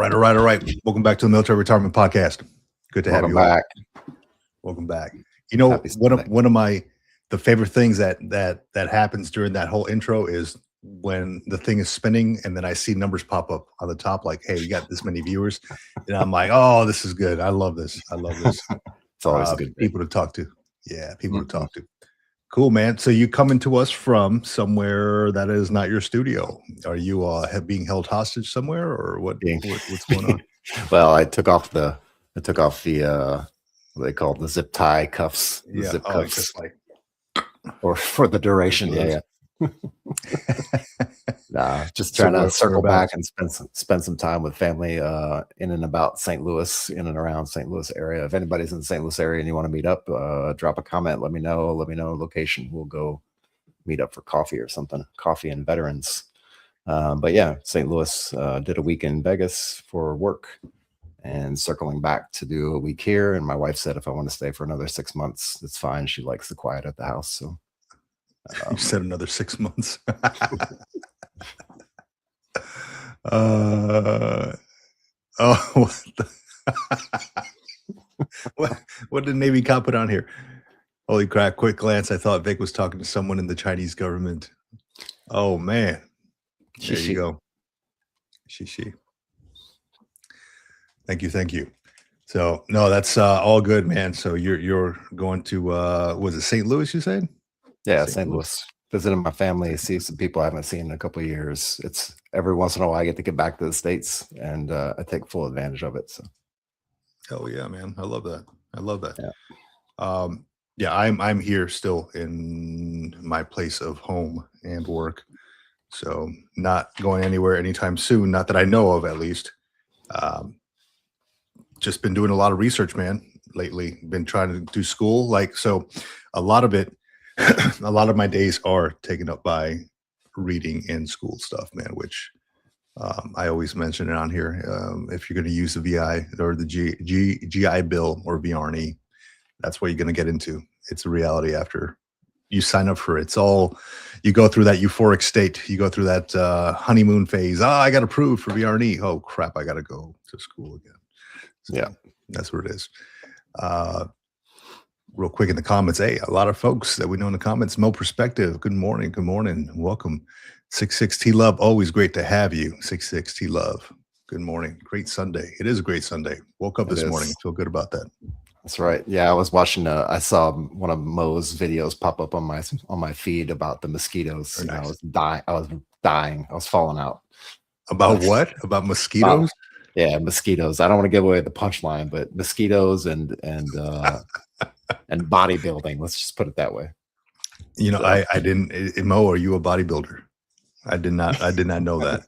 All right. Welcome back to the Military Retirement Podcast. Good to have you back. Welcome back. You know, one of my favorite things that happens during that whole intro is when the thing is spinning and then I see numbers pop up on the top like, hey, you got this many viewers. And I'm like, oh, this is good. I love this. It's always good people to talk to. Yeah, people to talk to. Cool, man. So you coming to us from somewhere that is not your studio. Are you being held hostage somewhere, or what's going on? Well, I took off the what they call the zip tie cuffs. Yeah, zip cuffs. Just like or for the duration. Yeah. Nah, just trying to circle back and spend some time with family in and about St. Louis, in and around St. Louis area. If anybody's in the St. Louis area and you want to meet up, drop a comment. Let me know location. We'll go meet up for coffee or something. Coffee and veterans. But yeah, St. Louis did a week in Vegas for work and circling back to do a week here. And my wife said if I want to stay for another 6 months, it's fine. She likes the quiet at the house. So you said another 6 months. What did Navy cop put on here? Holy crap, quick glance. I thought Vic was talking to someone in the Chinese government. Oh man. There you go. She. Thank you. So no, that's all good, man. So you're going to was it St. Louis you said? Yeah, St. Louis. Visiting my family, see some people I haven't seen in a couple of years. It's every once in a while I get to get back to the States, and I take full advantage of it. So, hell yeah, man! I love that. Yeah. I'm here still in my place of home and work, so not going anywhere anytime soon. Not that I know of, at least. Just been doing a lot of research, man. Lately, been trying to do school, so a lot of it. A lot of my days are taken up by reading and school stuff, man, which I always mention it on here. If you're going to use the VI or the GI Bill or VRNE, that's what you're going to get into. It's a reality after you sign up for it. It's all, you go through that euphoric state. You go through that honeymoon phase. Oh, I got approved for VRNE. Oh, crap, I got to go to school again. So yeah, that's what it is. Real quick in the comments, hey, a lot of folks that we know in the comments. Mo Perspective, good morning, welcome. 66T Love, always great to have you. 66T Love, good morning, great Sunday. It is a great Sunday. Woke up this morning, feel good about that. That's right. Yeah, I was watching. I saw one of Mo's videos pop up on my feed about the mosquitoes. Nice. I was dying. I was falling out. About what? About mosquitoes? Yeah, mosquitoes. I don't want to give away the punchline, but mosquitoes and bodybuilding. Let's just put it that way. You know, so. I didn't. Mo, are you a bodybuilder? I did not know that.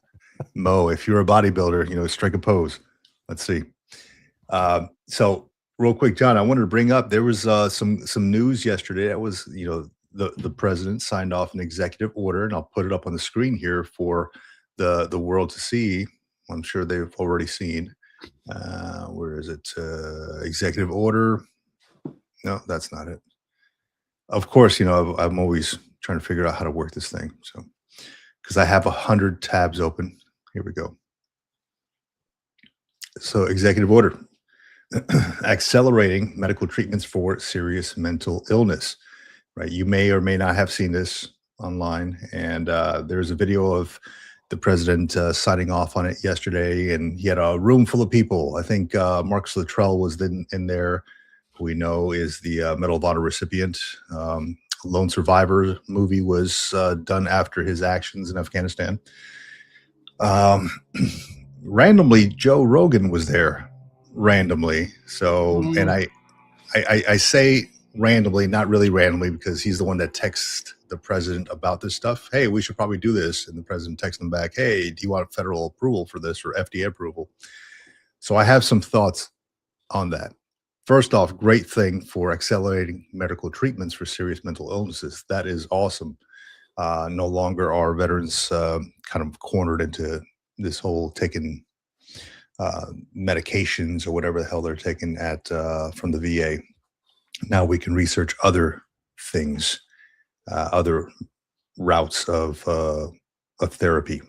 Mo, if you're a bodybuilder, strike a pose. Let's see. So real quick, John, I wanted to bring up, there was some news yesterday. That was, the president signed off an executive order, and I'll put it up on the screen here for the world to see. I'm sure they've already seen. Where is it? Executive order. No, that's not it. Of course, I'm always trying to figure out how to work this thing. So, because I have 100 tabs open. Here we go. So, executive order. Accelerating medical treatments for serious mental illness. Right. You may or may not have seen this online. And there's a video of the president signing off on it yesterday. And he had a room full of people. I think Marcus Luttrell was in there. We know is the Medal of Honor recipient. Lone Survivor movie was done after his actions in Afghanistan. Randomly, Joe Rogan was there. Randomly. So, and I say randomly, not really randomly, because he's the one that texts the president about this stuff. Hey, we should probably do this. And the president texts him back, hey, do you want federal approval for this or FDA approval? So I have some thoughts on that. First off, great thing for accelerating medical treatments for serious mental illnesses. That is awesome. No longer are veterans kind of cornered into this whole taking medications or whatever the hell they're taking at from the VA. Now we can research other things, other routes of therapy.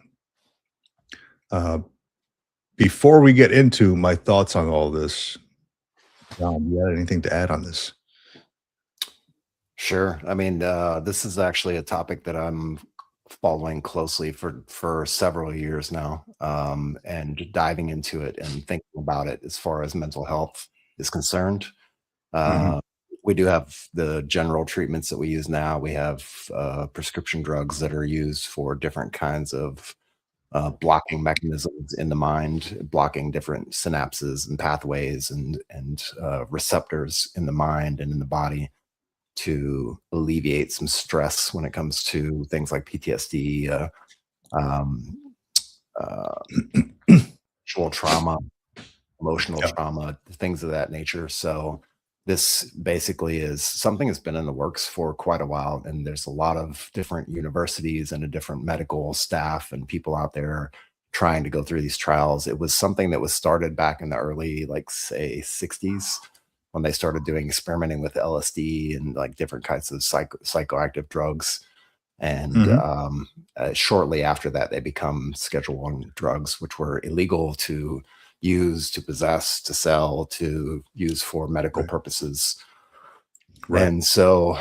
Before we get into my thoughts on all this, John, do you have anything to add on this? Sure. I mean, this is actually a topic that I'm following closely for several years now, and diving into it and thinking about it as far as mental health is concerned. Mhm. Uh, we do have the general treatments that we use now. We have prescription drugs that are used for different kinds of blocking mechanisms in the mind, blocking different synapses and pathways and receptors in the mind and in the body to alleviate some stress when it comes to things like PTSD, um, uh, sexual trauma, emotional Yeah, trauma, things of that nature. So this basically is something that's been in the works for quite a while, and there's a lot of different universities and a different medical staff and people out there trying to go through these trials. It was something that was started back in the early, like say, 60s when they started doing experimenting with LSD and like different kinds of psychoactive drugs. And mhm, shortly after that, they become Schedule One drugs, which were illegal to use, to possess, to sell, to use for medical right, purposes. right, And so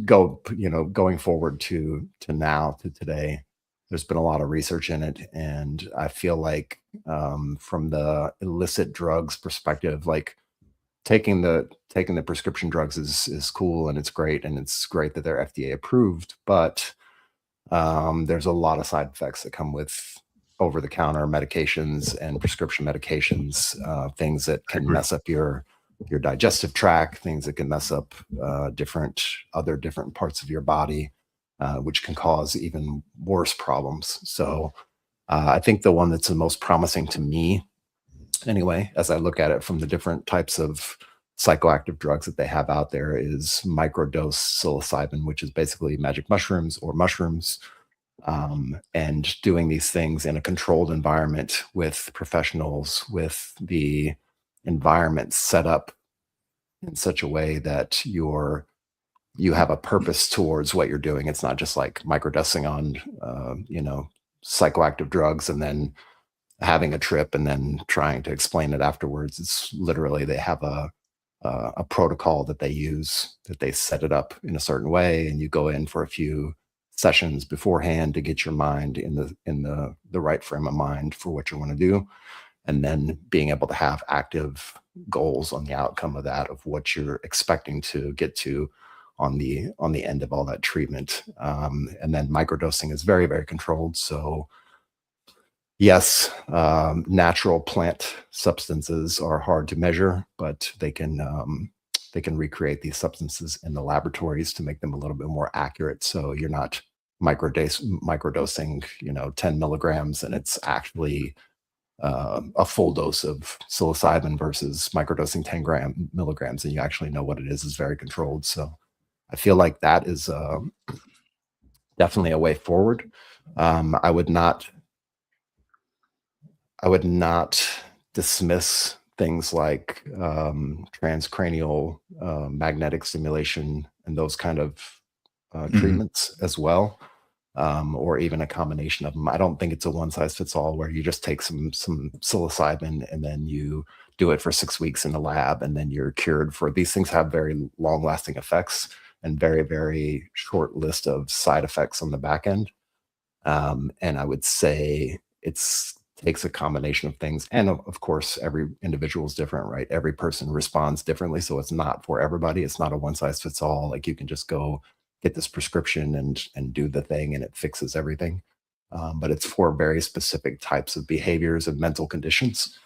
going forward to now to today, there's been a lot of research in it, and I feel like from the illicit drugs perspective, like taking the prescription drugs is cool and it's great that they're FDA approved, but there's a lot of side effects that come with over the counter medications and prescription medications, things that I can agree. mess up your digestive tract, things that can mess up different parts of your body, which can cause even worse problems. So I think the one that's the most promising to me, anyway, as I look at it from the different types of psychoactive drugs that they have out there, is microdose psilocybin, which is basically magic mushrooms or mushrooms, and doing these things in a controlled environment with professionals, with the environment set up in such a way that you have a purpose towards what you're doing. It's not just like microdosing on, psychoactive drugs and then having a trip and then trying to explain it afterwards. It's literally they have a protocol that they use, that they set it up in a certain way, and you go in for a few sessions beforehand to get your mind in the right frame of mind for what you want to do, and then being able to have active goals on the outcome of that, of what you're expecting to get to on the end of all that treatment. And then microdosing is very, very controlled. So yes, natural plant substances are hard to measure, but they can recreate these substances in the laboratories to make them a little bit more accurate. So you're not microdosing, 10 milligrams, and it's actually a full dose of psilocybin versus microdosing 10 milligrams, and you actually know what it is very controlled. So I feel like that is definitely a way forward. I would not I would not dismiss things like transcranial magnetic stimulation and those kind of Mhm, treatments as well, or even a combination of them. I don't think it's a one size fits all where you just take some psilocybin and then you do it for 6 weeks in the lab and then you're cured. For these things have very long lasting effects and very, very short list of side effects on the back end. And I would say it's takes a combination of things. And of course, every individual is different, right? Every person responds differently. So it's not for everybody. It's not a one size fits all. Like you can just go get this prescription and do the thing and it fixes everything. But it's for very specific types of behaviors and mental conditions.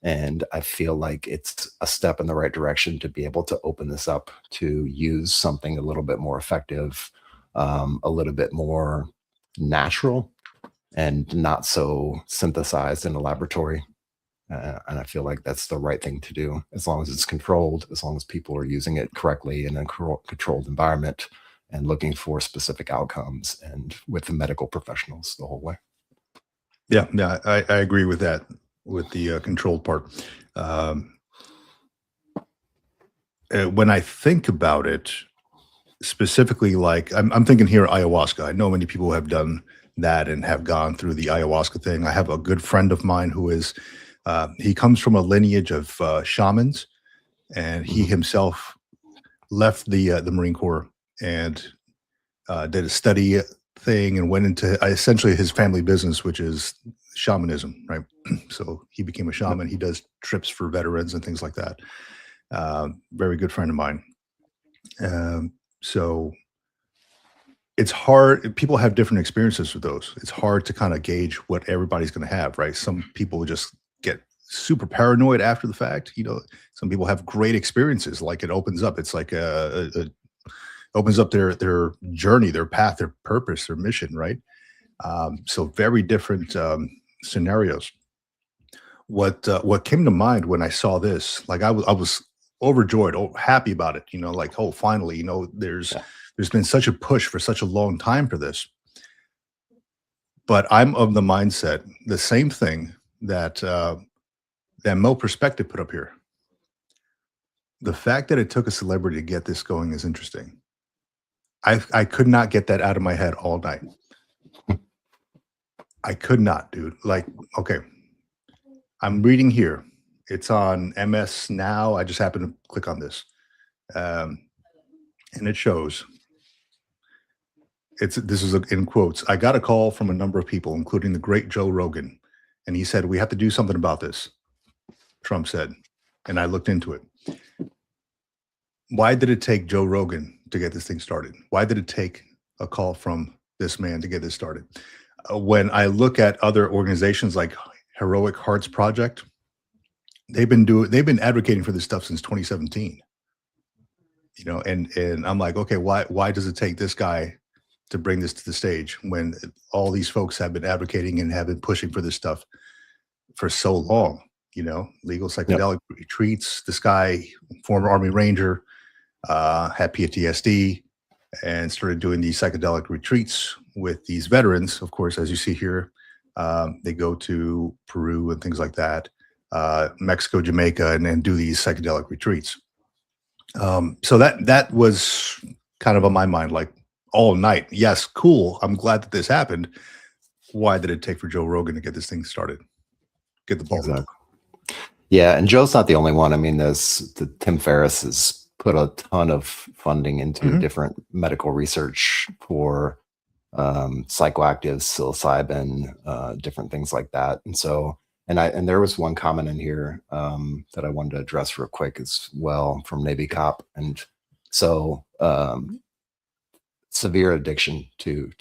And I feel like it's a step in the right direction to be able to open this up to use something a little bit more effective, a little bit more natural and not so synthesized in a laboratory. And I feel like that's the right thing to do as long as it's controlled, as long as people are using it correctly in a controlled environment and looking for specific outcomes and with the medical professionals the whole way. yeah, yeah, I agree with that, with the, controlled part. Um, when I think about it, specifically, like, I'm thinking here ayahuasca. I know many people have done that and have gone through the ayahuasca thing. I have a good friend of mine who is, he comes from a lineage of shamans, and he Mhm. himself left the Marine Corps and did a study thing and went into essentially his family business, which is shamanism, right? So he became a Yep. shaman. He does trips for veterans and things like that. Very good friend of mine. So it's hard. People have different experiences with those. It's hard to kind of gauge what everybody's going to have, right? Some people just get super paranoid after the fact. Some people have great experiences. Like it opens up. It's like opens up their journey, their path, their purpose, their mission, right? So very different scenarios. What came to mind when I saw this, like I was overjoyed, happy about it. Like, oh, finally, Yeah. there's been such a push for such a long time for this. But I'm of the mindset, the same thing that Mo Perspective put up here. The fact that it took a celebrity to get this going is interesting. I could not get that out of my head all night. I could not, dude. Like, okay, I'm reading here. It's on MS Now. I just happened to click on this, and it shows. This is in quotes. I got a call from a number of people, including the great Joe Rogan, and he said we have to do something about this. Trump said, and I looked into it. Why did it take Joe Rogan to get this thing started? Why did it take a call from this man to get this started? When I look at other organizations like Heroic Hearts Project, they've been advocating for this stuff since 2017. And I'm like, okay, why does it take this guy to bring this to the stage when all these folks have been advocating and have been pushing for this stuff for so long? Legal Yep. psychedelic retreats. This guy, former Army Ranger, had PTSD and started doing these psychedelic retreats with these veterans. Of course, as you see here, they go to Peru and things like that, Mexico, Jamaica, and do these psychedelic retreats. So that was kind of on my mind, like all night. Yes, cool. I'm glad that this happened. Why did it take for Joe Rogan to get this thing started? Get the ball rolling? Exactly. Yeah, and Joe's not the only one. I mean, Tim Ferriss has put a ton of funding into different medical research for psychoactives, psilocybin, different things like that. And so, and there was one comment in here that I wanted to address real quick as well from Navy Cop. And so, severe addiction to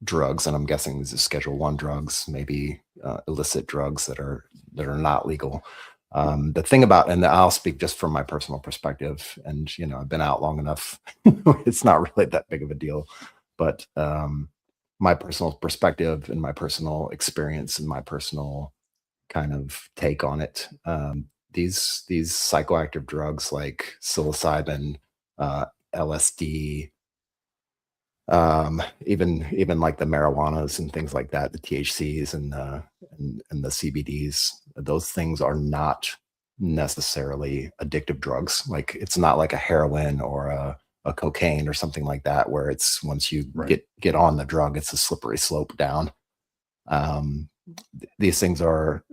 drugs, and I'm guessing these are Schedule 1 drugs, maybe illicit drugs that are not legal. The thing about, and I'll speak just from my personal perspective, and I've been out long enough, it's not really that big of a deal, but my personal perspective and my personal experience and my personal kind of take on it, these psychoactive drugs like psilocybin, LSD, even like the marijuanas and things like that, the THCs and the CBDs, those things are not necessarily addictive drugs. Like it's not like a heroin or a cocaine or something like that, where it's once you get on the drug, it's a slippery slope down. These things are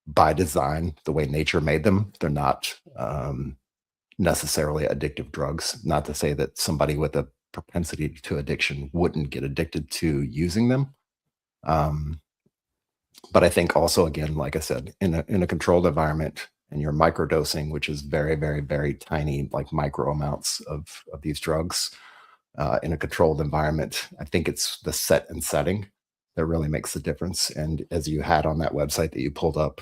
by design, the way nature made them. They're not necessarily addictive drugs. Not to say that somebody with a propensity to addiction wouldn't get addicted to using them. But I think also, again, like I said, in a controlled environment, and you're microdosing, which is very, very, very tiny, like micro amounts of these drugs in a controlled environment, I think it's the set and setting that really makes the difference. And as you had on that website that you pulled up,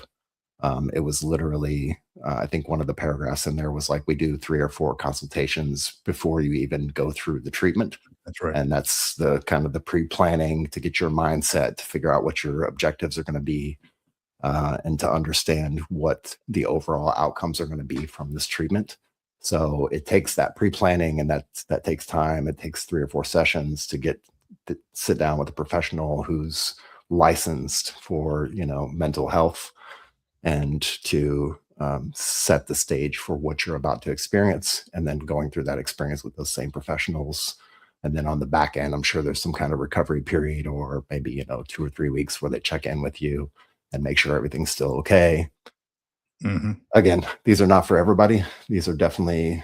it was literally, I think one of the paragraphs in there was like, we do 3 or 4 consultations before you even go through the treatment. That's right. And that's the kind of the pre-planning to get your mindset, to figure out what your objectives are going to be, and to understand what the overall outcomes are going to be from this treatment. So it takes that pre-planning, and that takes time. It takes 3 or 4 sessions to sit down with a professional who's licensed for, mental health, and to set the stage for what you're about to experience, and then going through that experience with those same professionals And then on the back end, I'm sure there's some kind of recovery period, or maybe, 2 or 3 weeks where they check in with you and make sure everything's still okay. Hmm. Again, these are not for everybody. These are definitely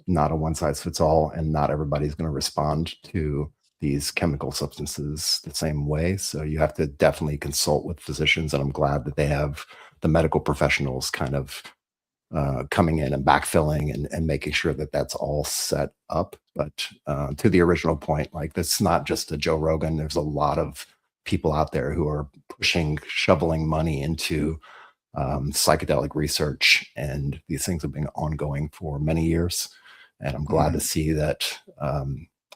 not a one size fits all, and not everybody's going to respond to these chemical substances the same way. So you have to definitely consult with physicians, and I'm glad that they have the medical professionals kind of coming in and backfilling and making sure that that's all set up. But to the original point, like, that's not just a Joe Rogan. There's a lot of people out there who are shoveling money into psychedelic research, and these things have been ongoing for many years. And I'm glad to see that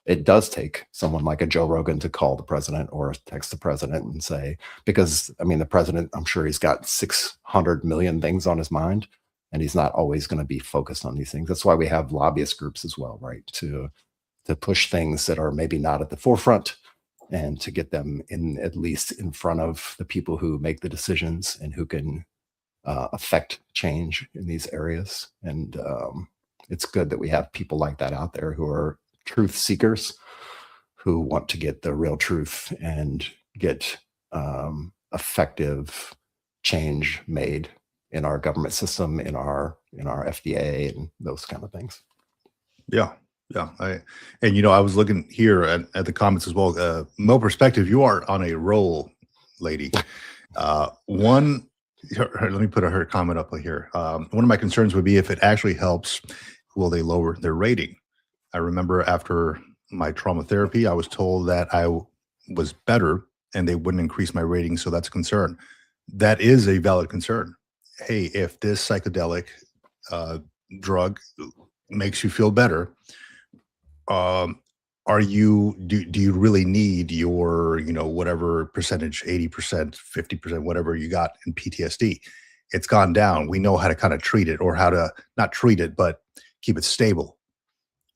it does take someone like a Joe Rogan to call the president or text the president and say, because I mean, the president, I'm sure he's got 600 million things on his mind, and he's not always going to be focused on these things. That's why we have lobbyist groups as well, right? To push things that are maybe not at the forefront, and to get them in, at least in front of the people who make the decisions and who can affect change in these areas. And it's good that we have people like that out there who are truth seekers, who want to get the real truth and get effective change made in our government system, in our FDA, and those kind of things. Yeah. Yeah. I was looking here at the comments as well. Mo Perspective, you are on a roll, lady. Let me put her comment up here. One of my concerns would be, if it actually helps, will they lower their rating? I remember after my trauma therapy, I was told that I was better and they wouldn't increase my rating. So that's a concern. That is a valid concern. Hey, if this psychedelic drug makes you feel better, do you really need your, whatever percentage, 80%, 50%, whatever you got in PTSD? It's gone down. We know how to kind of treat it, or how to not treat it, but keep it stable.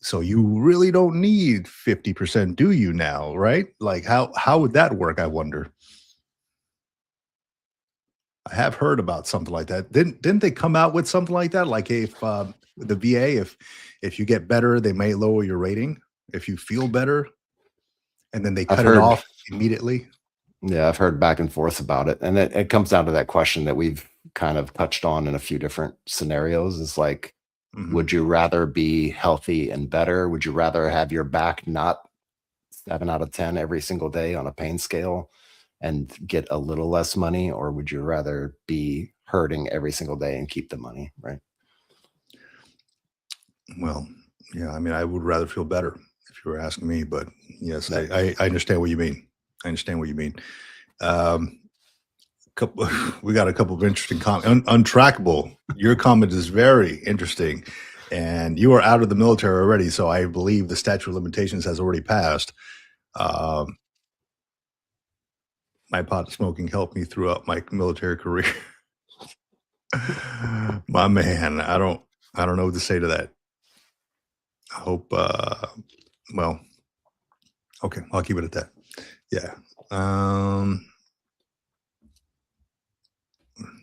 So you really don't need 50%, do you now? Right? Like, how would that work? I wonder. I have heard about something like that. Didn't they come out with something like that? Like, if the VA, if you get better, they may lower your rating if you feel better, and then they cut it off immediately. Yeah, I've heard back and forth about it. And it comes down to that question that we've kind of touched on in a few different scenarios, is like, would you rather be healthy and better? Would you rather have your back not 7 out of 10 every single day on a pain scale and get a little less money? Or would you rather be hurting every single day and keep the money, right? Well, yeah, I mean, I would rather feel better, if you were asking me, but yes, I understand what you mean. I understand what you mean. We got a couple of interesting comments. Untrackable. Your comment is very interesting, and you are out of the military already, so I believe the statute of limitations has already passed. My pot smoking helped me throughout my military career. My man, I don't know what to say to that. I hope, well, okay, I'll keep it at that. Yeah.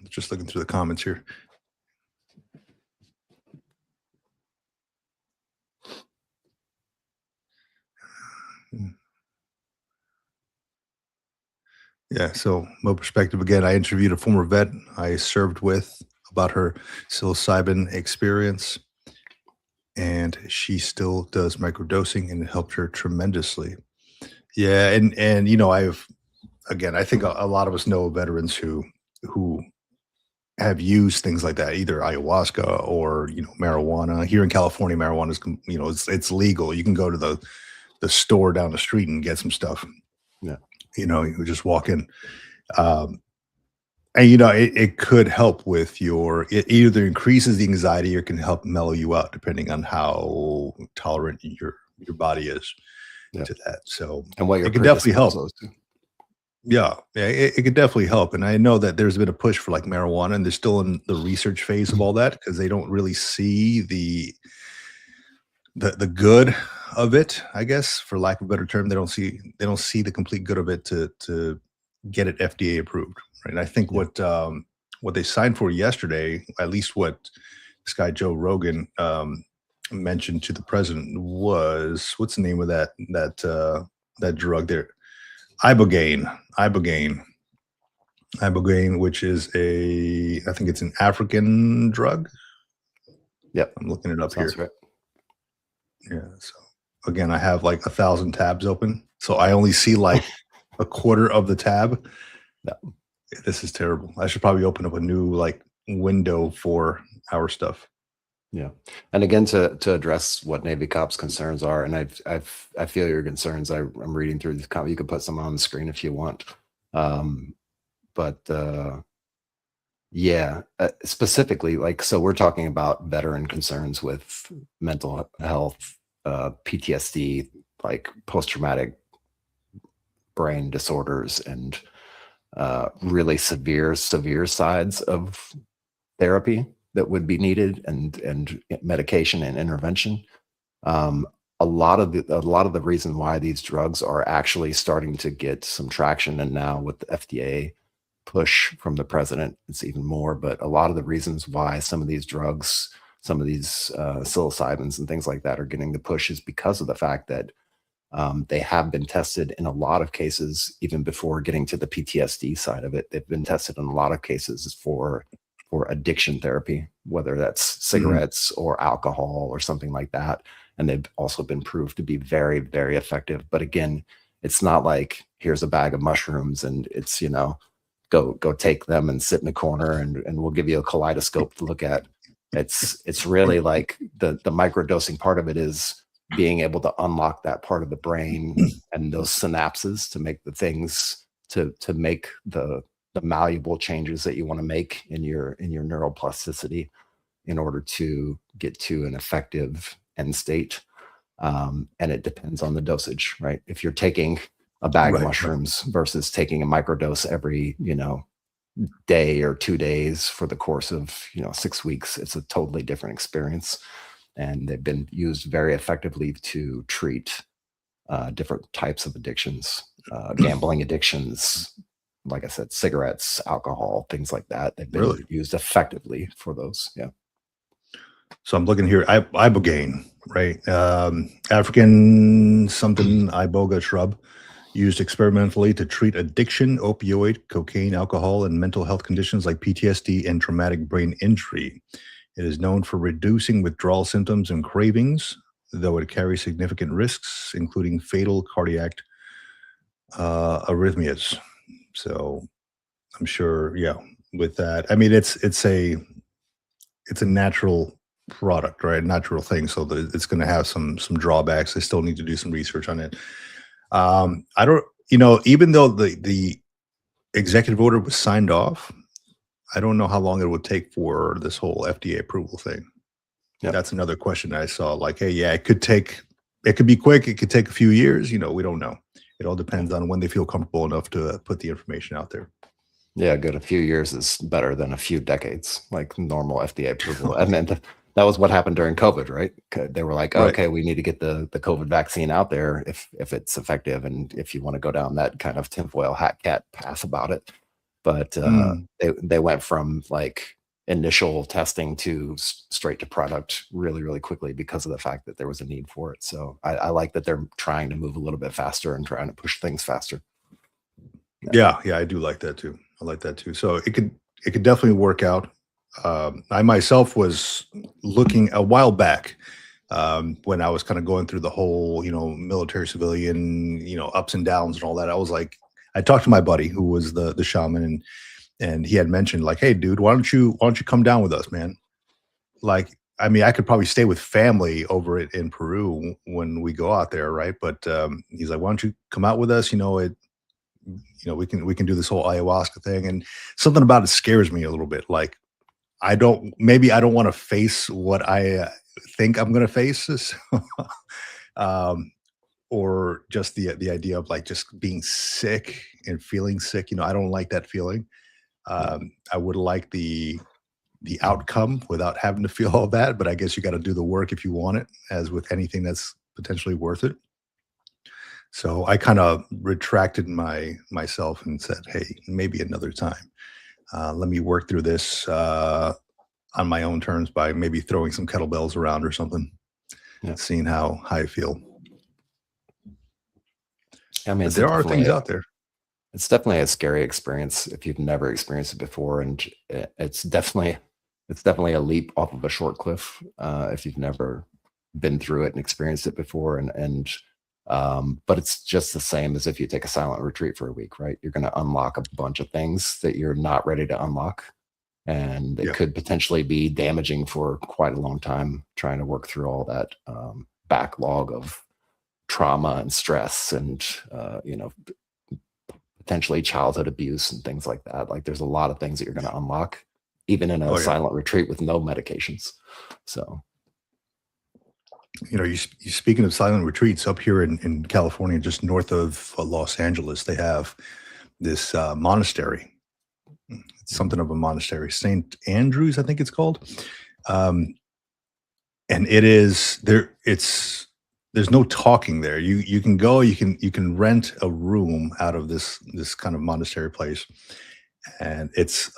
Just looking through the comments here. Yeah, so Mo Perspective again. I interviewed a former vet I served with about her psilocybin experience, and she still does microdosing, and it helped her tremendously. Yeah, and I think a lot of us know veterans who have used things like that, either ayahuasca or marijuana. Here in California, marijuana is it's legal. You can go to the store down the street and get some stuff. Yeah. You just walk in. And it could help with it either increases the anxiety or can help mellow you out, depending on how tolerant your body is to that. So, and what it could definitely help. Yeah, it could definitely help. And I know that there's been a push for like marijuana, and they're still in the research phase of all that, because they don't really see the good of it, I guess, for lack of a better term. They don't see the complete good of it to get it FDA approved. Right. And I think what they signed for yesterday, at least what this guy Joe Rogan mentioned to the president was, what's the name of that drug there? Ibogaine, which is I think it's an African drug. Yep, I'm looking it up sounds here. right. Yeah. So again, I have like 1,000 tabs open, so I only see like a quarter of the tab. Yep. This is terrible. I should probably open up a new like window for our stuff. Yeah, and again, to address what Navy cops' concerns are, and I feel your concerns. I'm reading through this comment. You can put some on the screen if you want, but yeah, specifically, like, so we're talking about veteran concerns with mental health, PTSD, like post-traumatic brain disorders, and really severe sides of therapy that would be needed, and medication and intervention. A lot of the reason why these drugs are actually starting to get some traction, and now with the FDA push from the president, it's even more. But a lot of the reasons why some of these drugs, some of these psilocybins and things like that are getting the push is because of the fact that they have been tested in a lot of cases, even before getting to the PTSD side of it. They've been tested in a lot of cases for addiction therapy, whether that's cigarettes or alcohol or something like that. And they've also been proved to be very, very effective. But again, it's not like here's a bag of mushrooms and it's, go take them and sit in the corner and we'll give you a kaleidoscope to look at. It's really like the microdosing part of it is being able to unlock that part of the brain and those synapses to make the things to make the malleable changes that you want to make in your neuroplasticity in order to get to an effective end state. And it depends on the dosage, right? If you're taking a bag of mushrooms versus taking a microdose every, day or 2 days for the course of, 6 weeks, it's a totally different experience. And they've been used very effectively to treat different types of addictions, gambling addictions, like I said, cigarettes, alcohol, things like that. They've been used effectively for those. Yeah. So I'm looking here, ibogaine, right? African something iboga shrub used experimentally to treat addiction, opioid, cocaine, alcohol, and mental health conditions like PTSD and traumatic brain injury. It is known for reducing withdrawal symptoms and cravings, though it carries significant risks, including fatal cardiac arrhythmias. So I'm sure, with that, I mean, it's a natural product, right? Natural thing. So it's going to have some drawbacks. They still need to do some research on it. I don't, even though the executive order was signed off, I don't know how long it would take for this whole FDA approval thing. Yep. That's another question I saw. Like, hey, it could be quick. It could take a few years. We don't know. It all depends on when they feel comfortable enough to put the information out there. Yeah, good. A few years is better than a few decades, like normal FDA approval. And then that was what happened during COVID, right? They were like, okay, we need to get the COVID vaccine out there if it's effective, and if you want to go down that kind of tinfoil hat cat path about it. But they went from like initial testing to straight to product really, really quickly because of the fact that there was a need for it. So I like that they're trying to move a little bit faster and trying to push things faster. Yeah, I do like that too. I like that too. So it could definitely work out. I myself was looking a while back when I was kind of going through the whole, military civilian, ups and downs and all that. I was like, I talked to my buddy who was the shaman, and he had mentioned like, hey, dude, why don't you come down with us, man? Like, I mean, I could probably stay with family over it in Peru when we go out there, right? But he's like, why don't you come out with us? We can do this whole ayahuasca thing, and something about it scares me a little bit. Like, I don't want to face what I think I'm going to face, or just the idea of like just being sick and feeling sick. I don't like that feeling. I would like the outcome without having to feel all that, but I guess you got to do the work if you want it, as with anything that's potentially worth it. So I kind of retracted myself and said, hey, maybe another time. Let me work through this on my own terms by maybe throwing some kettlebells around or something. Yeah. seeing how I feel. I mean, But there are things out there. it's definitely a scary experience if you've never experienced it before, and it's definitely a leap off of a short cliff if you've never been through it and experienced it before. But it's just the same as if you take a silent retreat for a week, right? You're going to unlock a bunch of things that you're not ready to unlock, and it Yeah. could potentially be damaging for quite a long time trying to work through all that backlog of trauma and stress and potentially childhood abuse and things like that. Like there's a lot of things that you're going to unlock even in a Oh, yeah. silent retreat with no medications. So You speaking of silent retreats, up here in California, just north of Los Angeles, they have this monastery. It's something of a monastery, St. Andrews, I think it's called. And it is there. There's no talking there. You can go. You can rent a room out of this kind of monastery place, and it's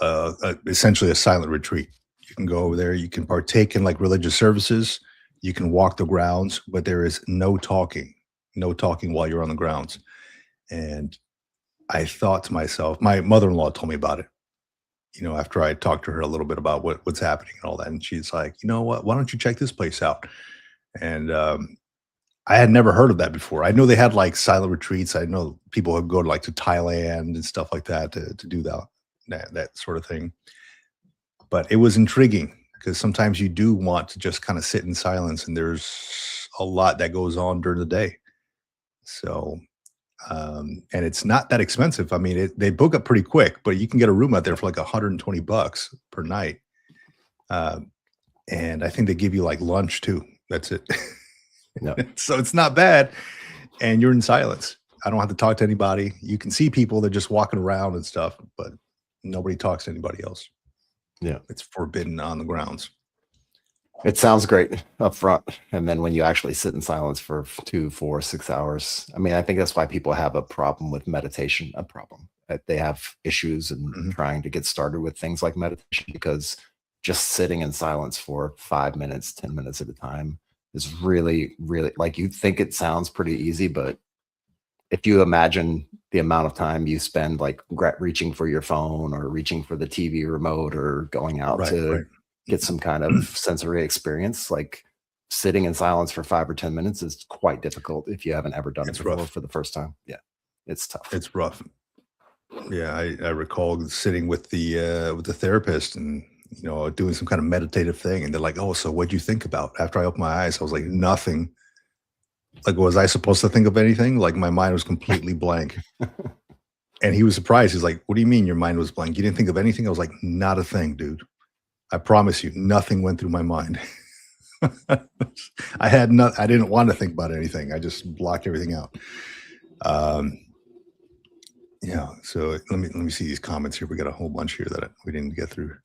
essentially a silent retreat. You can go over there. You can partake in like religious services. You can walk the grounds, but there is no talking while you're on the grounds. And I thought to myself, my mother-in-law told me about it. After I talked to her a little bit about what's happening and all that, and she's like, you know what? Why don't you check this place out? And I had never heard of that before. I know they had like silent retreats. I know people would go to Thailand and stuff like that to do that sort of thing. But it was intriguing because sometimes you do want to just kind of sit in silence, and there's a lot that goes on during the day. So, and it's not that expensive. I mean, they book up pretty quick, but you can get a room out there for like $120 per night. And I think they give you like lunch too. That's it. no. So it's not bad. And you're in silence. I don't have to talk to anybody. You can see people, they're just walking around and stuff, but nobody talks to anybody else. Yeah. It's forbidden on the grounds. It sounds great up front. And then when you actually sit in silence for 2, 4, 6 hours, I mean, I think that's why people have a problem with meditation, They have issues in trying to get started with things like meditation, because just sitting in silence for 5 minutes, 10 minutes at a time is really, really, like, you think it sounds pretty easy, but if you imagine the amount of time you spend like reaching for your phone or reaching for the TV remote or going out to get some kind of sensory experience, like sitting in silence for 5 or 10 minutes is quite difficult if you haven't ever done it before for the first time. Yeah, it's tough. It's rough. Yeah, I recall sitting with the therapist and doing some kind of meditative thing, and they're like, "Oh, so what'd you think about?" After I opened my eyes, I was like, "Nothing." Like, was I supposed to think of anything? Like, my mind was completely blank. And he was surprised. He's like, "What do you mean your mind was blank? You didn't think of anything?" I was like, "Not a thing, dude. I promise you, nothing went through my mind." I didn't want to think about anything. I just blocked everything out. Yeah. So let me see these comments here. We got a whole bunch here that we didn't get through.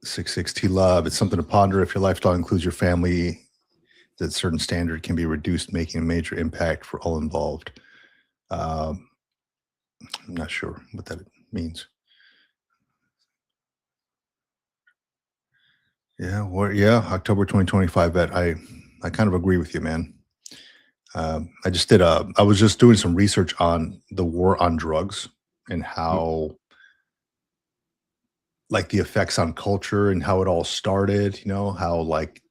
66T Love. It's something to ponder. If your lifestyle includes your family, that certain standard can be reduced, making a major impact for all involved. I'm not sure what that means. Yeah, October 2025. Bet I kind of agree with you, man. I was just doing some research on the war on drugs and how, like, the effects on culture and how it all started. How like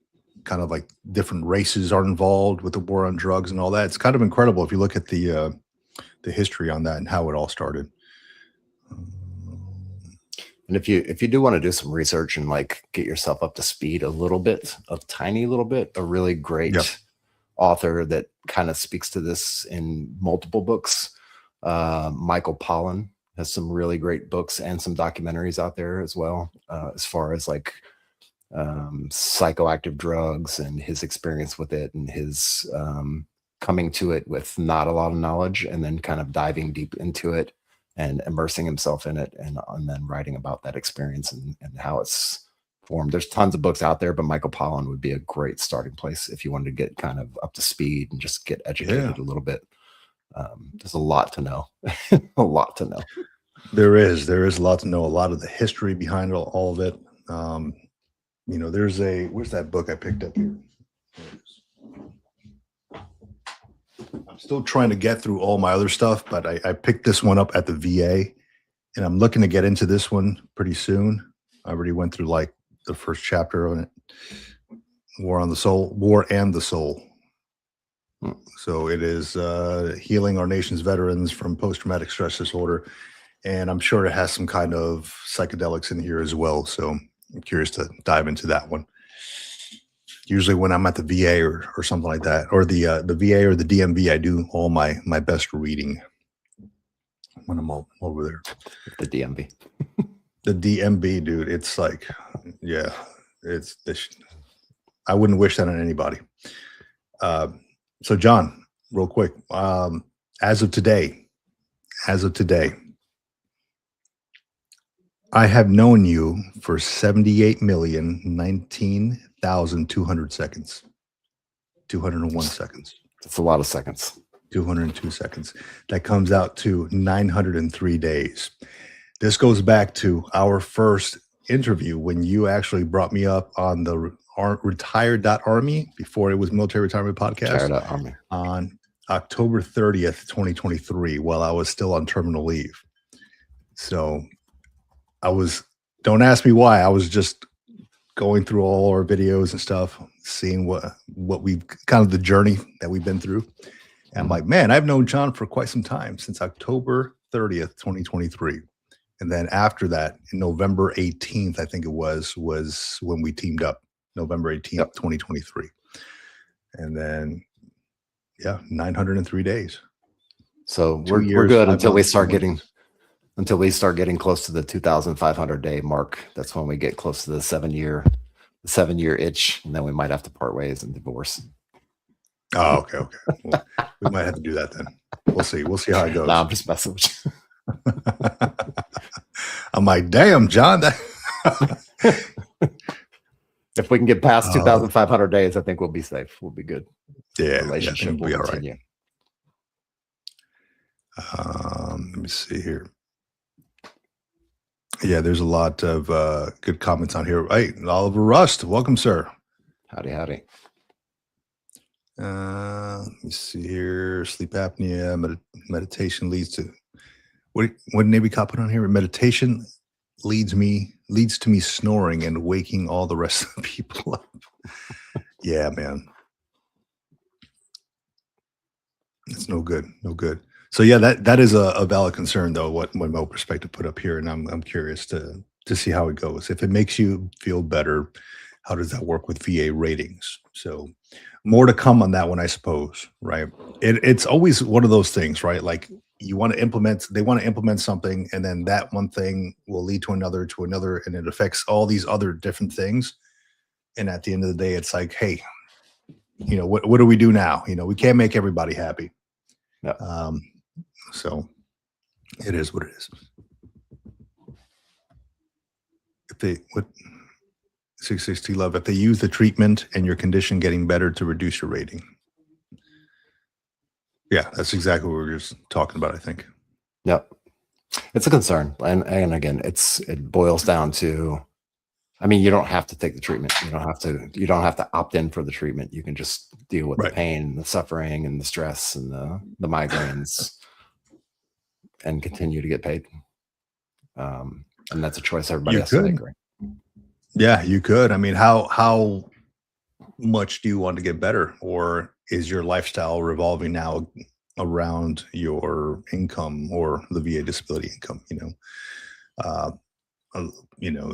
kind of like different races are involved with the war on drugs and all that. It's kind of incredible if you look at the history on that and how it all started. And if you do want to do some research and like get yourself up to speed a tiny little bit, a really great author that kind of speaks to this in multiple books, Michael Pollan has some really great books and some documentaries out there as well, as far as like psychoactive drugs and his experience with it and his coming to it with not a lot of knowledge and then kind of diving deep into it and immersing himself in it and then writing about that experience and how it's formed. There's tons of books out there, but Michael Pollan would be a great starting place if you wanted to get kind of up to speed and just get educated a little bit. There's a lot to know. A lot to know. There is a lot to know, a lot of the history behind all of it. where's that book I picked up here? I'm still trying to get through all my other stuff, but I picked this one up at the VA, and I'm looking to get into this one pretty soon. I already went through like the first chapter on it. War and the Soul. So it is healing our nation's veterans from post-traumatic stress disorder. And I'm sure it has some kind of psychedelics in here as well. So I'm curious to dive into that one. Usually when I'm at the VA or something like that, or the VA or the DMV, I do all my best reading when I'm over there. The DMV. The DMV, dude. It's like, yeah, it's this. I wouldn't wish that on anybody. So John, real quick, as of today, I have known you for 78,019,200 seconds. 201 seconds. That's a lot of seconds. 202 seconds. That comes out to 903 days. This goes back to our first interview when you actually brought me up on the Retired.Army before it was Military Retirement Podcast Retired.Army on October 30th, 2023, while I was still on terminal leave. So don't ask me why. I was just going through all our videos and stuff, seeing what we've kind of the journey that we've been through. And I'm like, man, I've known John for quite some time, since October 30th, 2023. And then after that, in November 18th, I think it was when we teamed up, November 18th, 2023. And then, 903 days. So we're good until we start getting close to the 2,500 day mark. That's when we get close to the 7-year itch, and then we might have to part ways and divorce. Oh, okay. Well, we might have to do that then. We'll see how it goes. No, I'm just messing with you. I'm like, damn, John. If we can get past 2,500 days, I think we'll be safe. We'll be good. Yeah, Relationship will be all continue. Right. Let me see here. Yeah, there's a lot of good comments on here. Hey, Oliver Rust, welcome, sir. Howdy. Let me see here. Sleep apnea, meditation leads to what Navy cop put on here? Meditation leads to me snoring and waking all the rest of the people up. Yeah, man. It's no good. So yeah, that is a valid concern though, what Mo Perspective put up here. And I'm curious to see how it goes. If it makes you feel better, how does that work with VA ratings? So more to come on that one, I suppose, right? It's always one of those things, right? Like they want to implement something, and then that one thing will lead to another, and it affects all these other different things. And at the end of the day, it's like, hey, what do we do now? We can't make everybody happy. Yeah. So it is what it is. 660 Love, if they use the treatment and your condition getting better to reduce your rating. Yeah, that's exactly what we were just talking about, I think. Yep. It's a concern. And again, it boils down to, I mean, you don't have to take the treatment. You don't have to opt in for the treatment. You can just deal with the pain, the suffering, and the stress, and the migraines, and continue to get paid. And that's a choice everybody has to make, right? Yeah, you could. I mean, how much do you want to get better, or is your lifestyle revolving now around your income or the VA disability income?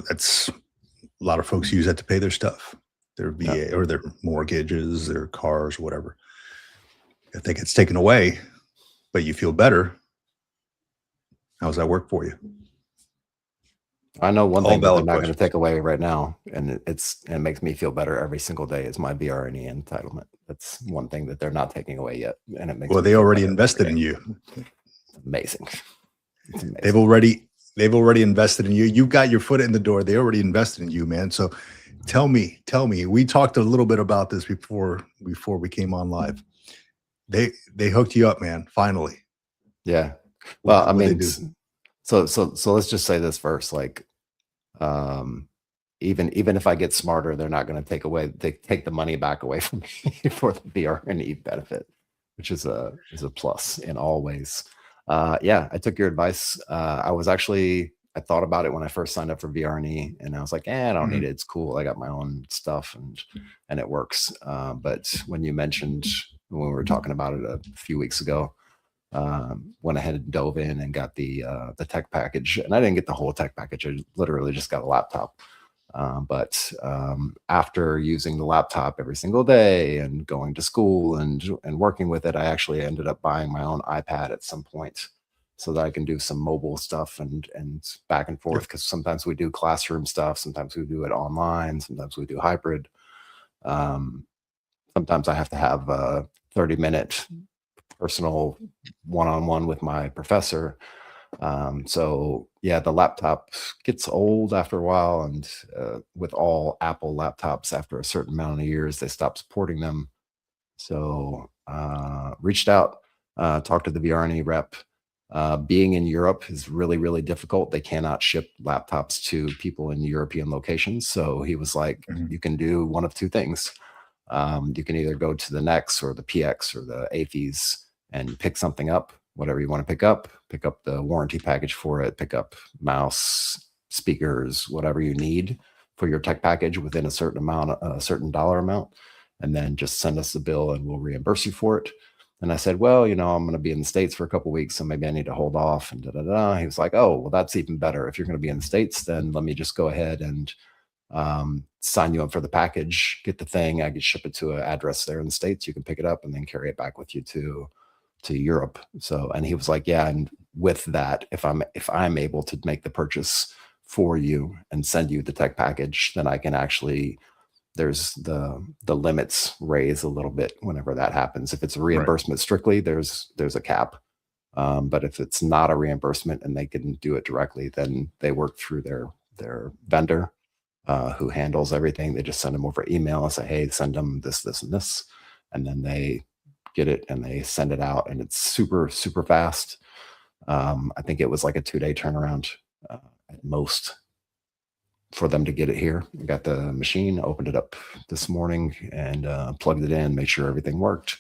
That's a lot of folks use that to pay their stuff, their VA or their mortgages, their cars, whatever. If that gets taken away, but you feel better, how does that work for you? I know one thing that they're not going to take away right now, and it makes me feel better every single day, is my VRNE entitlement. That's one thing that they're not taking away yet, and it makes. Well, they already invested in you. Amazing. It's amazing. They've already invested in you. You got your foot in the door. They already invested in you, man. So tell me. We talked a little bit about this before we came on live. They hooked you up, man. Finally. Yeah. Well, I mean, so let's just say this first. Like, even if I get smarter, they're not going to take the money back away from me for the VR&E benefit, which is a plus in all ways. Yeah, I took your advice. I thought about it when I first signed up for VR&E, and I was like, I don't need it. It's cool. I got my own stuff, and it works. But when you mentioned, when we were talking about it a few weeks ago, went ahead and dove in and got the tech package, and I didn't get the whole tech package. I literally just got a laptop. But after using the laptop every single day and going to school and working with it, I actually ended up buying my own iPad at some point so that I can do some mobile stuff and back and forth. Because sometimes we do classroom stuff, sometimes we do it online, sometimes we do hybrid. Sometimes I have to have a 30-minute personal one-on-one with my professor. So yeah, the laptop gets old after a while, and with all Apple laptops, after a certain amount of years, they stop supporting them. So reached out, talked to the VR&E rep. Being in Europe is really, really difficult. They cannot ship laptops to people in European locations. So he was like, you can do one of two things. You can either go to the NEX or the PX or the AFES and pick something up, whatever you want to pick up the warranty package for it, pick up mouse, speakers, whatever you need for your tech package within a certain dollar amount, and then just send us the bill and we'll reimburse you for it. And I said, well, I'm going to be in the States for a couple of weeks, so maybe I need to hold off, and He was like, oh, well, that's even better. If you're going to be in the States, then let me just go ahead and sign you up for the package, get the thing. I could ship it to an address there in the States. You can pick it up and then carry it back with you to Europe. So, and he was like, yeah, and with that, if I'm able to make the purchase for you and send you the tech package, then I can actually, there's the limits raise a little bit whenever that happens. If it's a reimbursement strictly, there's a cap. But if it's not a reimbursement and they can do it directly, then they work through their vendor who handles everything. They just send them over email and say, hey, send them this, this, and this. And then they get it and they send it out, and it's super, super fast. I think it was like a 2-day turnaround at most for them to get it here. We got the machine, opened it up this morning and plugged it in, made sure everything worked.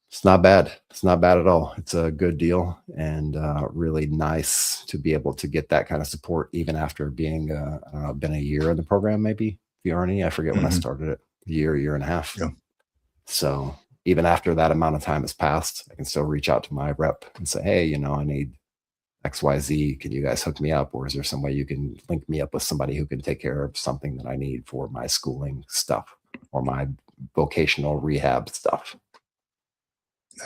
It's not bad. It's not bad at all. It's a good deal, and really nice to be able to get that kind of support even after being, I don't know, been a year in the program, maybe VR&E. I forget when I started it, year and a half. Yeah. So even after that amount of time has passed, I can still reach out to my rep and say, hey, I need XYZ. Can you guys hook me up? Or is there some way you can link me up with somebody who can take care of something that I need for my schooling stuff or my vocational rehab stuff?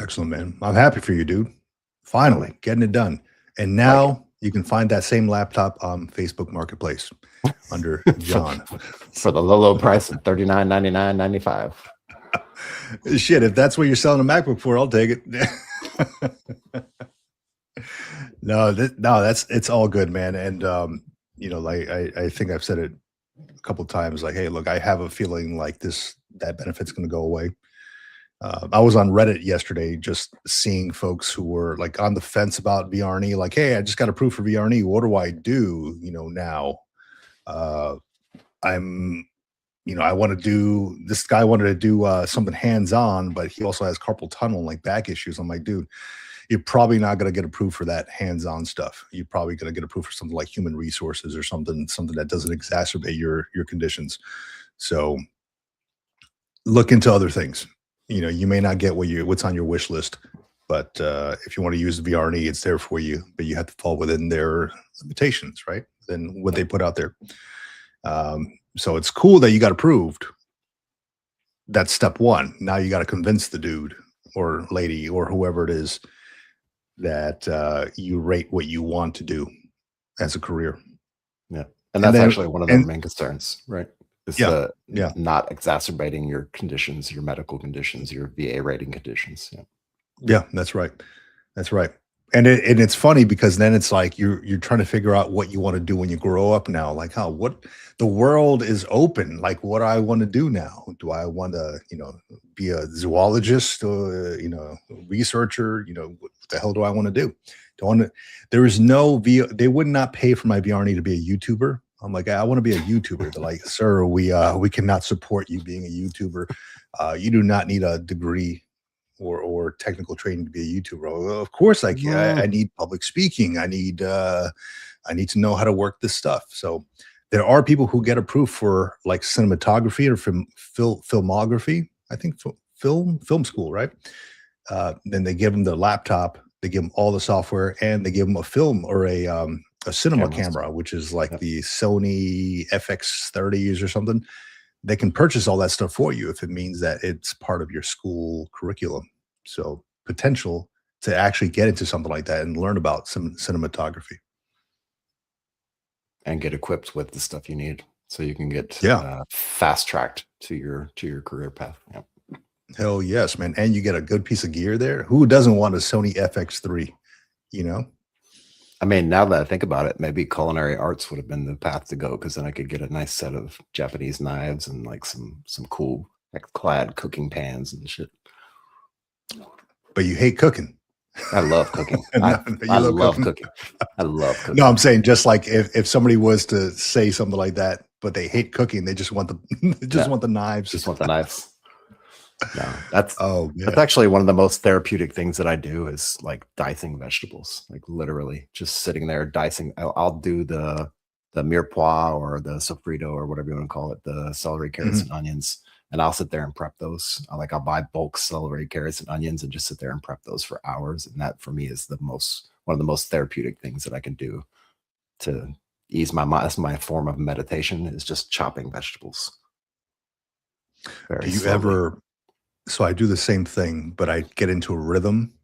Excellent, man. I'm happy for you, dude. Finally getting it done. And now you can find that same laptop on Facebook Marketplace under John for the low price of $39.99.95. Shit, if that's what you're selling a MacBook for, I'll take it. No, it's all good, man. And like I think I've said it a couple of times, like, hey, look, I have a feeling like that benefit's going to go away. I was on Reddit yesterday, just seeing folks who were like on the fence about VR&E, like, hey, I just got approved for VR&E. What do I do? Now, I want to do, this guy wanted to do something hands-on, but he also has carpal tunnel, like back issues. I'm like, dude, you're probably not going to get approved for that hands-on stuff. You're probably going to get approved for something like human resources or something that doesn't exacerbate your conditions. So look into other things. You may not get what's on your wish list, but if you want to use the VR&E, it's there for you, but you have to fall within their limitations, right? Than what they put out there. So it's cool that you got approved. That's step one. Now you got to convince the dude or lady or whoever it is that you rate what you want to do as a career. Yeah. And that's actually one of their main concerns, right? It's not exacerbating your conditions, your medical conditions, your VA rating conditions. Yeah, that's right. That's right. And it's funny because then it's like you're trying to figure out what you want to do when you grow up now. Like, what the world is open. Like, what do I want to do now? Do I want to, be a zoologist or, researcher? What the hell do I want to do? There is no they would not pay for my VR&E to be a YouTuber. I'm like, I want to be a YouTuber. They're like, sir, we cannot support you being a YouTuber. You do not need a degree or technical training to be a YouTuber. Well, of course, I need public speaking. I need to know how to work this stuff. So there are people who get approved for like cinematography or filmography. I think film school, right? Then they give them the laptop, they give them all the software, and they give them a film or a cinema camera, which is like the Sony FX30s or something. They can purchase all that stuff for you if it means that it's part of your school curriculum. So potential to actually get into something like that and learn about some cinematography. And get equipped with the stuff you need so you can get fast tracked to your career path. Yeah. Hell yes, man. And you get a good piece of gear there. Who doesn't want a Sony FX3? You know? I mean, now that I think about it, maybe culinary arts would have been the path to go, because then I could get a nice set of Japanese knives and like some cool like clad cooking pans and shit. But you hate cooking. I love cooking. I love cooking. I love cooking. No, I'm saying just like if somebody was to say something like that, but they hate cooking, they just want the want the knives. Just want the knives. No, that's actually one of the most therapeutic things that I do is like dicing vegetables, like literally just sitting there dicing. I'll do the mirepoix or the sofrito or whatever you want to call it, the celery, carrots, and onions. And I'll sit there and prep those. I'll buy bulk celery, carrots, and onions and just sit there and prep those for hours. And that for me is one of the most therapeutic things that I can do to ease my mind. That's my form of meditation, is just chopping vegetables. Do you ever? So I do the same thing, but I get into a rhythm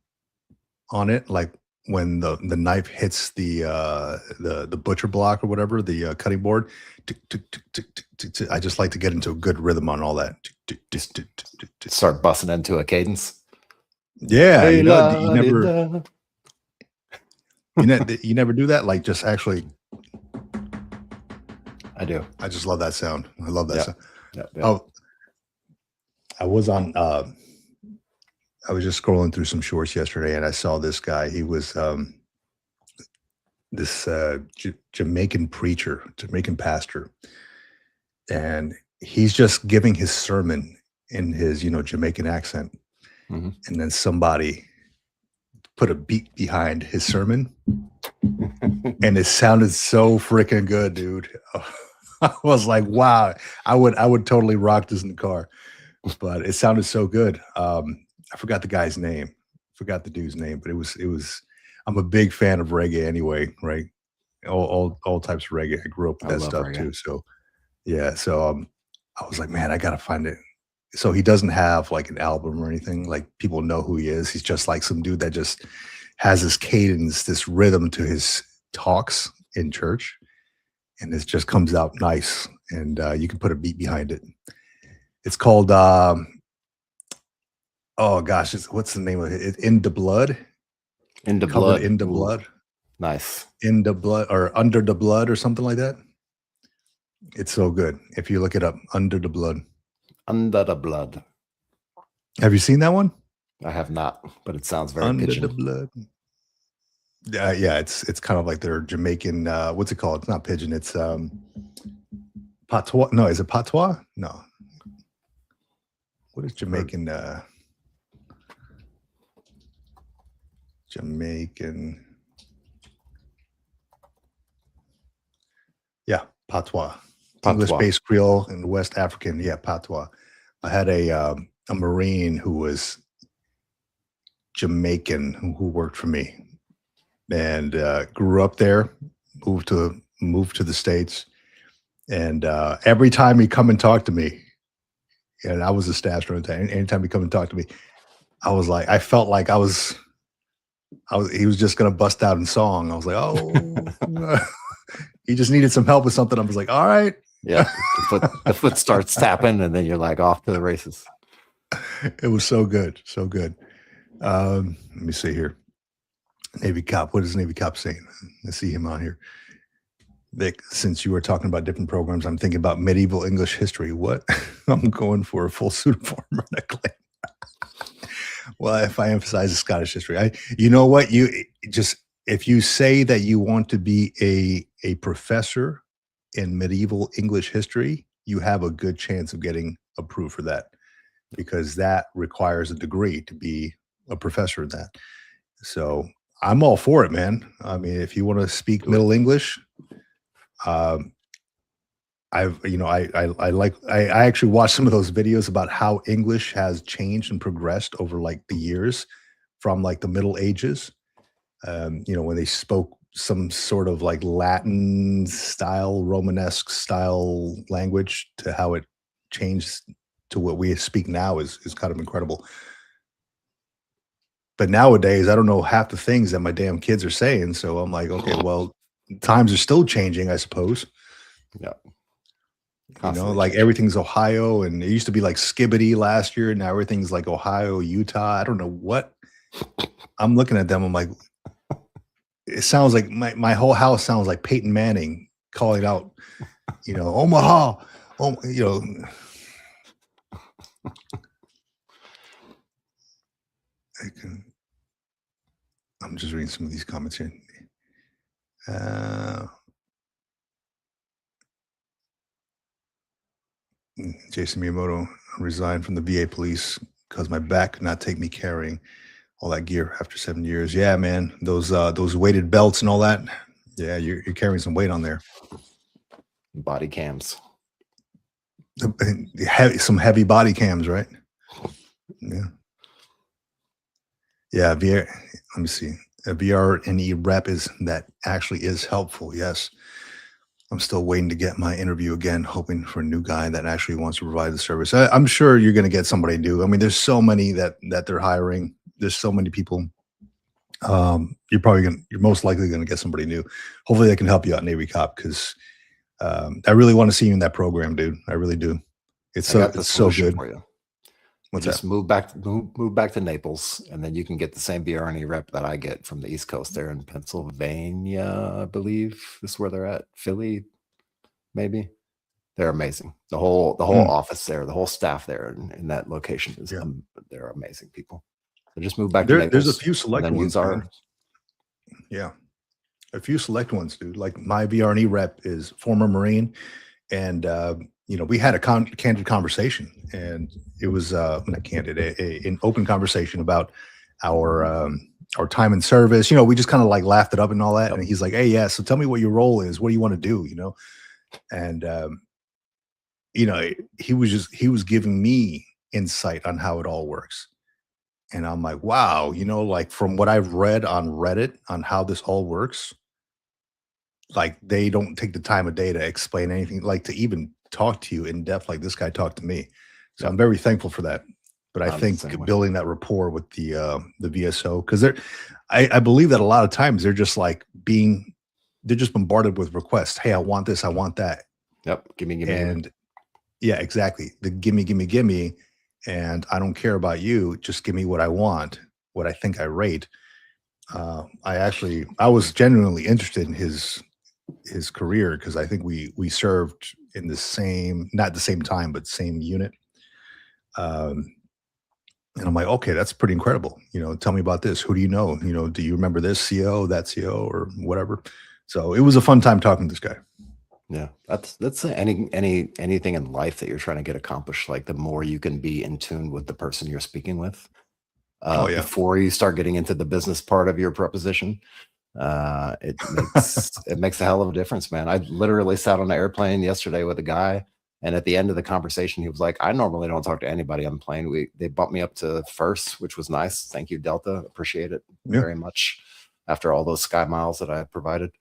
on it, like when the knife hits the butcher block or whatever, the cutting board. I just like to get into a good rhythm on all that. Start busting into a cadence. Yeah, you never do that. Like just actually. I do. I just love that sound. I love that sound. Yeah. Oh, I was on. I was just scrolling through some shorts yesterday, and I saw this guy. He was this Jamaican preacher, Jamaican pastor, and he's just giving his sermon in his Jamaican accent, and then somebody put a beat behind his sermon, and it sounded so freaking good, dude. I was like, wow, I would totally rock this in the car. But it sounded so good. I forgot the guy's name, forgot the dude's name, but it was. I'm a big fan of reggae anyway, right? All types of reggae. I grew up with that stuff reggae too. So yeah, so I was like, man, I gotta find it. So he doesn't have like an album or anything. Like people know who he is. He's just like some dude that just has this cadence, this rhythm to his talks in church, and it just comes out nice. And you can put a beat behind it. It's called, oh gosh, what's the name of it? In the Blood? In the Blood. In the Blood. Nice. In the Blood or Under the Blood or something like that. It's so good. If you look it up, Under the Blood. Under the Blood. Have you seen that one? I have not, but it sounds very Under pigeon. the Blood. Yeah, it's kind of like their Jamaican, what's it called? It's not pigeon, it's patois. No, is it patois? No. What is Jamaican? Jamaican. Yeah, patois. English-based Creole and West African. Yeah, patois. I had a Marine who was Jamaican who worked for me, and grew up there, moved to the States, and every time he'd come and talk to me. And I was a staff student. Anytime he come and talk to me, I was like, I felt like he was just gonna bust out in song. I was like, oh, he just needed some help with something. I was like, all right, yeah. The foot starts tapping, and then you're like off to the races. It was so good, so good. Let me see here. Navy cop. What is Navy cop saying? Let's see him on here. Vic, since you were talking about different programs, I'm thinking about medieval English history. What? I'm going for a full suit of armor and a claim. Well, if I emphasize the Scottish history, you know what? You just, if you say that you want to be a professor in medieval English history, you have a good chance of getting approved for that because that requires a degree to be a professor in that. So I'm all for it, man. I mean, if you want to speak Do it. Middle English, um, I actually watched some of those videos about how English has changed and progressed over like the years from like the Middle Ages. When they spoke some sort of like Latin style, Romanesque style language to how it changed to what we speak now is kind of incredible. But nowadays, I don't know half the things that my damn kids are saying. So I'm like, okay, well, times are still changing, I suppose. Yeah. Constantly like changing. Everything's Ohio, and it used to be like Skibbity last year. Now everything's like Ohio, Utah. I don't know what. I'm looking at them. I'm like, it sounds like my whole house sounds like Peyton Manning calling out, Omaha. I'm just reading some of these comments here. Jason Miyamoto resigned from the VA police because my back could not take me carrying all that gear after 7 years. Yeah, man, those weighted belts and all that. Yeah, you're carrying some weight on there. Body cams. Some heavy body cams, right? Yeah. Yeah, let me see. A VRNE rep that actually is helpful. Yes. I'm still waiting to get my interview again, hoping for a new guy that actually wants to provide the service. I'm sure you're going to get somebody new. I mean, there's so many that they're hiring. There's so many people. You're most likely going to get somebody new. Hopefully they can help you out, Navy Cop, because I really want to see you in that program, dude. I really do. It's so good. For you. Just move back to Naples, and then you can get the same BRNE rep that I get from the East Coast there in Pennsylvania, I believe is where they're at. Philly, maybe. They're amazing. The whole office there, the whole staff there in that location is they're amazing people. So just move back to Naples. There's a few select ones. Yeah, a few select ones, dude. Like my VRNE rep is former Marine, and we had a candid conversation, and it was not candid, an open conversation about our time in service. We just kind of like laughed it up and all that. And he's like, "Hey, yeah, so tell me what your role is. What do you want to do?" And he was giving me insight on how it all works. And I'm like, wow, like from what I've read on Reddit on how this all works, like they don't take the time of day to explain anything, like to even talk to you in depth like this guy talked to me. So I'm very thankful for that. But I think building that rapport with the VSO, because I believe that a lot of times they're just bombarded with requests. Hey, I want this, I want that. Yep, gimme. And yeah, exactly. The gimme. And I don't care about you. Just give me what I want, what I think I rate. I was genuinely interested in his career because I think we served in the same, not the same time, but same unit. And I'm like, okay, that's pretty incredible. Tell me about this. Who do you know? Do you remember this CO, that CO, or whatever? So it was a fun time talking to this guy. Yeah, that's anything in life that you're trying to get accomplished. Like the more you can be in tune with the person you're speaking with, before you start getting into the business part of your proposition, it makes a hell of a difference, man. I literally sat on an airplane yesterday with a guy, and at the end of the conversation, he was like, "I normally don't talk to anybody on the plane. They bumped me up to first, which was nice. Thank you, Delta. Appreciate it very much. After all those sky miles that I provided."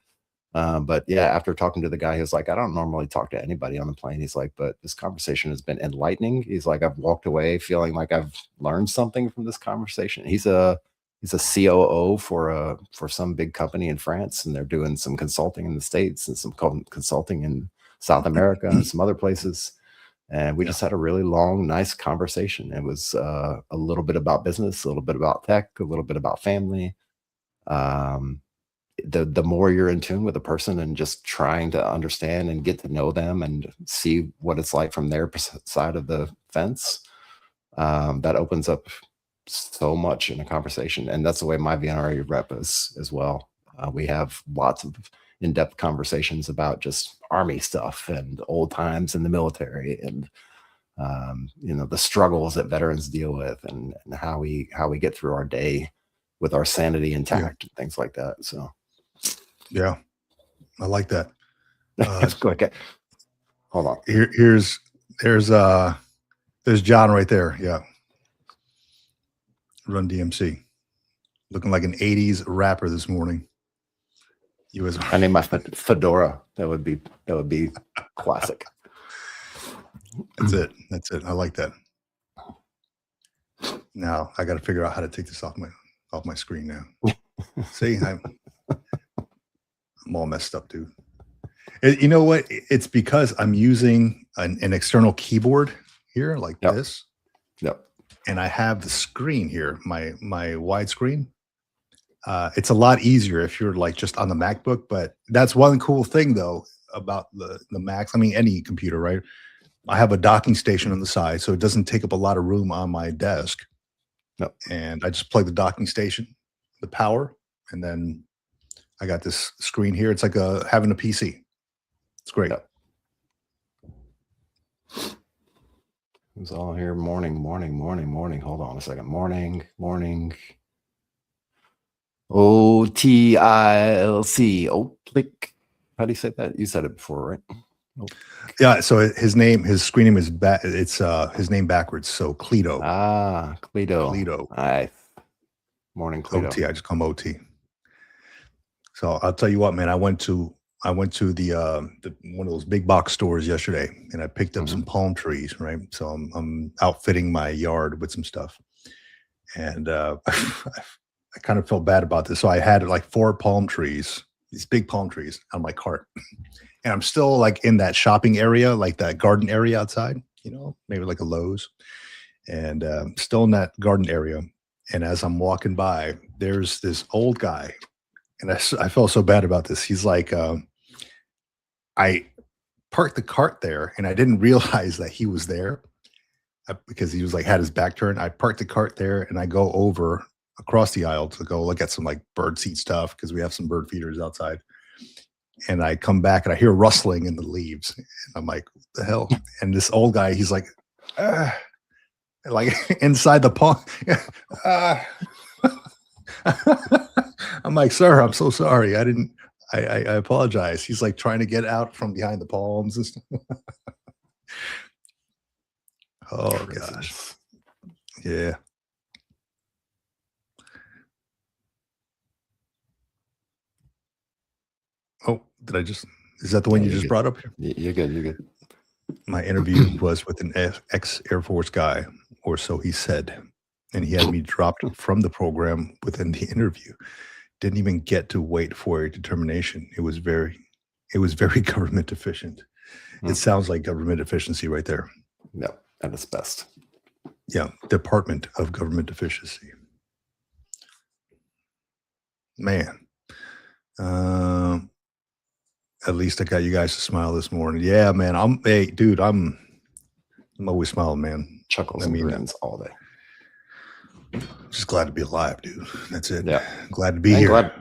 But yeah, after talking to the guy, he was like, "I don't normally talk to anybody on the plane." He's like, "But this conversation has been enlightening." He's like, "I've walked away feeling like I've learned something from this conversation." He's a COO for some big company in France, and they're doing some consulting in the States and some consulting in South America and some other places. And we just had a really long, nice conversation. It was a little bit about business, a little bit about tech, a little bit about family. The more you're in tune with a person and just trying to understand and get to know them and see what it's like from their side of the fence, that opens up so much in a conversation. And that's the way my VNRA rep is as well. We have lots of in-depth conversations about just Army stuff and old times in the military, and the struggles that veterans deal with, and how we get through our day with our sanity intact, and things like that. So yeah, I like that. let's go ahead. Hold on. There's John right there. Yeah. Run DMC. Looking like an 80s rapper this morning. I need my fedora. That would be classic. That's it. I like that. Now I got to figure out how to take this off my screen now. See, I'm all messed up, dude. You know what? It's because I'm using an external keyboard here, like this. Yep. And I have the screen here, my widescreen. It's a lot easier if you're like just on the MacBook, but that's one cool thing though about the Macs. I mean, any computer, right? I have a docking station on the side, so it doesn't take up a lot of room on my desk. Yep. And I just plug the docking station, the power, and then I got this screen here. It's like having a PC. It's great. Yep. It's all here. Morning. Hold on a second. Morning. OTILC. Oplick. How do you say that? You said it before, right? Yeah. So his screen name is it's his name backwards. So Cleto. Cleto. Nice. Morning, Cleto. OT. I just call him OT. So I'll tell you what, man. I went to the one of those big box stores yesterday, and I picked up some palm trees, right? So I'm outfitting my yard with some stuff, and I kind of felt bad about this. So I had like 4 palm trees, these big palm trees, on my cart, and I'm still like in that shopping area, like that garden area outside, maybe like a Lowe's, and still in that garden area. And as I'm walking by, there's this old guy, and I felt so bad about this. He's like, I parked the cart there, and I didn't realize that he was there because he was like had his back turned. I parked the cart there, and I go over across the aisle to go look at some like bird seed stuff because we have some bird feeders outside. And I come back and I hear rustling in the leaves, and I'm like, what the hell? And this old guy, he's like, like inside the palm. I'm like, sir, I'm so sorry. I apologize. He's like trying to get out from behind the palms and stuff. Oh gosh. Yeah. Oh, is that the one you just brought up? You're good. My interview was with an ex-Air Force guy, or so he said. And he had me dropped from the program within the interview. Didn't even get to wait for a determination. It was very government efficient. It sounds like government efficiency right there. Yeah, at its best. Yeah, Department of Government Efficiency. Man. At least I got you guys to smile this morning. Yeah, man. I'm always smiling, man. Chuckles and grins all day. Just glad to be alive, dude. That's it. Yeah. Glad to be here.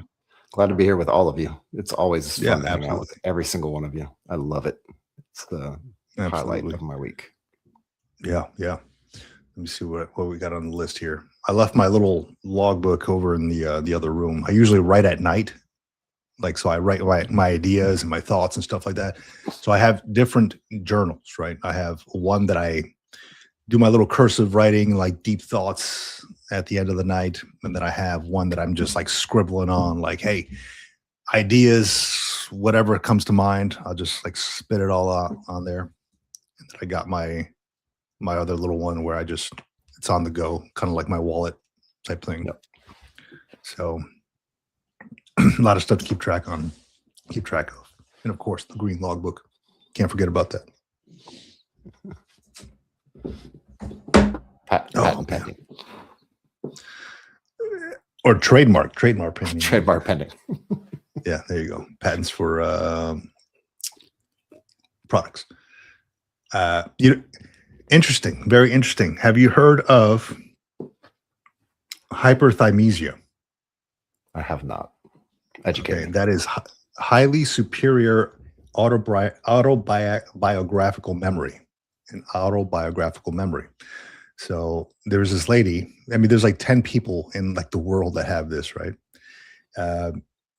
Glad to be here with all of you. It's always fun to hang out absolutely. with every single one of you. I love it. It's the highlight of my week. Yeah. Let me see what we got on the list here. I left my little logbook over in the other room. I usually write at night. So I write my ideas and my thoughts and stuff like that. So I have different journals, right? I have one that I do my little cursive writing, like deep thoughts at the end of the night. And then I have one that I'm just like scribbling on, like, hey, ideas, whatever comes to mind. I'll just like spit it all out on there. And then I got my other little one where it's on the go, kind of like my wallet type thing. Yep. So a lot of stuff to keep track of. And of course, the green logbook. Can't forget about that. Patent pending. Or trademark pending. Trademark pending. Yeah, there you go. Patents for products. Interesting, very interesting. Have you heard of hyperthymesia? I have not. Educated. Okay, that is highly superior autobiographical memory, an autobiographical memory. So there's this lady. I mean, there's like 10 people in like the world that have this, right? Uh,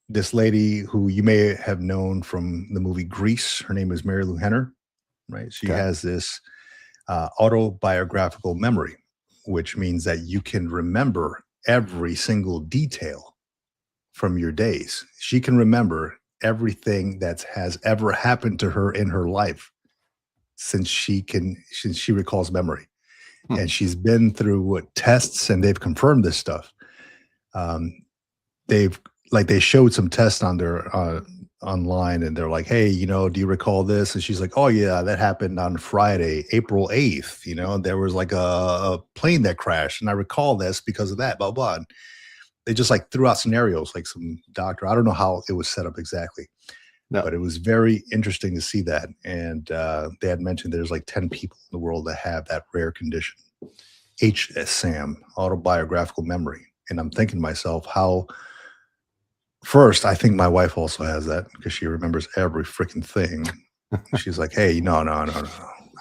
this lady who you may have known from the movie Grease. Her name is Mary Lou Henner, right? She Okay. has this autobiographical memory, which means that you can remember every single detail from your days. She can remember everything that has ever happened to her in her life since she recalls memory. Hmm. And she's been through what tests, and they've confirmed this stuff. Um, they showed some tests on their online, and they're like, hey, do you recall this? And she's like, oh yeah, that happened on Friday, April 8th. There was like a plane that crashed, and I recall this because of that, blah blah. And they just like threw out scenarios, like some doctor. I don't know how it was set up exactly, No. but it was very interesting to see that. And they had mentioned there's like 10 people in the world that have that rare condition, HSAM, autobiographical memory. And I'm thinking to myself, how first, I think my wife also has that because she remembers every freaking thing. She's like, hey, no.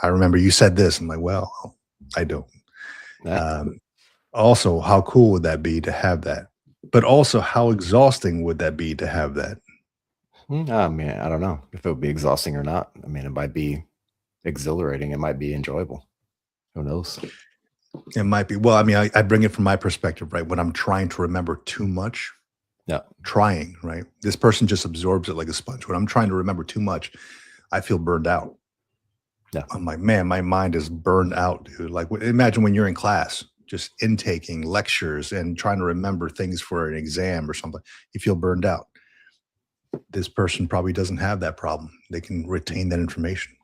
I remember you said this. I'm like, well, I don't. Yeah. Also, how cool would that be to have that? But also, how exhausting would that be to have that? I mean, I don't know if it would be exhausting or not. I mean, it might be exhilarating. It might be enjoyable. Who knows? It might be. Well, I mean, I bring it from my perspective, right? When I'm trying to remember too much, Yeah. right? This person just absorbs it like a sponge. When I'm trying to remember too much, I feel burned out. Yeah. I'm like, man, my mind is burned out, dude. Like, imagine when you're in class, just intaking lectures and trying to remember things for an exam or something. You feel burned out. This person probably doesn't have that problem. They can retain that information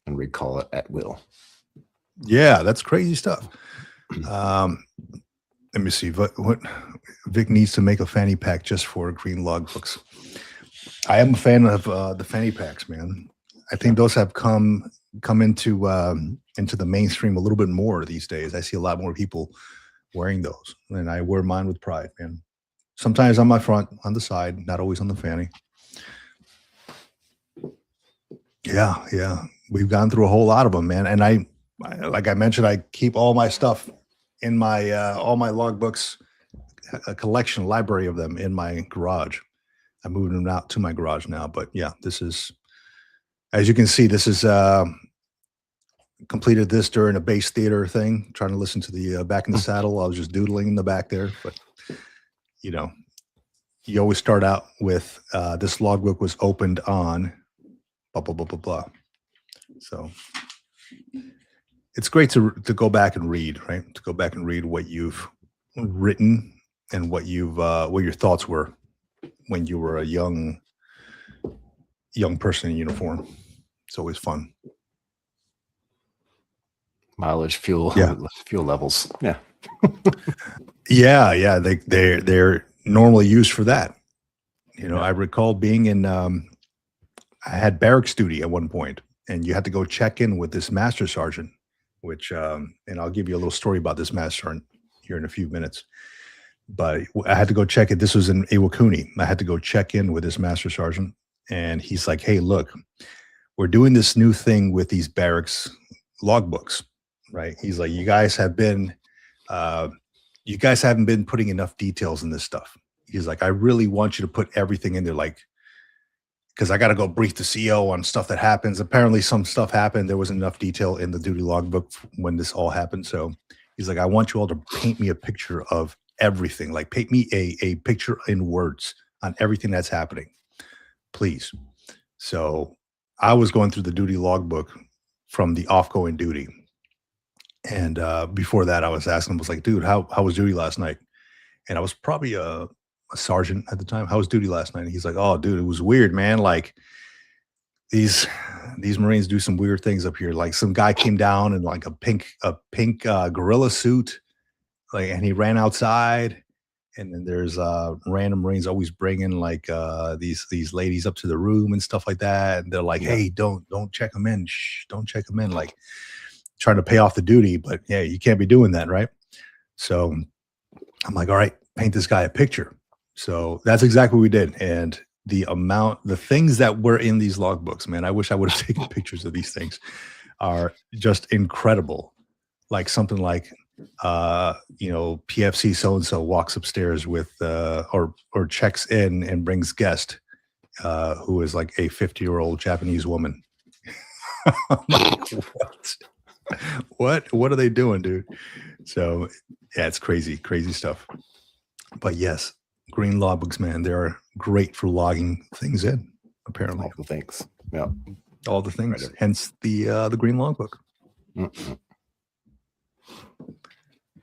And recall it at will. Yeah, that's crazy stuff. Let me see. What Vic needs to make a fanny pack just for green log books. I am a fan of the fanny packs, man. I think those have come into the mainstream a little bit more these days. I see a lot more people wearing those, and I wear mine with pride, man. Sometimes on my front, on the side, not always on the fanny. Yeah. We've gone through a whole lot of them, man. And I like I mentioned, I keep all my stuff in my all my logbooks, a collection, library of them in my garage. I'm moving them out to my garage now, but yeah, this is, as you can see, this is completed this during a bass theater thing, trying to listen to the Back in the Saddle. I was just doodling in the back there, but you always start out with this logbook was opened on blah blah blah blah blah. So it's great to go back and read, right? To go back and read what you've written and what your thoughts were when you were a young person in uniform. It's always fun. Mileage, fuel, Yeah. fuel levels. Yeah. Yeah. They're normally used for that. I recall being in I had barracks duty at one point, and you had to go check in with this master sergeant, which and I'll give you a little story about this master sergeant here in a few minutes. But I had to go check it. This was in Iwakuni. I had to go check in with this master sergeant, and he's like, hey, look, we're doing this new thing with these barracks logbooks, right? He's like, you guys haven't been putting enough details in this stuff. He's like, I really want you to put everything in there, like, because I got to go brief the CEO on stuff that happens. Apparently some stuff happened. There wasn't enough detail in the duty logbook when this all happened. So he's like, I want you all to paint me a picture of everything. Like, paint me a picture in words on everything that's happening, please. So I was going through the duty logbook from the off-going duty. And before that, I was asking him, was like, dude, how was duty last night? And I was probably a sergeant at the time. How was duty last night? And he's like, oh, dude, it was weird, man. Like, these Marines do some weird things up here. Like, some guy came down in like a pink gorilla suit, like, and he ran outside. And then there's random Marines always bringing like these ladies up to the room and stuff like that. And they're like, hey, don't check them in. Shh, don't check them in. Like, trying to pay off the duty, but yeah, you can't be doing that, right? So I'm like, all right, paint this guy a picture. So that's exactly what we did. And the things that were in these logbooks, man. I wish I would have taken pictures of these things. Are just incredible. Like something like, PFC so and so walks upstairs with, or checks in and brings guest, who is like a 50-year-old Japanese woman. I'm like, what? What are they doing, dude? So yeah, it's crazy, crazy stuff. But yes, green logbooks, man, they're great for logging things in. Apparently, All the things. Yeah. all the things. Hence the green logbook. Mm-mm.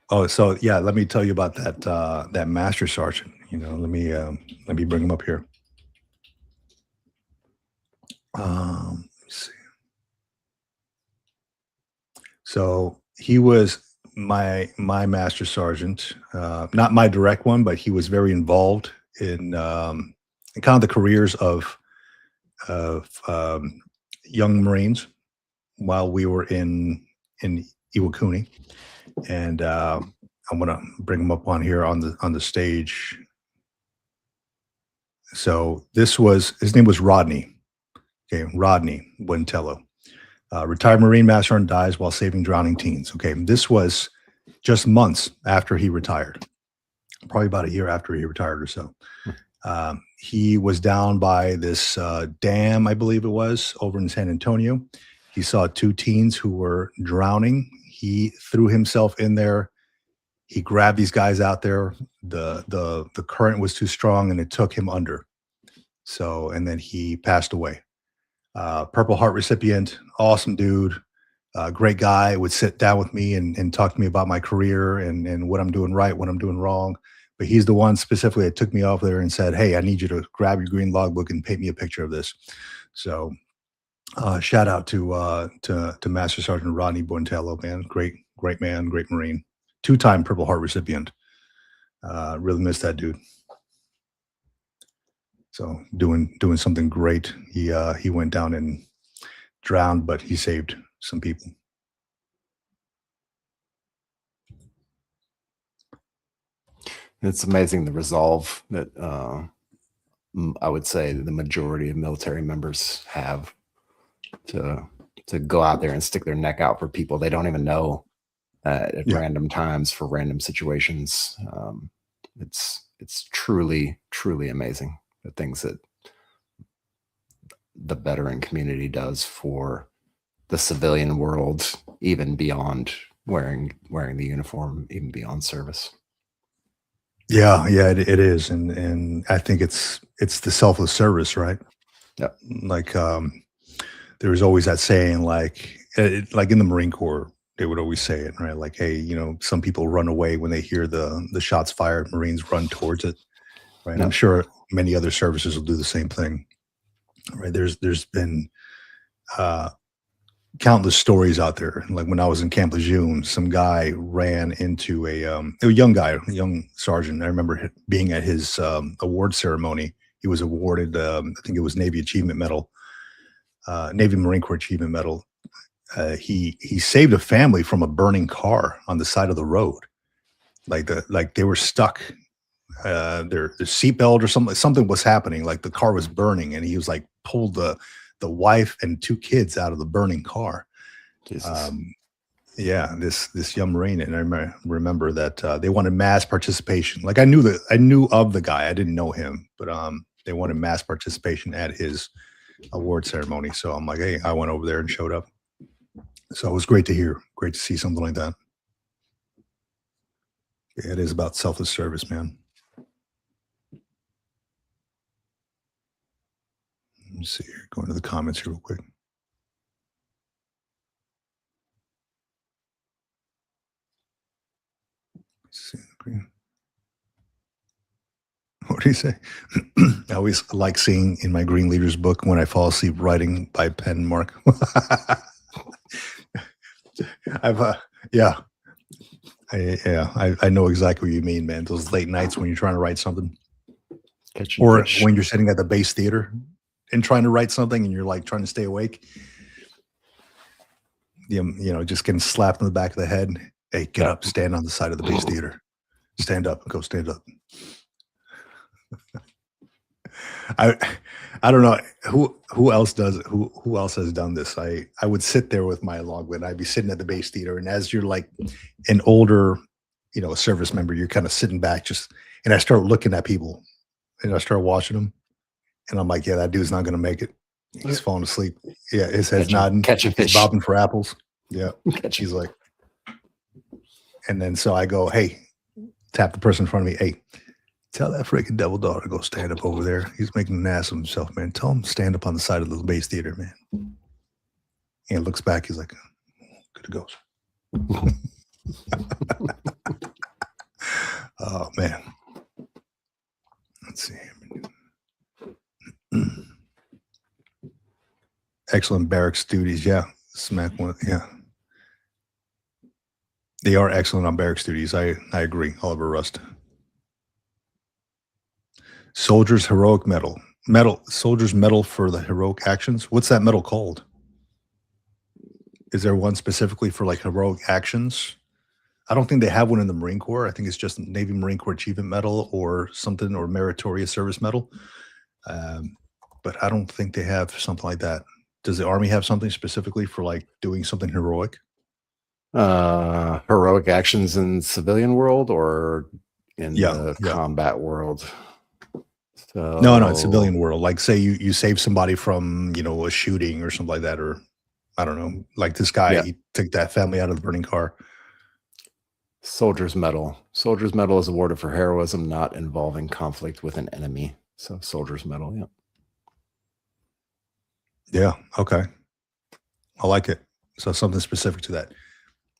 Oh, so yeah, let me tell you about that master sergeant. Let me bring him up here. Let me see. So he was my master sergeant, not my direct one, but he was very involved in kind of the careers of young Marines while we were in Iwakuni, and I'm gonna bring him up on here on the stage. So his name was Rodney. Okay, Rodney Buentello. Retired Marine Master Sergeant dies while saving drowning teens. Okay, this was just months after he retired, probably about a year after he retired or so. He was down by this dam, I believe it was, over in San Antonio. He saw two teens who were drowning. He threw himself in there. He grabbed these guys out there. The current was too strong and it took him under. So, and then he passed away. Purple Heart recipient, awesome dude, great guy, would sit down with me and talk to me about my career and what I'm doing right, what I'm doing wrong. But he's the one specifically that took me off there and said, "Hey, I need you to grab your green logbook and paint me a picture of this." So shout out to Master Sergeant Rodney Buentello, man. Great man, great Marine. 2-time Purple Heart recipient. Really miss that dude. So doing something great. He went down and drowned, but he saved some people. It's amazing the resolve that I would say the majority of military members have to go out there and stick their neck out for people they don't even know at Yeah. random times for random situations. It's truly amazing the things that the veteran community does for the civilian world, even beyond wearing the uniform, even beyond service. Yeah, it is, and I think it's the selfless service, right? Yep. Like there was always that saying, like in the Marine Corps, they would always say it, right? Like, hey, some people run away when they hear the shots fired. Marines run towards it, right? Yep. I'm sure many other services will do the same thing, right? There's been countless stories out there. Like when I was in Camp Lejeune, some guy ran into a young guy, a young sergeant. I remember being at his award ceremony. He was awarded, I think it was Navy Achievement Medal, Navy Marine Corps Achievement Medal. He saved a family from a burning car on the side of the road. Like they were stuck. Their seatbelt or something was happening. Like the car was burning, and he was like pulled the wife and 2 kids out of the burning car. Yeah, this young Marine, and I remember that they wanted mass participation. Like I knew of the guy, I didn't know him, but they wanted mass participation at his award ceremony. So I'm like, hey, I went over there and showed up. So it was great to hear, great to see something like that. Yeah, it is about selfless service, man. Let me see here. Go into the comments here real quick. See the green. What do you say? I always like seeing in my Green Leaders book when I fall asleep writing by pen mark. Yeah. I know exactly what you mean, man. Those late nights when you're trying to write something, or when you're sitting at the base theater and trying to write something and you're like trying to stay awake. Just getting slapped in the back of the head. Hey, get up, stand on the side of the base theater. Stand up, go stand up. I I don't know who else does it. Who else has done this. I would sit there with my logwood. I'd be sitting at the base theater, and as you're like an older, service member, you're kind of sitting back, and I start looking at people, and I start watching them, and I'm like, yeah, that dude's not gonna make it. He's falling asleep. Yeah, his head's nodding. Catch a He's fish. bobbing for apples. Yeah, Catch a he's like, and then so I go, hey, tap the person in front of me, hey. Tell that freaking devil dog to go stand up over there. He's making an ass of himself, man. Tell him to stand up on the side of the base theater, man. And looks back. He's like, good it goes. Oh, man. Let's see. Excellent barracks duties. Yeah. Smack one. Yeah. They are excellent on barracks duties. I agree. Oliver Rust. Soldiers heroic medal. Soldiers medal for the heroic actions. What's that medal called? Is there one specifically for like heroic actions? I don't think they have one in the Marine Corps. I think it's just Navy Marine Corps Achievement Medal or something, or Meritorious Service Medal. But I don't think they have something like that. Does the Army have something specifically for like doing something heroic? Heroic actions in civilian world or in the yeah. combat world? So, No, it's civilian world. Like say you save somebody from, a shooting or something like that, or I don't know, like this guy, he took that family out of the burning car. Soldier's Medal. Soldier's Medal is awarded for heroism not involving conflict with an enemy. So Soldier's Medal, yeah. Yeah, okay. I like it. So something specific to that.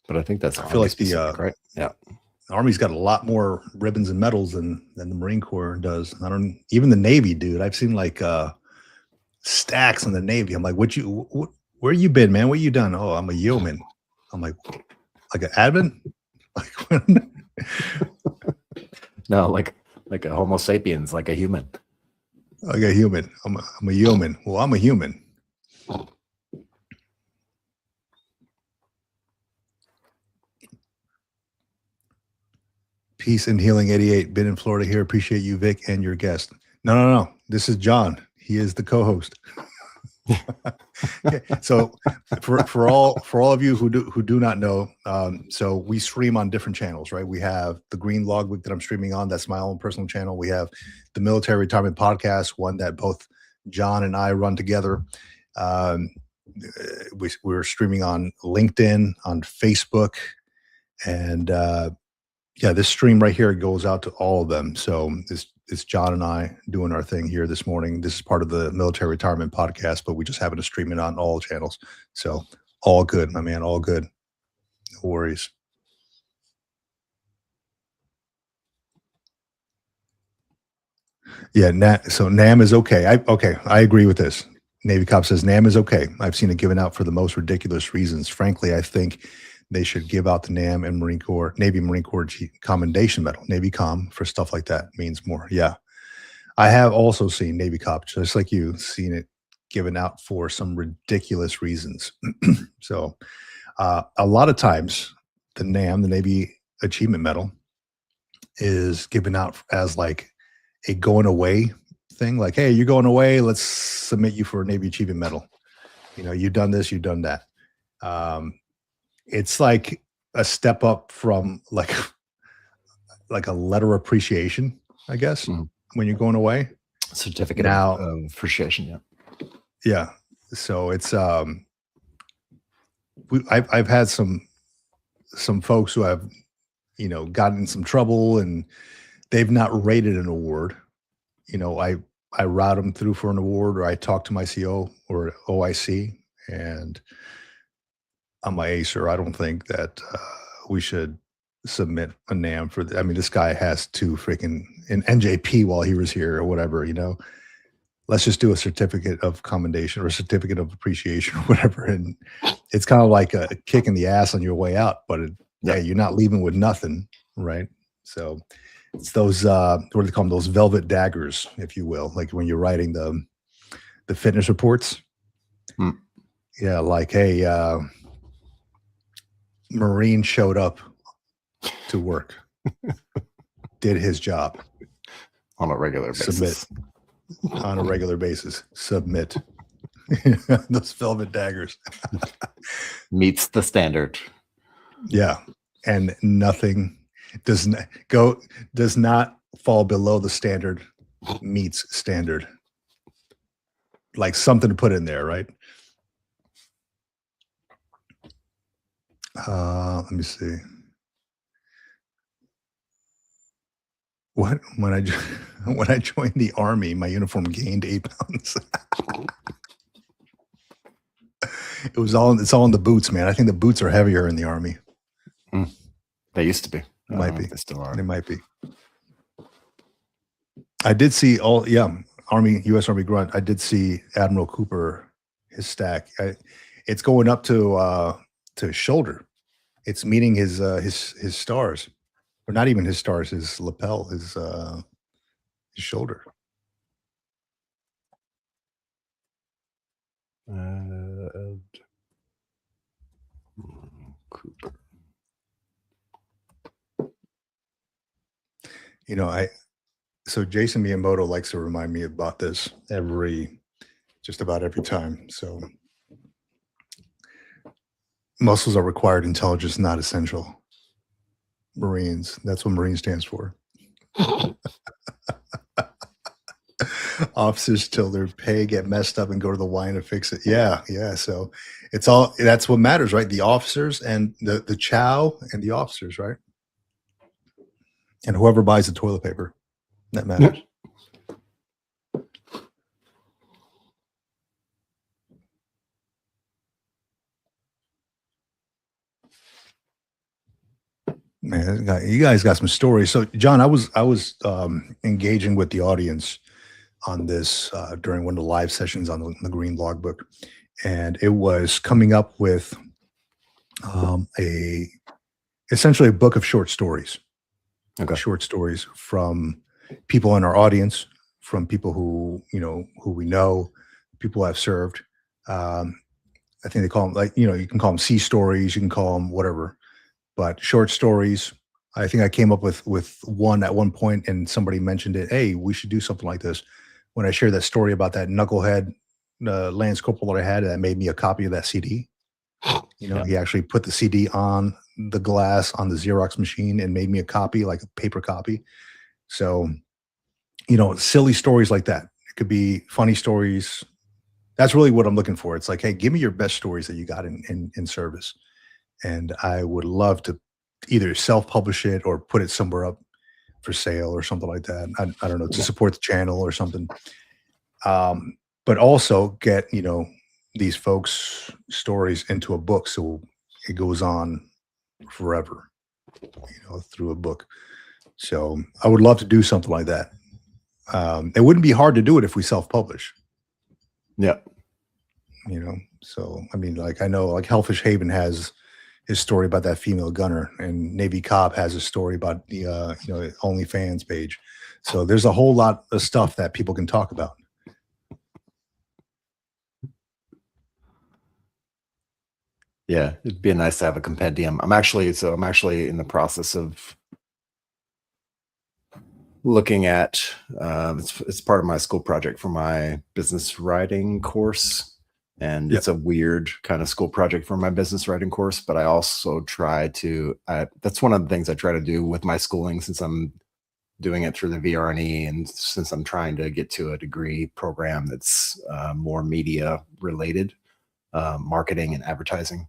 But I think that's I feel like specific, right? Yeah. The Army's got a lot more ribbons and medals than the Marine Corps does. Even the Navy, dude. I've seen like stacks in the Navy. I'm like, where you been, man? What you done? Oh, I'm a yeoman. I'm like an admin? Like No, like a Homo sapiens, like a human. Like a human. I'm a yeoman. Well, I'm a human. Peace and Healing 88. Been in Florida here. Appreciate you, Vic, and your guest. No. This is John. He is the co-host. Okay. So for all of you who do not know, so we stream on different channels, right? We have the Green Logbook that I'm streaming on. That's my own personal channel. We have the Military Retirement Podcast, one that both John and I run together. We're streaming on LinkedIn, on Facebook, and this stream right here goes out to all of them. So it's John and I doing our thing here this morning. This is part of the Military Retirement Podcast, but we just happen to stream it on all channels. So all good, my man, all good. No worries. Yeah, so NAM is okay. I agree with this. Navy Cop says NAM is okay. I've seen it given out for the most ridiculous reasons. Frankly, I think they should give out the NAM and Navy Marine Corps Commendation Medal, Navy Com, for stuff like that. Means more. Yeah. I have also seen Navy Cop, just like you, seen it given out for some ridiculous reasons. So a lot of times the NAM, the Navy Achievement Medal, is given out as like a going away thing. Like, hey, you're going away. Let's submit you for a Navy Achievement Medal. You've done this, you've done that. It's like a step up from like a letter of appreciation, I guess, when you're going away. Certificate of appreciation, yeah. Yeah. So it's I've had some folks who have gotten in some trouble and they've not rated an award. I route them through for an award, or I talk to my CO or OIC, and I'm like, hey, sir, I don't think that we should submit a NAM for this guy has to freaking an NJP while he was here or whatever, let's just do a certificate of commendation or a certificate of appreciation or whatever. And it's kind of like a kick in the ass on your way out, but you're not leaving with nothing. Right. So it's those, what do they call them? Those velvet daggers, if you will, like when you're writing the fitness reports. Yeah. Like, hey, Marine showed up to work, did his job on a regular basis. on a regular basis. Submit. Those velvet daggers. Meets the standard. Yeah. And nothing does not fall below the standard, meets standard. Like something to put in there, right? Let me see. When I when I joined the army, my uniform gained 8 pounds. It's all in the boots, man. I think the boots are heavier in the army. They used to be. It might be. They still are. They might be. I did see U.S. Army grunt. I did see Admiral Cooper, his stack. It's going up to his shoulder. It's meeting his stars, or not even his stars. His lapel, his shoulder. Cooper. So Jason Miyamoto likes to remind me about this just about every time. So muscles are required, intelligence not essential. Marines, that's what Marine stands for. Officers till their pay get messed up and go to the wine to fix it. Yeah. So that's what matters, right? The officers and the chow and the officers, right? And whoever buys the toilet paper, that matters. Man, you guys got some stories. So, John, I was engaging with the audience on this during one of the live sessions on the Green Logbook, and it was coming up with essentially a book of short stories. Okay. Short stories from people in our audience, from people who we know, people I've served. I think they call them you can call them sea stories, you can call them whatever, but short stories. I think I came up with one at one point, and somebody mentioned it. Hey, we should do something like this. When I shared that story about that knucklehead Lance Corporal that I had, that made me a copy of that CD. He actually put the CD on the glass on the Xerox machine and made me a copy, like a paper copy. So, silly stories like that. It could be funny stories. That's really what I'm looking for. It's like, hey, give me your best stories that you got in service. And I would love to either self-publish it or put it somewhere up for sale or something like that. I don't know, to support the channel or something. But also get, these folks' stories into a book so it goes on forever, through a book. So I would love to do something like that. It wouldn't be hard to do it if we self-publish. Yeah. So, I mean, I know like Hellfish Haven has his story about that female gunner, and Navy Cop has a story about the, OnlyFans page. So there's a whole lot of stuff that people can talk about. Yeah, it'd be nice to have a compendium. I'm actually in the process of looking at it's part of my school project for my business writing course, and it's a weird kind of school project for my business writing course, but I also try to that's one of the things I try to do with my schooling, since I'm doing it through the VRNE, and since I'm trying to get to a degree program that's more media related, marketing and advertising.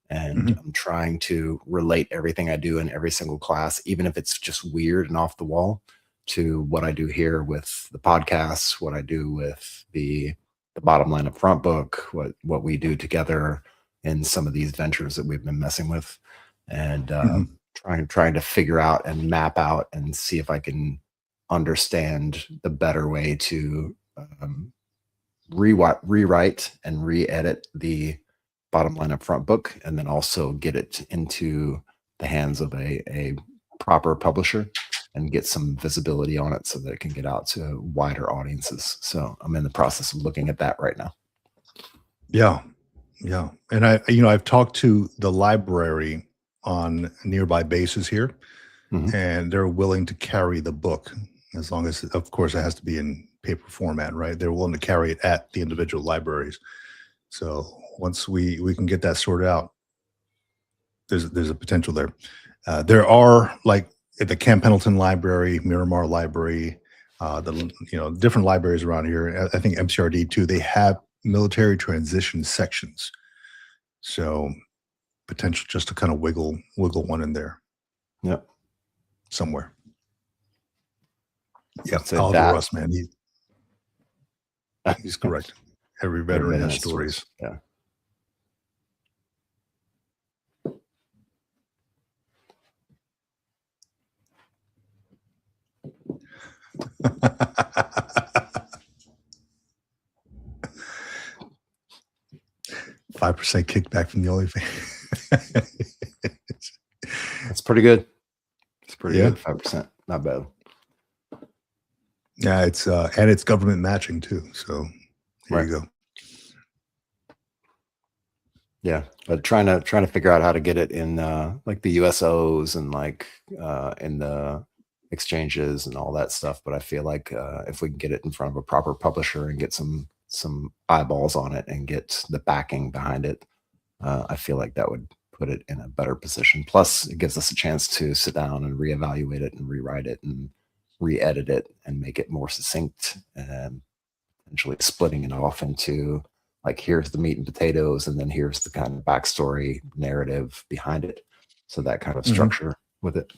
And I'm trying to relate everything I do in every single class, even if it's just weird and off the wall, to what I do here with the podcasts, what I do with the bottom line up front book, what we do together in some of these ventures that we've been messing with, and trying to figure out and map out and see if I can understand the better way to rewrite and re-edit the bottom line up front book, and then also get it into the hands of a proper publisher and get some visibility on it so that it can get out to wider audiences. So I'm in the process of looking at that right now. Yeah. And I've talked to the library on nearby bases here, and they're willing to carry the book, as long as, of course, it has to be in paper format, right? They're willing to carry it at the individual libraries. So once we can get that sorted out, there's a potential there. There are, like, at the Camp Pendleton Library, Miramar Library, different libraries around here. I think MCRD too. They have military transition sections. So potential just to kind of wiggle one in there. Yep. Somewhere. Yeah, I'd say Oliver that. Russ, man, he's correct. Every veteran has stories. Yeah. Five percent kickback from the OnlyFans. That's pretty good. It's pretty Yeah. good. 5%. Not bad. Yeah, it's and it's government matching too. So there Right. you go. Yeah, but trying to figure out how to get it in like the USOs and like in the exchanges and all that stuff. But I feel like if we can get it in front of a proper publisher and get some eyeballs on it and get the backing behind it, I feel like that would put it in a better position. Plus, it gives us a chance to sit down and reevaluate it and rewrite it and re-edit it and make it more succinct, and potentially splitting it off into, like, here's the meat and potatoes, and then here's the kind of backstory narrative behind it. So that kind of structure with it.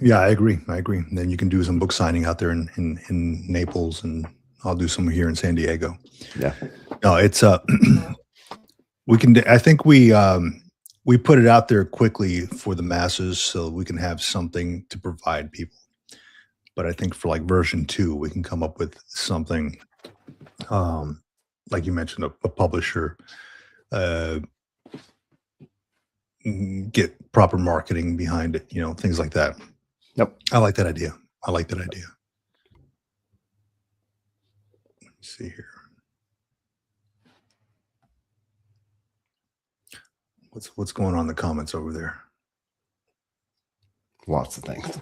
Yeah, I agree. And then you can do some book signing out there in Naples, and I'll do some here in San Diego. Yeah. No, it's we can. I think we put it out there quickly for the masses so we can have something to provide people. But I think for like version 2, we can come up with something, like you mentioned, a publisher, get proper marketing behind it, things like that. Yep. I like that idea. Let me see here. What's going on in the comments over there? Lots of things.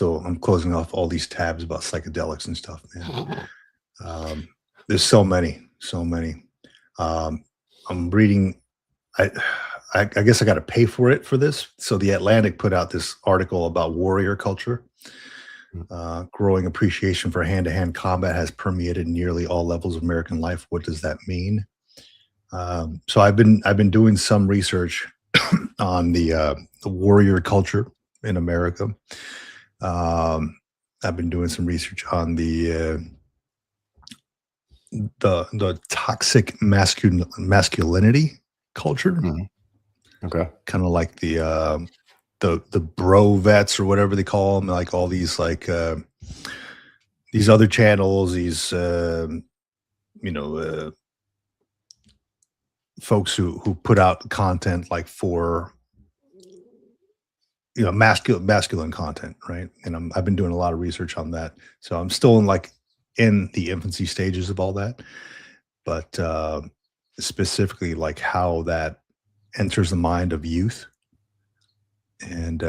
I'm closing off all these tabs about psychedelics and stuff, man. There's so many. I'm reading. I guess I got to pay for it for this. So the Atlantic put out this article about warrior culture. Growing appreciation for hand-to-hand combat has permeated nearly all levels of American life. What does that mean? So I've been doing some research on the warrior culture in America. I've been doing some research on the toxic masculinity culture. Okay. Kind of like the bro vets or whatever they call them, like all these these other channels, these folks who put out content like for masculine content, right? And I've been doing a lot of research on that, so I'm still in the infancy stages of all that, but specifically like how that enters the mind of youth, and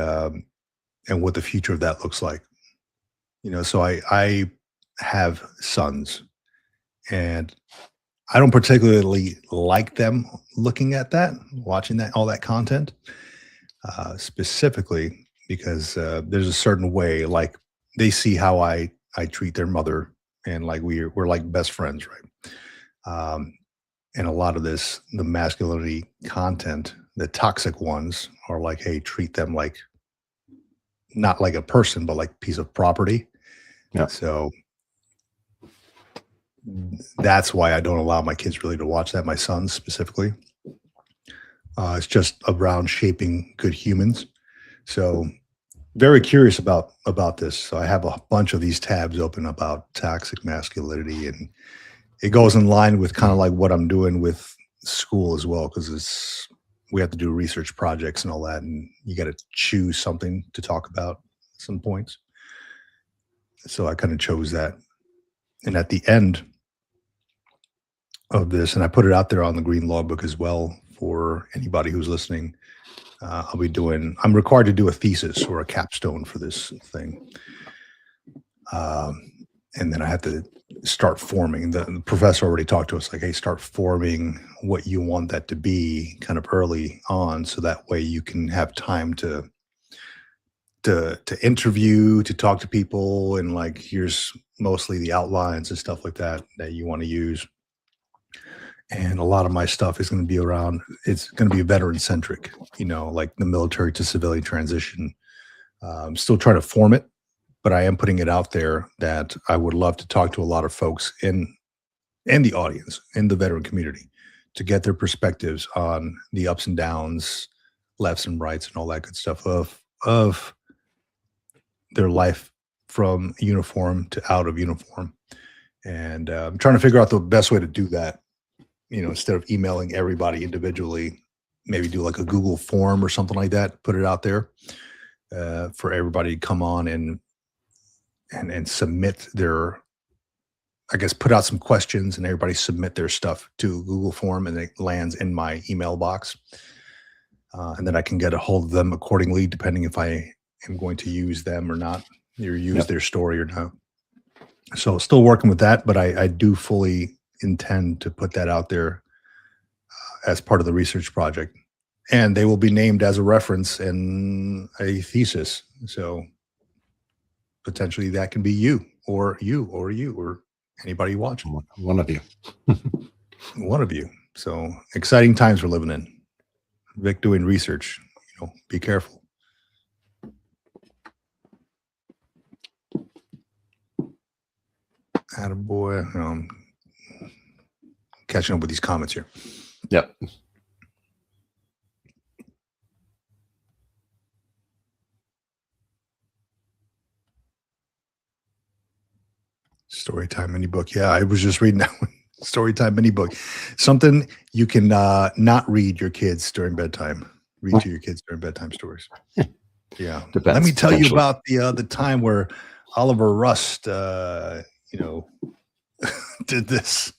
what the future of that looks like. So I have sons, and I don't particularly like them looking at that, watching all that content, specifically because there's a certain way, like, they see how I treat their mother, and like we're like best friends, right? And a lot of the masculinity content, the toxic ones, are like, hey, treat them like, not like a person, but like a piece of property. Yeah. So that's why I don't allow my kids really to watch that. My sons specifically. It's just around shaping good humans. So very curious about this. So I have a bunch of these tabs open about toxic masculinity, and it goes in line with kind of like what I'm doing with school as well, because we have to do research projects and all that, and you got to choose something to talk about at some points. So I kind of chose that. And at the end, of this, and I put it out there on the Green Logbook as well for anybody who's listening. I'm required to do a thesis or a capstone for this thing. And then I have to start forming. The professor already talked to us like, hey, start forming what you want that to be kind of early on. So that way you can have time to interview, to talk to people. And like, here's mostly the outlines and stuff like that you want to use. And a lot of my stuff is going to be around, it's going to be veteran centric, like the military to civilian transition. I'm still trying to form it, but I am putting it out there that I would love to talk to a lot of folks in the audience, in the veteran community, to get their perspectives on the ups and downs, lefts and rights, and all that good stuff of their life from uniform to out of uniform. And I'm trying to figure out the best way to do that. Instead of emailing everybody individually, maybe do like a Google form or something like that, put it out there for everybody to come on and submit their, I guess, put out some questions and everybody submit their stuff to Google form and it lands in my email box. And then I can get a hold of them accordingly, depending if I am going to use them or not, or use their story or not. So still working with that, but I do fully intend to put that out there as part of the research project, and they will be named as a reference in a thesis. So potentially that can be you or anybody watching. One of you. One of you. So exciting times we're living in. Vic doing research, be careful. Attaboy. Catching up with these comments here. Yep. Storytime mini book. Yeah, I was just reading that one. Storytime mini book. Something you can not read your kids during bedtime. Read to your kids during bedtime stories. Yeah. Depends, Let me tell you about the time where Oliver Rust did this.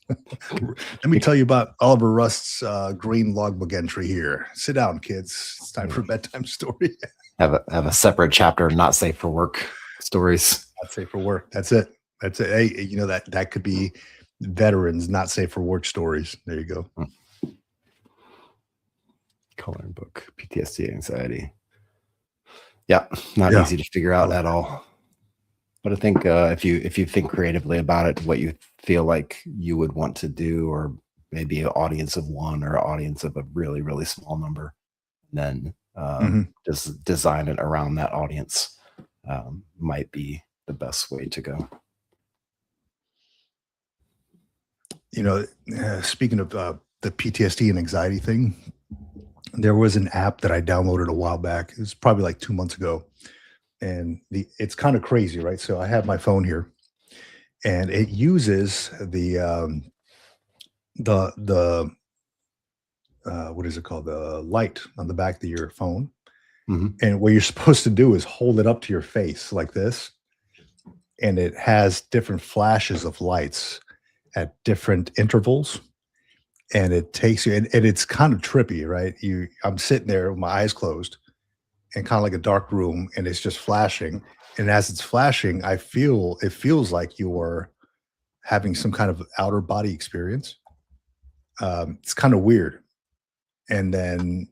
Let me tell you about Oliver Rust's green logbook entry here. Sit down, kids. It's time for a bedtime story. Have a separate chapter, not safe for work stories. Not safe for work. That's it. Hey, that could be veterans, not safe for work stories. There you go. Coloring book, PTSD, anxiety. Yeah, not easy to figure out at all. But I think if you think creatively about it, what you feel like you would want to do, or maybe an audience of one or an audience of a really, really small number, then just design it around that audience might be the best way to go. Speaking of the PTSD and anxiety thing, there was an app that I downloaded a while back. It was probably like 2 months ago. And it's kind of crazy, right? So I have my phone here, and it uses the what is it called? The light on the back of your phone. And what you're supposed to do is hold it up to your face like this, and it has different flashes of lights at different intervals, and it takes you, and it's kind of trippy, right? I'm sitting there with my eyes closed, and kind of like a dark room, and it's just flashing. And as it's flashing, it feels like you're having some kind of outer body experience. It's kind of weird. And then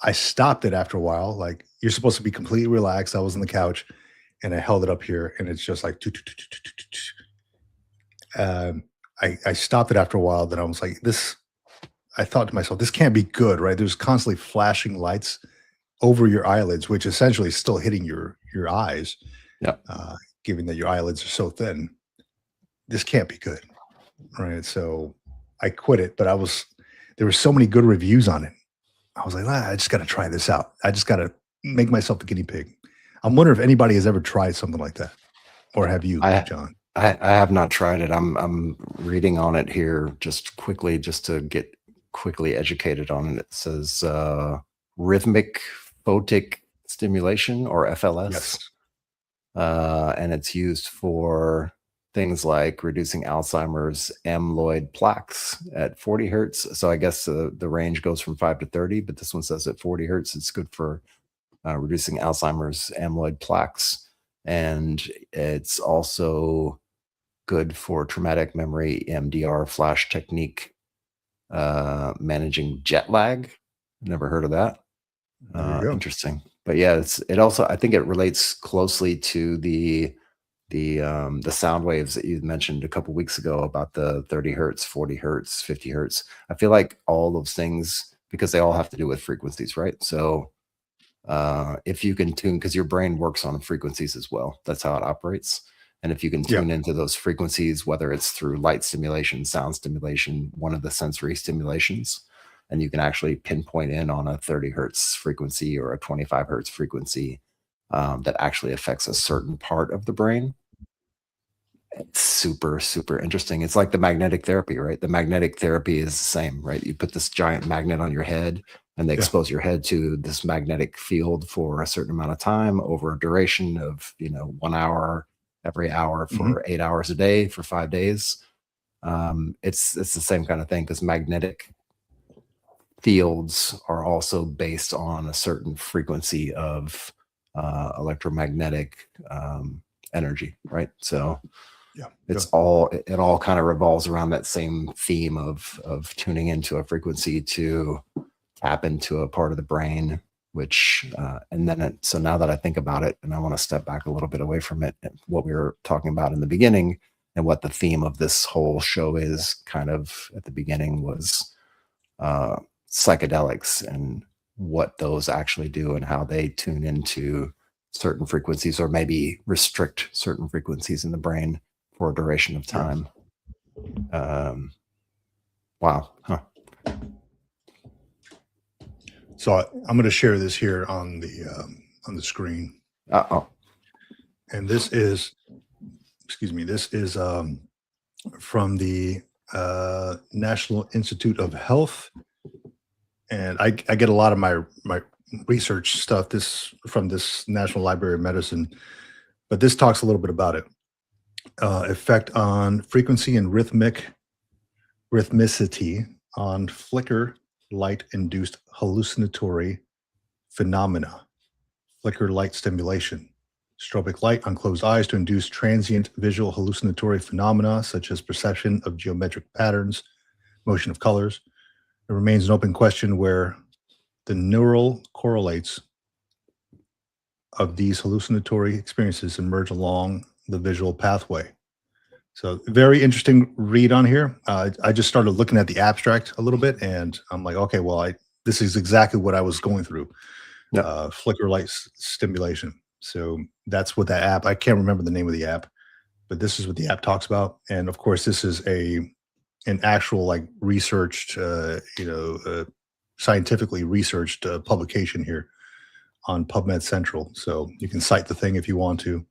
I stopped it after a while. Like, you're supposed to be completely relaxed. I was on the couch and I held it up here, and it's just like, I stopped it after a while. Then I was like, I thought to myself, this can't be good, right? There's constantly flashing lights over your eyelids, which essentially is still hitting your eyes. Yeah. Given that your eyelids are so thin, this can't be good, right? So I quit it, but there were so many good reviews on it. I was like, I just got to try this out. I just got to make myself the guinea pig. I'm wondering if anybody has ever tried something like that, or have you, John? I have not tried it. I'm reading on it here just quickly, just to get quickly educated on it. It says rhythmic photic stimulation, or FLS. Yes. And it's used for things like reducing Alzheimer's amyloid plaques at 40 hertz. So I guess the range goes from 5 to 30, but this one says at 40 hertz, it's good for reducing Alzheimer's amyloid plaques. And it's also good for traumatic memory EMDR flash technique, managing jet lag. Never heard of that. There you go. Interesting. But yeah, it also, I think it relates closely to the sound waves that you mentioned a couple weeks ago about the 30 hertz, 40 hertz, 50 hertz. I feel like all those things, because they all have to do with frequencies, right? So if you can tune, because your brain works on frequencies as well, that's how it operates. And if you can Yeah. tune into those frequencies, whether it's through light stimulation, sound stimulation, one of the sensory stimulations, and you can actually pinpoint in on a 30 hertz frequency or a 25 hertz frequency that actually affects a certain part of the brain. It's super, super interesting. It's like the magnetic therapy, right? The magnetic therapy is the same, right? You put this giant magnet on your head and they Yeah. expose your head to this magnetic field for a certain amount of time over a duration of, 1 hour every hour for 8 hours a day for 5 days. It's the same kind of thing, because magnetic fields are also based on a certain frequency of electromagnetic energy, right? So Yeah. it all kind of revolves around that same theme of tuning into a frequency to tap into a part of the brain, which and then so now that I think about it, and I want to step back a little bit away from it, what we were talking about in the beginning and what the theme of this whole show is, kind of at the beginning, was psychedelics and what those actually do and how they tune into certain frequencies or maybe restrict certain frequencies in the brain for a duration of time. Wow. Huh. So I'm going to share this here on the screen, Uh-oh. and this is, excuse me, this is from the National Institute of Health, and I get a lot of my research stuff from this National Library of Medicine, but this talks a little bit about it. Effect on frequency and rhythmicity on flicker light induced hallucinatory phenomena. Flicker light stimulation. Strobic light on closed eyes to induce transient visual hallucinatory phenomena such as perception of geometric patterns, motion of colors. It remains an open question where the neural correlates of these hallucinatory experiences emerge along the visual pathway. So very interesting read on here. I just started looking at the abstract a little bit, and I'm like, okay, well, this is exactly what I was going through. Yeah. Flicker light stimulation. So that's what that app. I can't remember the name of the app, but this is what the app talks about. And of course, this is an actual like researched, scientifically researched publication here on PubMed Central. So you can cite the thing if you want to.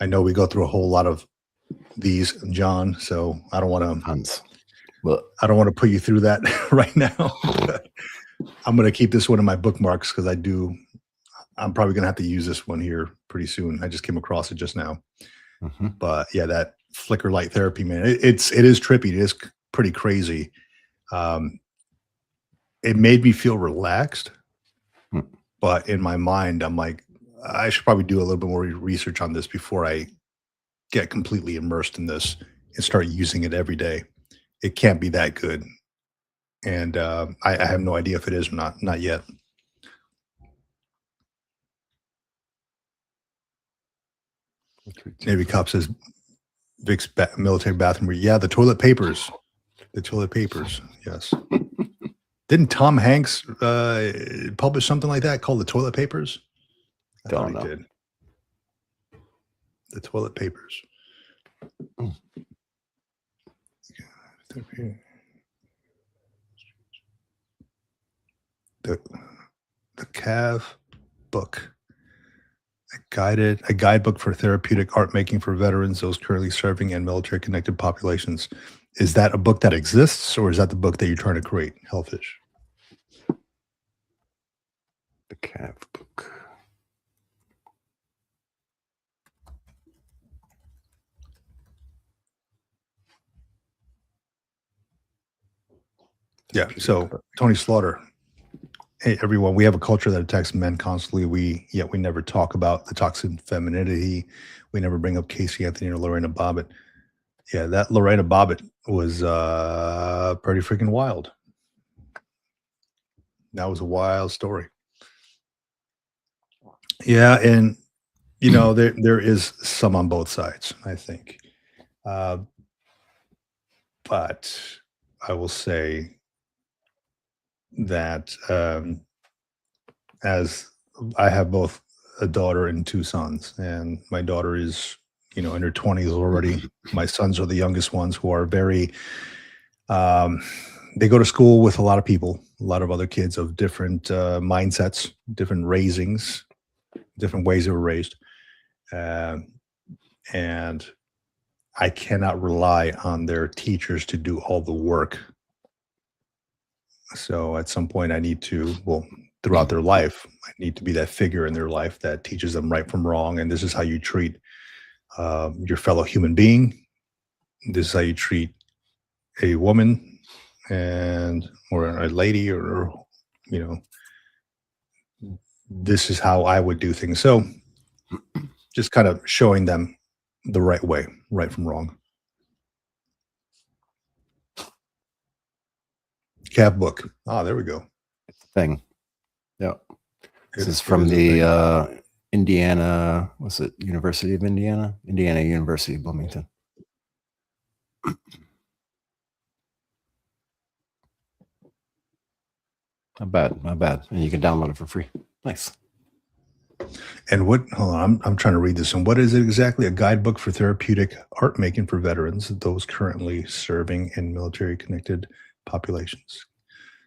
I know we go through a whole lot of these, John. So I don't want Tons. to put you through that right now. I'm going to keep this one in my bookmarks because I'm probably going to have to use this one here pretty soon. I just came across it just now. But yeah, that flicker light therapy, man, it is trippy. It is pretty crazy. It made me feel relaxed, but in my mind, I'm like, I should probably do a little bit more research on this before I get completely immersed in this and start using it every day. It can't be that good. And I have no idea if it is or not yet. Navy cop says Vic's military bathroom. Yeah, the toilet papers. The toilet papers. Yes. Didn't Tom Hanks publish something like that called The Toilet Papers? I thought he did. The Toilet Papers. The Cav book. A guidebook for therapeutic art making for veterans, those currently serving, and military connected populations. Is that a book that exists, or is that the book that you're trying to create, Hellfish? The Cav book. Yeah. So Tony Slaughter. Hey, everyone, we have a culture that attacks men constantly. We never talk about the toxic femininity. We never bring up Casey Anthony or Lorena Bobbitt. Yeah, that Lorena Bobbitt was pretty freaking wild. That was a wild story. Yeah, and there is some on both sides, I think. Uh, but I will say that as I have both a daughter and two sons, and my daughter is, in her 20s already. My sons are the youngest ones who are very, they go to school with a lot of people, a lot of other kids of different mindsets, different raisings, different ways they were raised. And I cannot rely on their teachers to do all the work. So at some point I need to, throughout their life, I need to be that figure in their life that teaches them right from wrong. And this is how you treat your fellow human being. This is how you treat a woman or a lady, or, this is how I would do things. So just kind of showing them the right way, right from wrong. Cav book. There we go. Thing. Yeah. This is from the Indiana, what's it? University of Indiana? Indiana University of Bloomington. Not bad. And you can download it for free. Nice. And hold on, I'm trying to read this. And what is it exactly? A guidebook for therapeutic art making for veterans, those currently serving in military connected populations.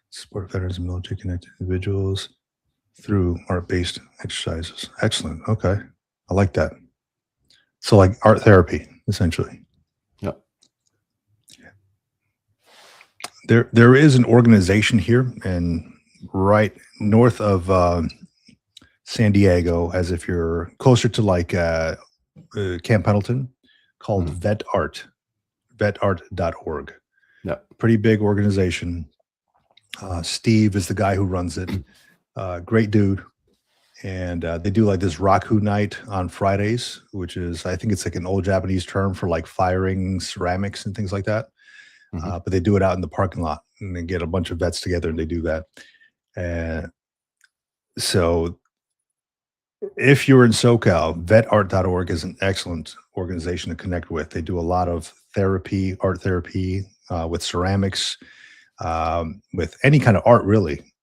Support veterans and military connected individuals through art-based exercises. Excellent. Okay. I like that. So like art therapy, essentially. Yep. There is an organization here, and right north of San Diego, as if you're closer to like Camp Pendleton, called vetart.org. Yeah. Pretty big organization. Steve is the guy who runs it. Great dude. And they do like this Raku night on Fridays, which is, I think it's like an old Japanese term for like firing ceramics and things like that. But they do it out in the parking lot, and they get a bunch of vets together and they do that. And so if you're in SoCal, vetart.org is an excellent organization to connect with. They do a lot of therapy, art therapy, with ceramics, with any kind of art, really.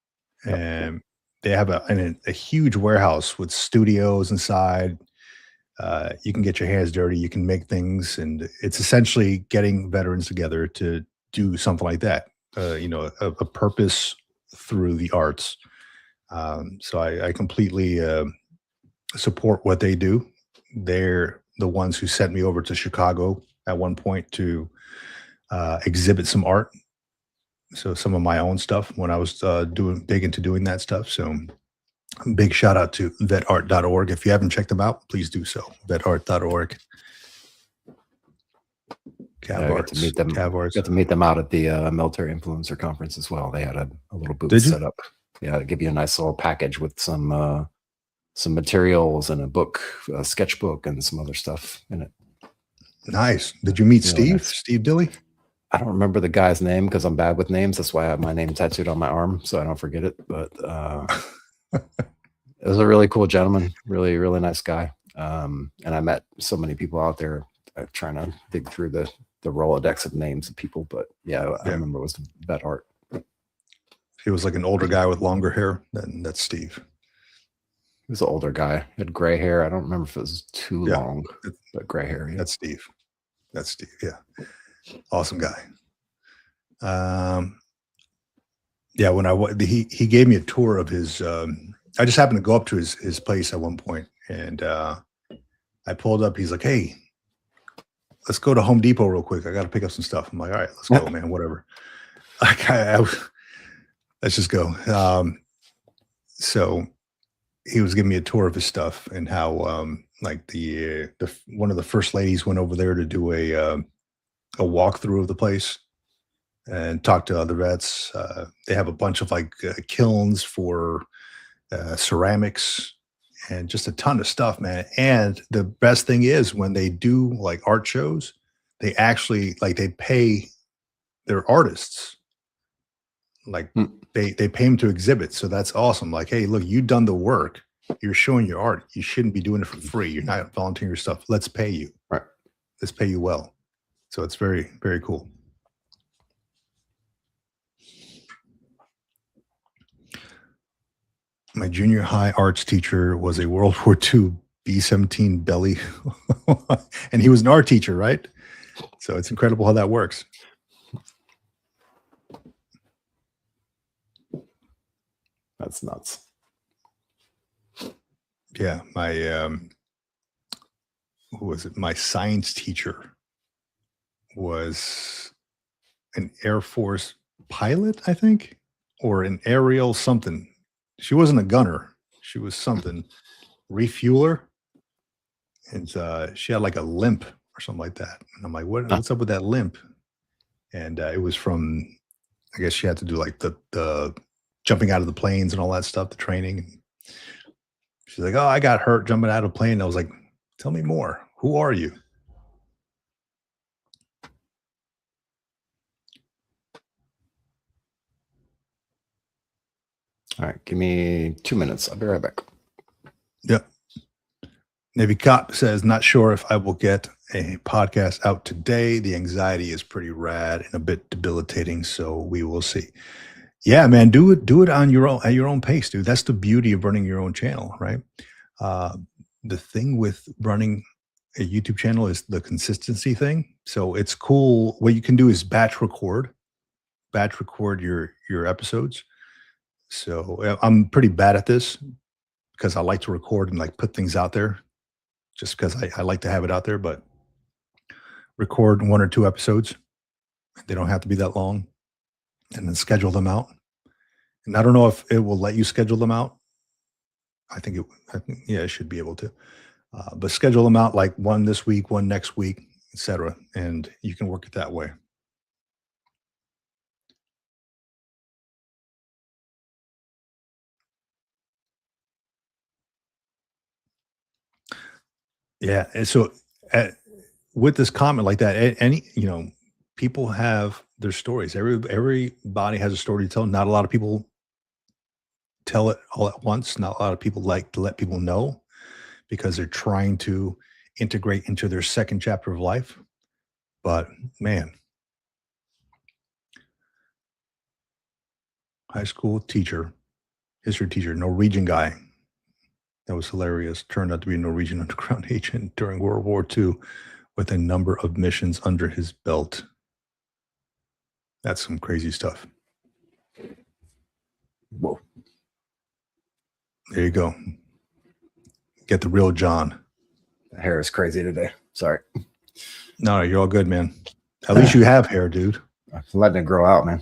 Yep. And they have a huge warehouse with studios inside. You can get your hands dirty. You can make things, and it's essentially getting veterans together to do something like that. A purpose through the arts. So I completely support what they do. They're the ones who sent me over to Chicago at one point to exhibit some art. So some of my own stuff when I was big into doing that stuff. So big shout out to vetart.org. If you haven't checked them out, please do so. vetart.org. Got to meet them. Got to meet them out at the Military Influencer Conference as well. They had a little booth set up. Yeah, to give you a nice little package with some materials and a book, a sketchbook, and some other stuff in it. Nice. Did you meet Steve? Nice. Steve Dilly? I don't remember the guy's name because I'm bad with names. That's why I have my name tattooed on my arm so I don't forget it. But it was a really cool gentleman, really, really nice guy. And I met so many people out there trying to dig through the Rolodex of names of people. But I remember it was Vet Art. He was like an older guy with longer hair. That's Steve. He was an older guy. He had gray hair. I don't remember if it was too long, but gray hair. Yeah. That's Steve. Yeah. Awesome guy. When he gave me a tour of his, I just happened to go up to his place at one point, and I pulled up. He's like, "Hey, let's go to Home Depot real quick. I got to pick up some stuff." I'm like, "All right, let's go, man. Whatever." Let's just go. So he was giving me a tour of his stuff and how like the one of the first ladies went over there to do a walkthrough of the place, and talk to other vets. They have a bunch of like kilns for ceramics and just a ton of stuff, man. And the best thing is when they do like art shows, they actually like they pay their artists. Like they pay them to exhibit. So that's awesome. Like, hey, look, you've done the work. You're showing your art. You shouldn't be doing it for free. You're not volunteering your stuff. Let's pay you. Right. Let's pay you well. So it's very, very cool. My junior high arts teacher was a World War II B-17 belly, and he was an art teacher, right? So it's incredible how that works. That's nuts. Yeah, my who was it? My science teacher was an Air Force pilot, I think, or an aerial something. She wasn't a gunner. She was something refueler, and she had like a limp or something like that. And I'm like, what's up with that limp? And it was from, I guess she had to do like the jumping out of the planes and all that stuff, the training. She's like, oh, I got hurt jumping out of a plane. I was like, tell me more. Who are you? All right, give me 2 minutes. I'll be right back. Yep. Navy Cop says, not sure if I will get a podcast out today. The anxiety is pretty rad and a bit debilitating, so we will see. Yeah, man, do it on your own, at your own pace, dude. That's the beauty of running your own channel, right? The thing with running a YouTube channel is the consistency thing. So it's cool. What you can do is batch record your episodes. So I'm pretty bad at this because I like to record and like put things out there just because I like to have it out there, but record 1 or 2 episodes. They don't have to be that long, and then schedule them out. And I don't know if it will let you schedule them out. I think it should be able to, but schedule them out like 1 this week, 1 next week, etc. And you can work it that way. Yeah. And so with this comment like that, any, people have their stories. Everybody has a story to tell. Not a lot of people tell it all at once. Not a lot of people like to let people know because they're trying to integrate into their second chapter of life. But man, high school teacher, history teacher, Norwegian guy. That was hilarious. Turned out to be a Norwegian underground agent during World War II with a number of missions under his belt. That's some crazy stuff. Whoa. There you go. Get the real John. The hair is crazy today. Sorry. No, you're all good, man. At least you have hair, dude. I'm letting it grow out, man.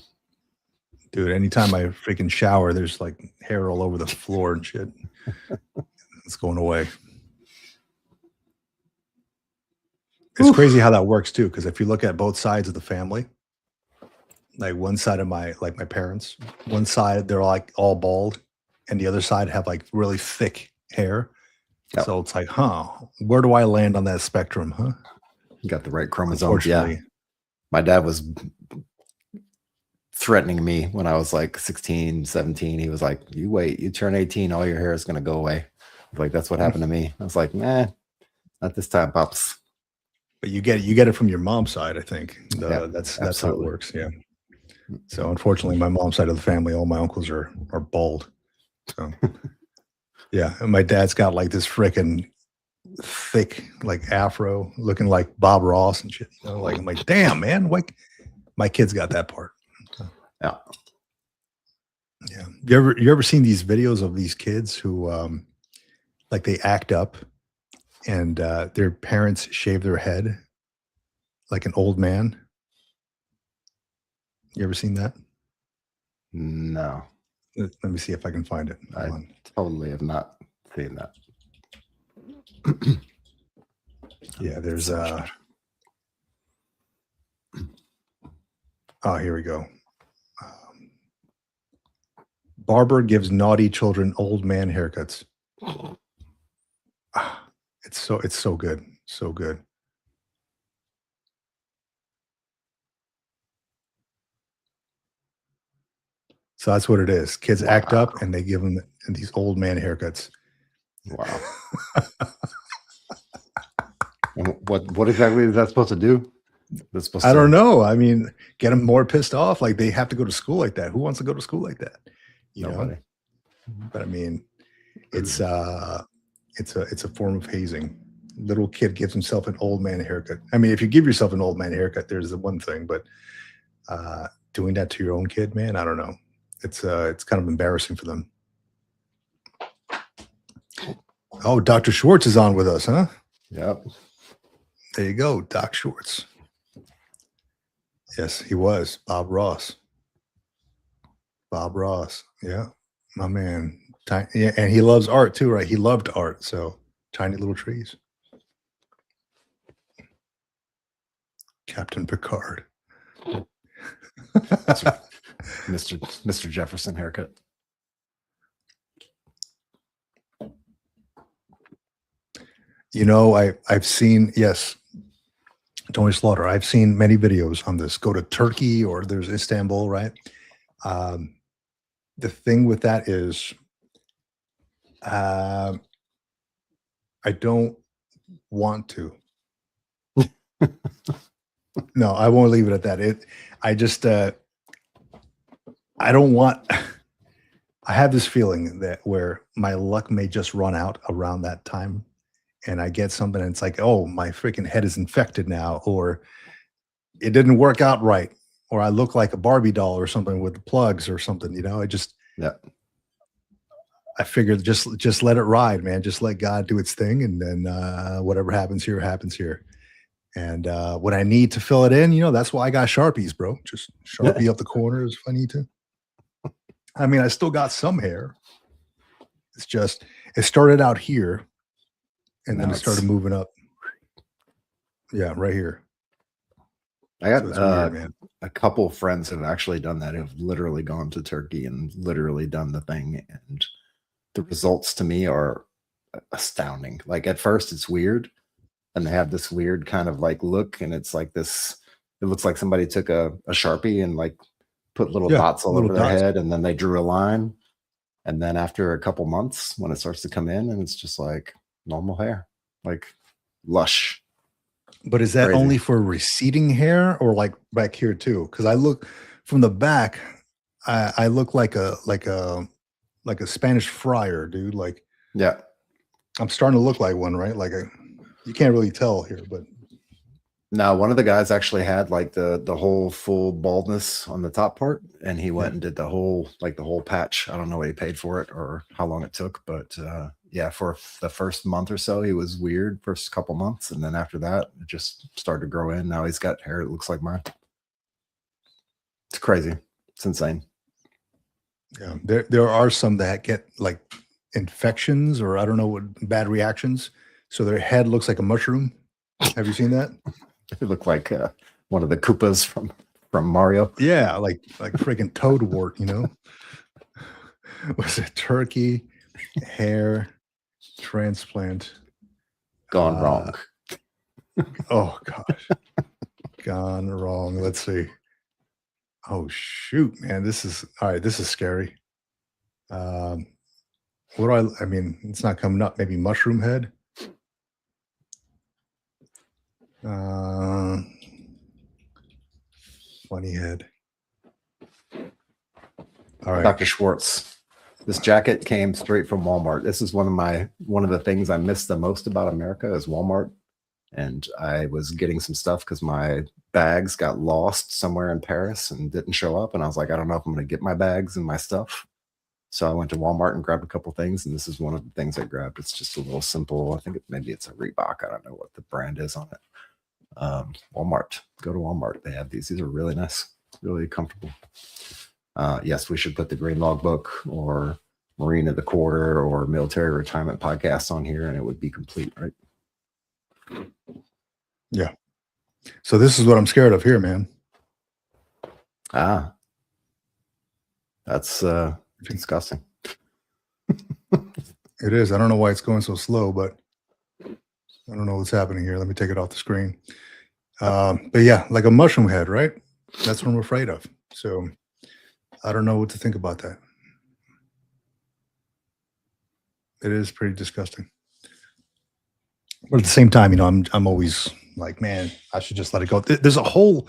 Dude, anytime I freaking shower, there's like hair all over the floor and shit. It's going away. It's crazy how that works too, because if you look at both sides of the family, like one side of my parents, one side they're like all bald, and the other side have like really thick hair. Yep. So it's like, where do I land on that spectrum, huh? You got the right chromosomes. Yeah. My dad was threatening me when I was like 16, 17. He was like, you wait, you turn 18, all your hair is going to go away. Like, that's what happened to me. I was like, nah, not this time, pops. But you get it from your mom's side, I think. That's how it works. Yeah. So unfortunately, my mom's side of the family, all my uncles are bald. So yeah, and my dad's got like this freaking thick like afro, looking like Bob Ross and shit. Like I'm like, damn, man, like my kid's got that part. Yeah. Yeah. You ever seen these videos of these kids who like they act up and their parents shave their head like an old man? You ever seen that? No. Let me see if I can find it. I totally have not seen that. Yeah, there's Oh, here we go. Barber gives naughty children old man haircuts. Ah, it's so good. So good. So that's what it is. Kids act up and they give them these old man haircuts. Wow. And what exactly is that supposed to do? That's supposed I to, don't know. I mean, get them more pissed off. Like they have to go to school like that. Who wants to go to school like that? You know? nobody. But I mean, it's a form of hazing. Little kid gives himself an old man haircut. I mean, if you give yourself an old man haircut, there's the one thing, but doing that to your own kid, man, I don't know. It's kind of embarrassing for them. Oh, Dr. Schwartz is on with us, huh? Yep. There you go, Doc Schwartz. Yes, he was Bob Ross. Bob Ross, yeah, my man. Yeah, and he loves art too, right? He loved art, so tiny little trees. Captain Picard. Mr. Jefferson haircut. You know, I've seen, yes, Tony Slaughter. I've seen many videos on this. Go to Turkey or there's Istanbul, right? The thing with that is, I don't want to. No, I won't leave it at that. I don't want. I have this feeling that where my luck may just run out around that time, and I get something, and it's like, oh, my freaking head is infected now, or it didn't work out right, or I look like a Barbie doll or something with the plugs or something. You know, I figured just let it ride, man. Just let God do its thing, and then whatever happens here happens here. And when I need to fill it in, you know, that's why I got Sharpies, bro. Just Sharpie up the corners if I need to. I mean, I still got some hair. It's just, it started out here and then it started moving up. Yeah, right here. I got weird, a couple of friends have actually done that, who've literally gone to Turkey and literally done the thing. And the results to me are astounding. Like at first it's weird. And they have this weird kind of like look, and it's like this, it looks like somebody took a Sharpie and like put little dots all over their head, and then they drew a line. And then after a couple months, when it starts to come in, and it's just like normal hair, like lush. But is that only for receding hair or like back here too? Because I look from the back, I look like a Spanish friar, dude. Like, yeah, I'm starting to look like one, right? Like you can't really tell here, but no, one of the guys actually had like the whole full baldness on the top part, and he went and did the whole patch. I don't know what he paid for it or how long it took, but yeah, for the first month or so, he was weird first couple months, and then after that, it just started to grow in. Now he's got hair that looks like mine. It's crazy. It's insane. Yeah, there are some that get like infections or I don't know what bad reactions. So their head looks like a mushroom. Have you seen that? It looked like one of the Koopas from Mario. Yeah, like freaking Toadwort, you know? Was it turkey hair transplant gone wrong? Oh gosh, gone wrong. Let's see. Oh shoot, man, this is all right. This is scary. What do I mean, it's not coming up. Maybe mushroom head. Funny head. All right, Dr. Schwartz. This jacket came straight from Walmart. This is one of the things I miss the most about America is Walmart. And I was getting some stuff because my bags got lost somewhere in Paris and didn't show up. And I was like, I don't know if I'm going to get my bags and my stuff. So I went to Walmart and grabbed a couple things, and this is one of the things I grabbed. It's just a little simple. I think maybe it's a Reebok. I don't know what the brand is on it. Walmart. Go to Walmart. They have these. These are really nice, really comfortable. Yes, we should put the Green Logbook or Marine of the Quarter or Military Retirement Podcast on here, and it would be complete, right? Yeah. So this is what I'm scared of here, man. Ah, that's disgusting. It is. I don't know why it's going so slow, but I don't know what's happening here. Let me take it off the screen. But yeah, like a mushroom head, right? That's what I'm afraid of. So I don't know what to think about that. It is pretty disgusting. But at the same time, I'm always like, man, I should just let it go. There's a whole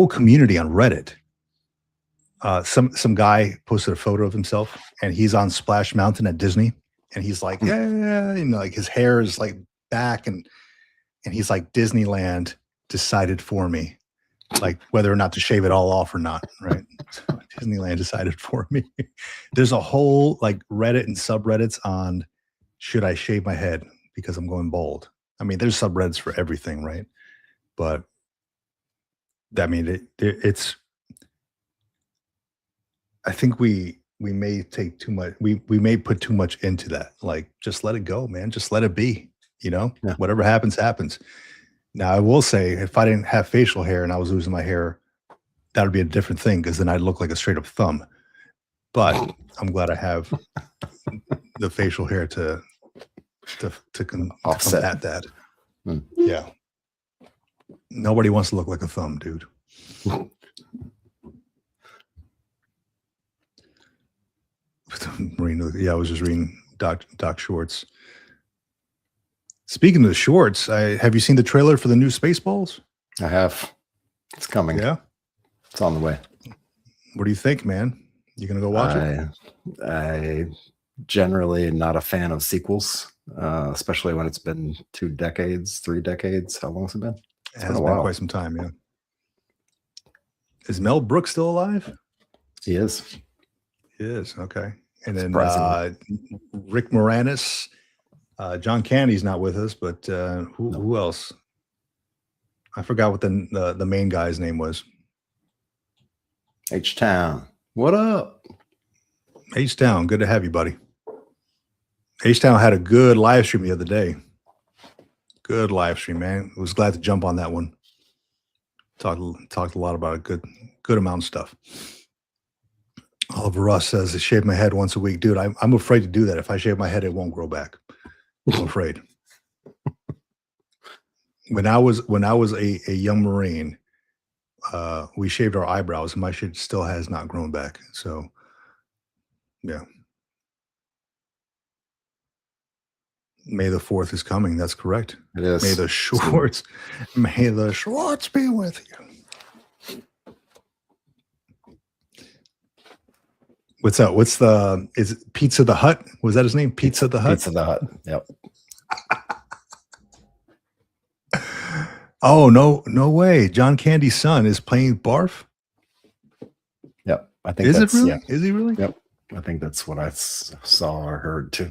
community on Reddit. Some guy posted a photo of himself, and he's on Splash Mountain at Disney, and he's like, yeah, like his hair is like back, and he's like, Disneyland decided for me, like whether or not to shave it all off or not, right? So Disneyland decided for me. There's a whole like Reddit and subreddits on should I shave my head because I'm going bald. I mean, there's subreddits for everything, right? But I mean, it's. I think we may take too much. We may put too much into that. Like, just let it go, man. Just let it be. Yeah. Whatever happens, happens. Now, I will say, if I didn't have facial hair and I was losing my hair, that would be a different thing because then I'd look like a straight up thumb. But I'm glad I have the facial hair to combat that. Yeah. Nobody wants to look like a thumb, dude. Yeah, I was just reading Doc Shorts. Speaking of the shorts, have you seen the trailer for the new Spaceballs? I have. It's coming. Yeah, it's on the way. What do you think, man? You gonna go watch it? I generally am not a fan of sequels, especially when it's been 2 decades, 3 decades. How long has it been? It has been quite some time. Yeah. Is Mel Brooks still alive? He is. He is. Okay. And then Rick Moranis, John Candy's not with us, but who else? I forgot what the main guy's name was. H-Town. What up? H-Town, good to have you, buddy. H-Town had a good live stream the other day. Good live stream, man. I was glad to jump on that one. Talked a lot about a good amount of stuff. Oliver Ross says, I shave my head once a week. Dude, I'm afraid to do that. If I shave my head, it won't grow back. I'm afraid. When I was a young Marine, we shaved our eyebrows, and my shit still has not grown back. So, yeah. May the 4th is coming. That's correct. It is. May the Schwartz be with you. What's up? Is it Pizza the Hut? Was that his name? Pizza the Hut? Pizza the Hut. Yep. Oh, no way. John Candy's son is playing Barf? Yep. I think Is it really? Yeah. Is he really? Yep. I think that's what I saw or heard too.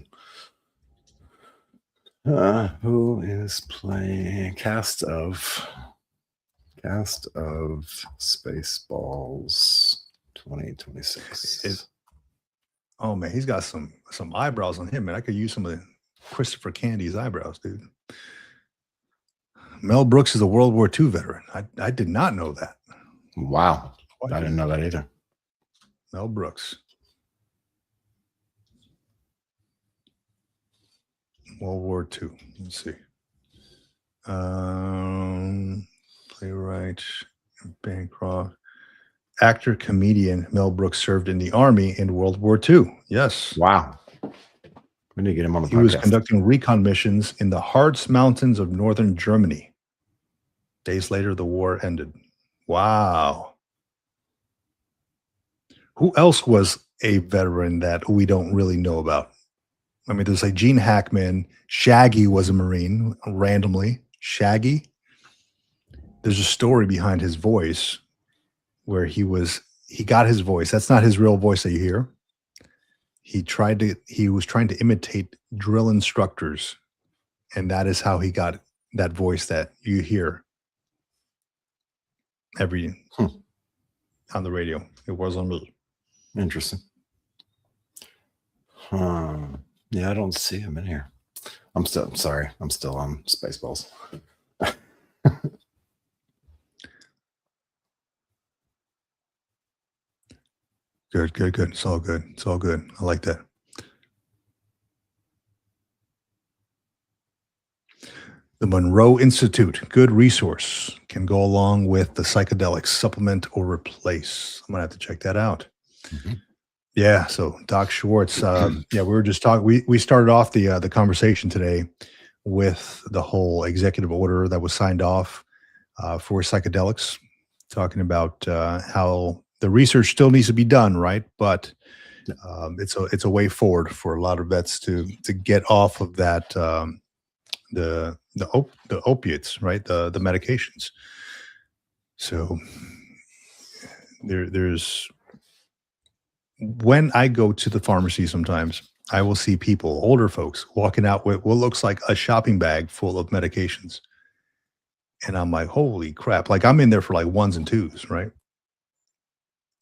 Who is playing cast of Spaceballs 2026? Oh man, he's got some eyebrows on him, man. I could use some of Christopher Candy's eyebrows, dude. Mel Brooks is a World War II veteran. I did not know that. Wow. I didn't know that either. Mel Brooks. World War II. Let's see. Playwright, Bancroft. Actor, comedian Mel Brooks served in the Army in World War II. Yes. Wow. We need to get him on the podcast. He was conducting recon missions in the Harz Mountains of northern Germany. Days later, the war ended. Wow. Who else was a veteran that we don't really know about? I mean, there's like Gene Hackman. Shaggy was a Marine, randomly. Shaggy. There's a story behind his voice where he got his voice. That's not his real voice that you hear. He was trying to imitate drill instructors, and that is how he got that voice that you hear on the radio. It was on me. Interesting. Yeah, I don't see him in here. I'm still on Spaceballs. Good, good, good. It's all good. It's all good. I like that. The Monroe Institute, good resource, can go along with the psychedelics, supplement or replace. I'm gonna have to check that out. Mhm. Yeah. So Doc Schwartz, yeah, we were just talking. We started off the conversation today with the whole executive order that was signed off for psychedelics, talking about how the research still needs to be done, right? But Yeah. it's a way forward for a lot of vets to get off of that the opiates, right? The medications. So there's when I go to the pharmacy sometimes, I will see people, older folks, walking out with what looks like a shopping bag full of medications. And I'm like, holy crap. Like I'm in there for like ones and twos, right?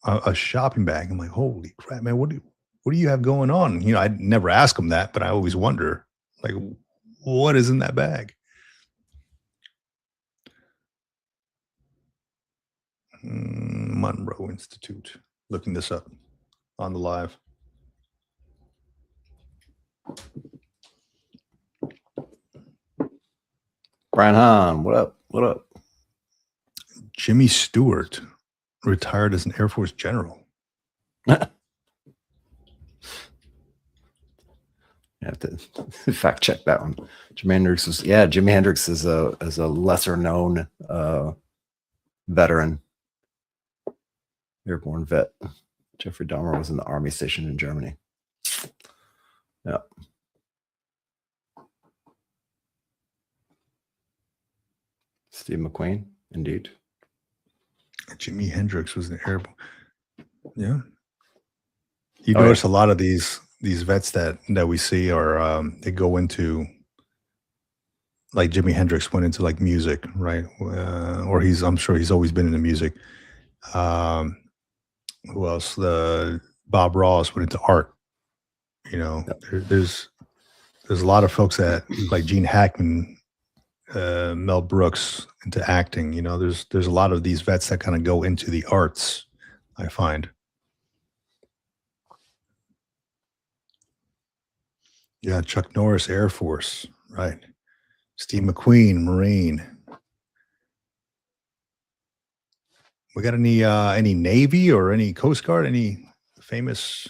A shopping bag. I'm like, holy crap, man, what do you have going on? You know, I never ask them that, but I always wonder, like, what is in that bag? Monroe Institute. Looking this up on the live. Brian Hahn, what up? What up? Jimmy Stewart retired as an Air Force general. You have to fact check that one. Jimi Hendrix is a lesser known veteran, airborne vet. Jeffrey Dahmer was in the army station in Germany. Yeah. Steve McQueen, indeed. Jimi Hendrix was an airborne. Yeah. You notice a lot of these vets that we see are they go into, like Jimi Hendrix went into like music, right? Or I'm sure he's always been into music. Who else? Bob Ross went into art. You know, there's a lot of folks that like Gene Hackman, Mel Brooks into acting. You know, there's a lot of these vets that kind of go into the arts, I find. Yeah, Chuck Norris, Air Force, right? Steve McQueen, Marine. We got any Navy or any Coast Guard, any famous?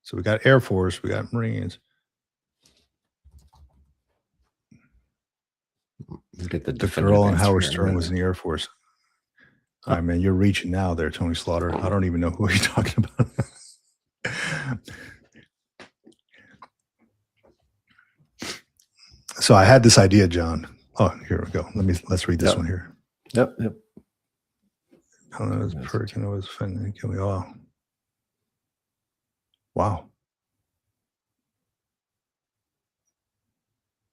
So we got Air Force, we got Marines. Get the girl on Howard Stern was in the Air Force. All right, man, you're reaching now there, Tony Slaughter. I don't even know who you're talking about. So I had this idea, John. Oh, here we go. Let's read this one here. Yep. I don't know. It was Perkin. It was Fenton. Kill me all. Wow.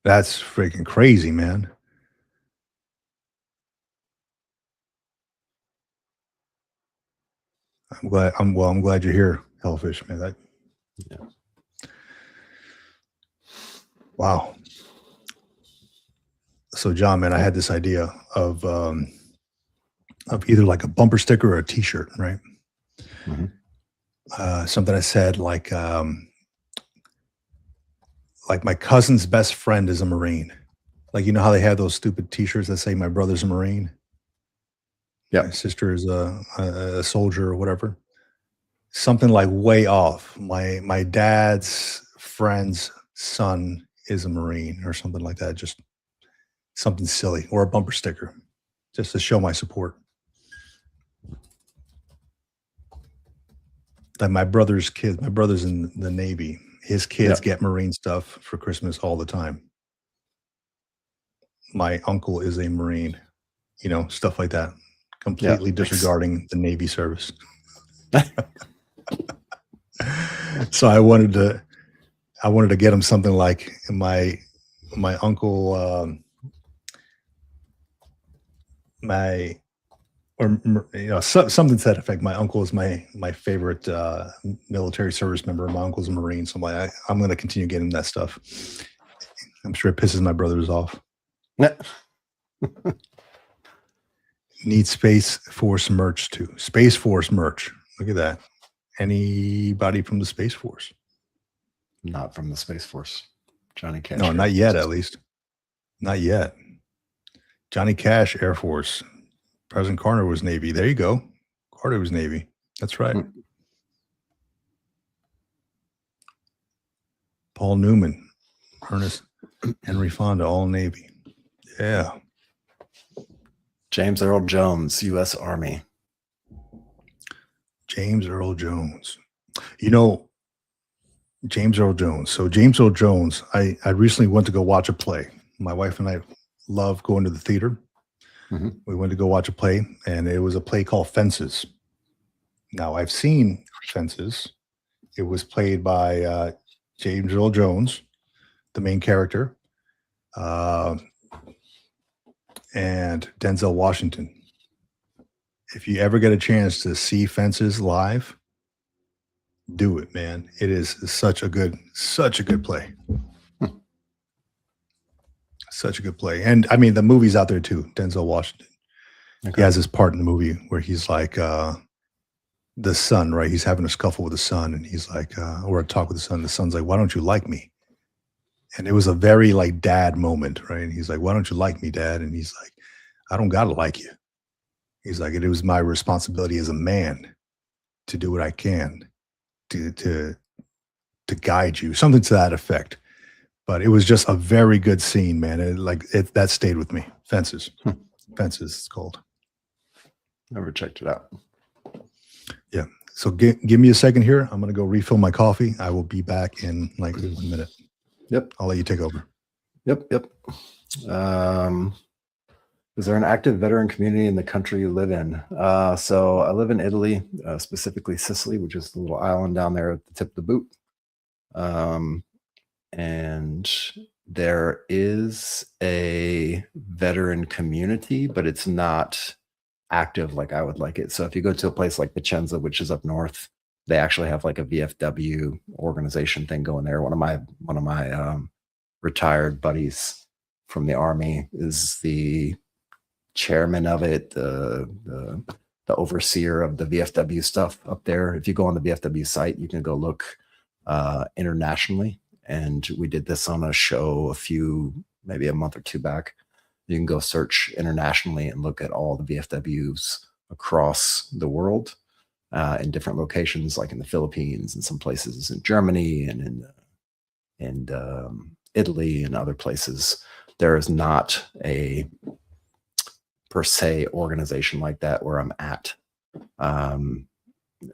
That's freaking crazy, man. I'm glad you're here, Hellfish, man. Wow. So, John, man, I had this idea of either like a bumper sticker or a T-shirt, right? Mm-hmm. Something I said like my cousin's best friend is a Marine. Like, you know how they have those stupid T-shirts that say my brother's a Marine? Yeah. My sister is a soldier or whatever. Something like way off. My dad's friend's son is a Marine or something like that. Just something silly, or a bumper sticker, just to show my support. Like my brother's in the Navy. His kids get Marine stuff for Christmas all the time. My uncle is a Marine, you know, stuff like that. Completely disregarding the Navy service. So I wanted to get him something like my uncle, something to that effect. My uncle is my favorite military service member. My uncle's a Marine, so I'm going to continue getting that stuff. I'm sure it pisses my brothers off. Need Space Force merch too. Space Force merch. Look at that. Anybody from the Space Force? Not from the Space Force. Johnny Cash. No, Air not yet, Force. at least. Not yet. Johnny Cash, Air Force. President Carter was Navy. There you go. Carter was Navy. That's right. Paul Newman, Ernest Henry Fonda, all Navy. Yeah. James Earl Jones, U.S. Army. James Earl Jones. You know, James Earl Jones. So James Earl Jones, I recently went to go watch a play. My wife and I love going to the theater. Mm-hmm. We went to go watch a play, and it was a play called Fences. Now, I've seen Fences. It was played by James Earl Jones, the main character, and Denzel Washington. If you ever get a chance to see Fences live, do it, man. It is such a good play. Such a good play. And I mean, the movie's out there too. Denzel Washington. Okay. He has this part in the movie where he's like the son, right? He's having a scuffle with the son, and he's like, or a talk with the son. The son's like, "Why don't you like me?" And it was a very like dad moment, right? And he's like, "Why don't you like me, Dad?" And he's like, "I don't gotta like you." He's like, "It was my responsibility as a man to do what I can to guide you," something to that effect. But it was just a very good scene, man. That stayed with me. Fences. Fences, it's called. Never checked it out. Yeah. So give me a second here. I'm going to go refill my coffee. I will be back in like 1 minute. Yep. I'll let you take over. Yep. Is there an active veteran community in the country you live in? So I live in Italy, specifically Sicily, which is the little island down there at the tip of the boot. And there is a veteran community, but it's not active like I would like it. So if you go to a place like Vicenza, which is up north, they actually have like a VFW organization thing going there. One of my retired buddies from the Army is the chairman of it, the overseer of the VFW stuff up there. If you go on the VFW site, you can go look internationally. And we did this on a show maybe a month or two back. You can go search internationally and look at all the VFWs across the world in different locations, like in the Philippines and some places in Germany and in Italy and other places. There is not a per se organization like that where I'm at.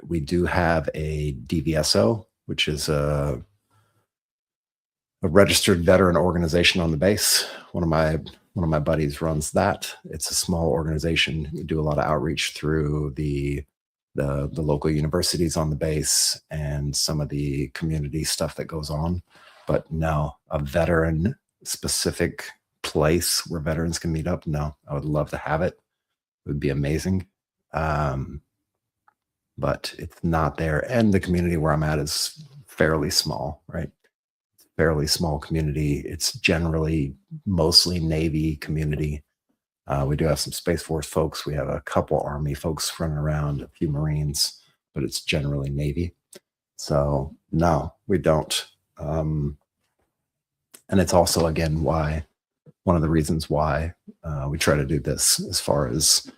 We do have a DVSO, which is a registered veteran organization on the base. One of my buddies runs that. It's a small organization. We do a lot of outreach through the local universities on the base and some of the community stuff that goes on. But no, a veteran specific place where veterans can meet up. No, I would love to have it. It would be amazing. But it's not there. And the community where I'm at is fairly small, right? Fairly small community. It's generally mostly Navy community. We do have some Space Force folks. We have a couple Army folks running around, a few Marines, but it's generally Navy. So no, we don't. And it's also, again, one of the reasons why we try to do this, as far as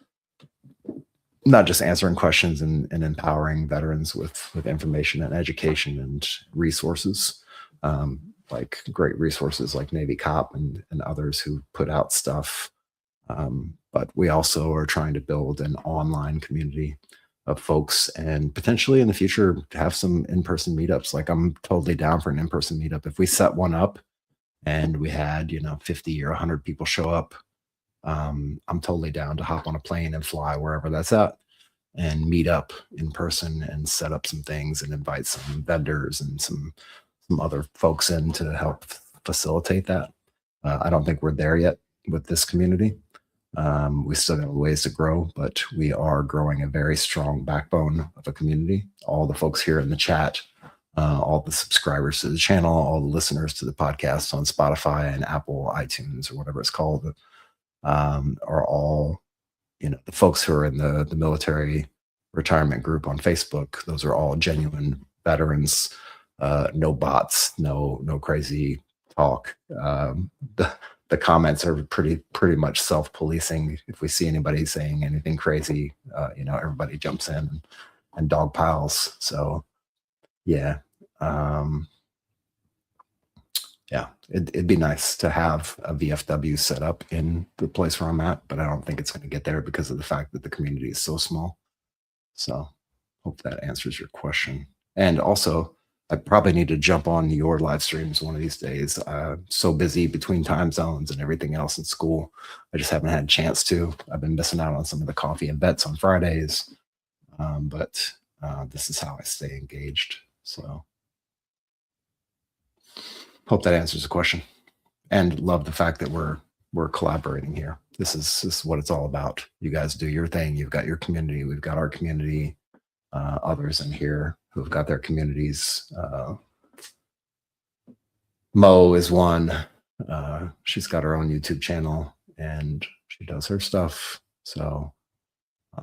not just answering questions and empowering veterans with information and education and resources. Like great resources like Navy Cop and others who put out stuff. But we also are trying to build an online community of folks and potentially in the future have some in-person meetups. Like I'm totally down for an in-person meetup. If we set one up and we had, 50 or 100 people show up, I'm totally down to hop on a plane and fly wherever that's at and meet up in person and set up some things and invite some vendors and some other folks in to help facilitate that. I don't think we're there yet with this community. We still got a ways to grow, but we are growing a very strong backbone of a community. All the folks here in the chat, all the subscribers to the channel, all the listeners to the podcast on Spotify and Apple, iTunes, or whatever it's called, are all, the folks who are in the military retirement group on Facebook. Those are all genuine veterans. No bots, no crazy talk. The comments are pretty much self-policing. If we see anybody saying anything crazy, everybody jumps in and dog piles. So yeah. It'd be nice to have a VFW set up in the place where I'm at, but I don't think it's going to get there because of the fact that the community is so small. So hope that answers your question. And also, I probably need to jump on your live streams one of these days. I'm so busy between time zones and everything else in school. I just haven't had a chance to. I've been missing out on some of the coffee and bets on Fridays. But this is how I stay engaged. So hope that answers the question. And love the fact that we're collaborating here. This is what it's all about. You guys do your thing. You've got your community. We've got our community. Others in here who've got their communities. Mo is one. She's got her own YouTube channel and she does her stuff. So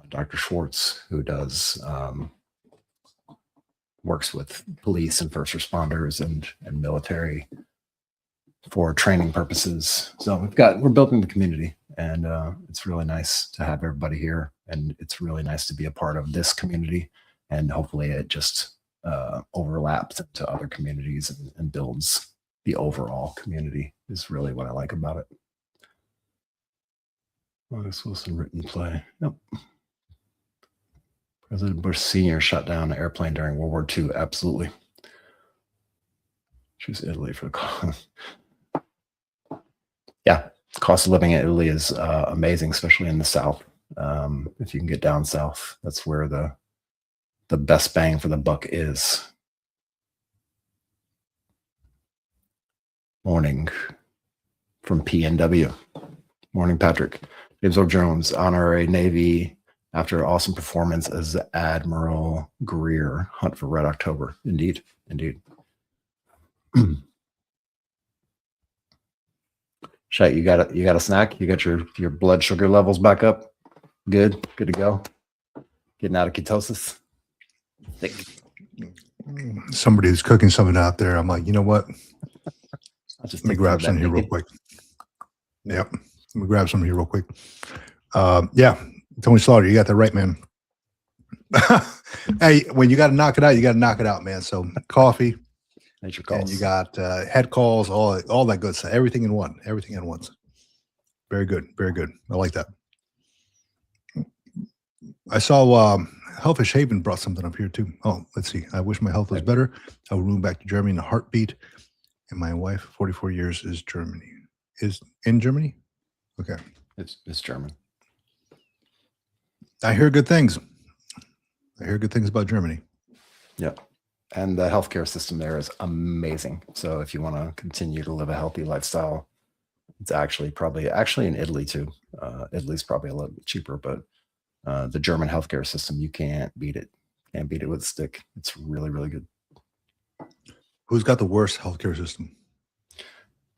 Dr. Schwartz, who does works with police and first responders and military for training purposes. So we're building the community, and it's really nice to have everybody here, and it's really nice to be a part of this community, and hopefully it just overlaps into other communities and builds the overall community is really what I like about it. August Wilson written play. Yep. President Bush Sr. shut down an airplane during World War II. Absolutely. Choose Italy for the cost. Yeah, cost of living in Italy is amazing, especially in the South. If you can get down south, that's where the best bang for the buck is. Morning from PNW. Morning, Patrick. James Earl Jones, honorary Navy after awesome performance as Admiral Greer. Hunt for Red October. Indeed. Shay, you got a snack? You got your blood sugar levels back up? Good to go. Getting out of ketosis. Thick. Somebody who's cooking something out there. I'm like, you know what? Let me grab some here real quick. Yep. Let me grab some here real quick. Yeah. Tony Slaughter, you got that right, man. Hey, when you got to knock it out, you got to knock it out, man. So coffee, nature calls, and you got head calls, all that good stuff. Everything in one. Everything in once. Very good. Very good. I like that. I saw Hellfish Haven brought something up here too. Oh, let's see. I wish my health was better. I would move back to Germany in a heartbeat. And my wife, 44 years, is in Germany. Okay, it's German. I hear good things. I hear good things about Germany. Yep. And the healthcare system there is amazing. So if you want to continue to live a healthy lifestyle, it's actually in Italy too. Italy's probably a little bit cheaper, but the German healthcare system, you can't beat it. Can't beat it with a stick. It's really, really good. Who's got the worst healthcare system?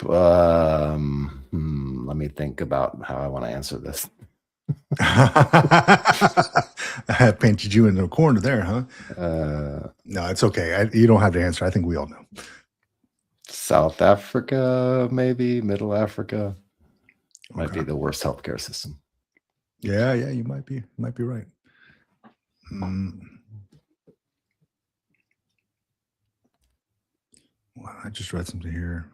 Let me think about how I want to answer this. I painted you in the corner there, huh? No, it's okay. You don't have to answer. I think we all know. South Africa, maybe Middle Africa might be the worst healthcare system. Yeah, you might be right. Well, I just read something here.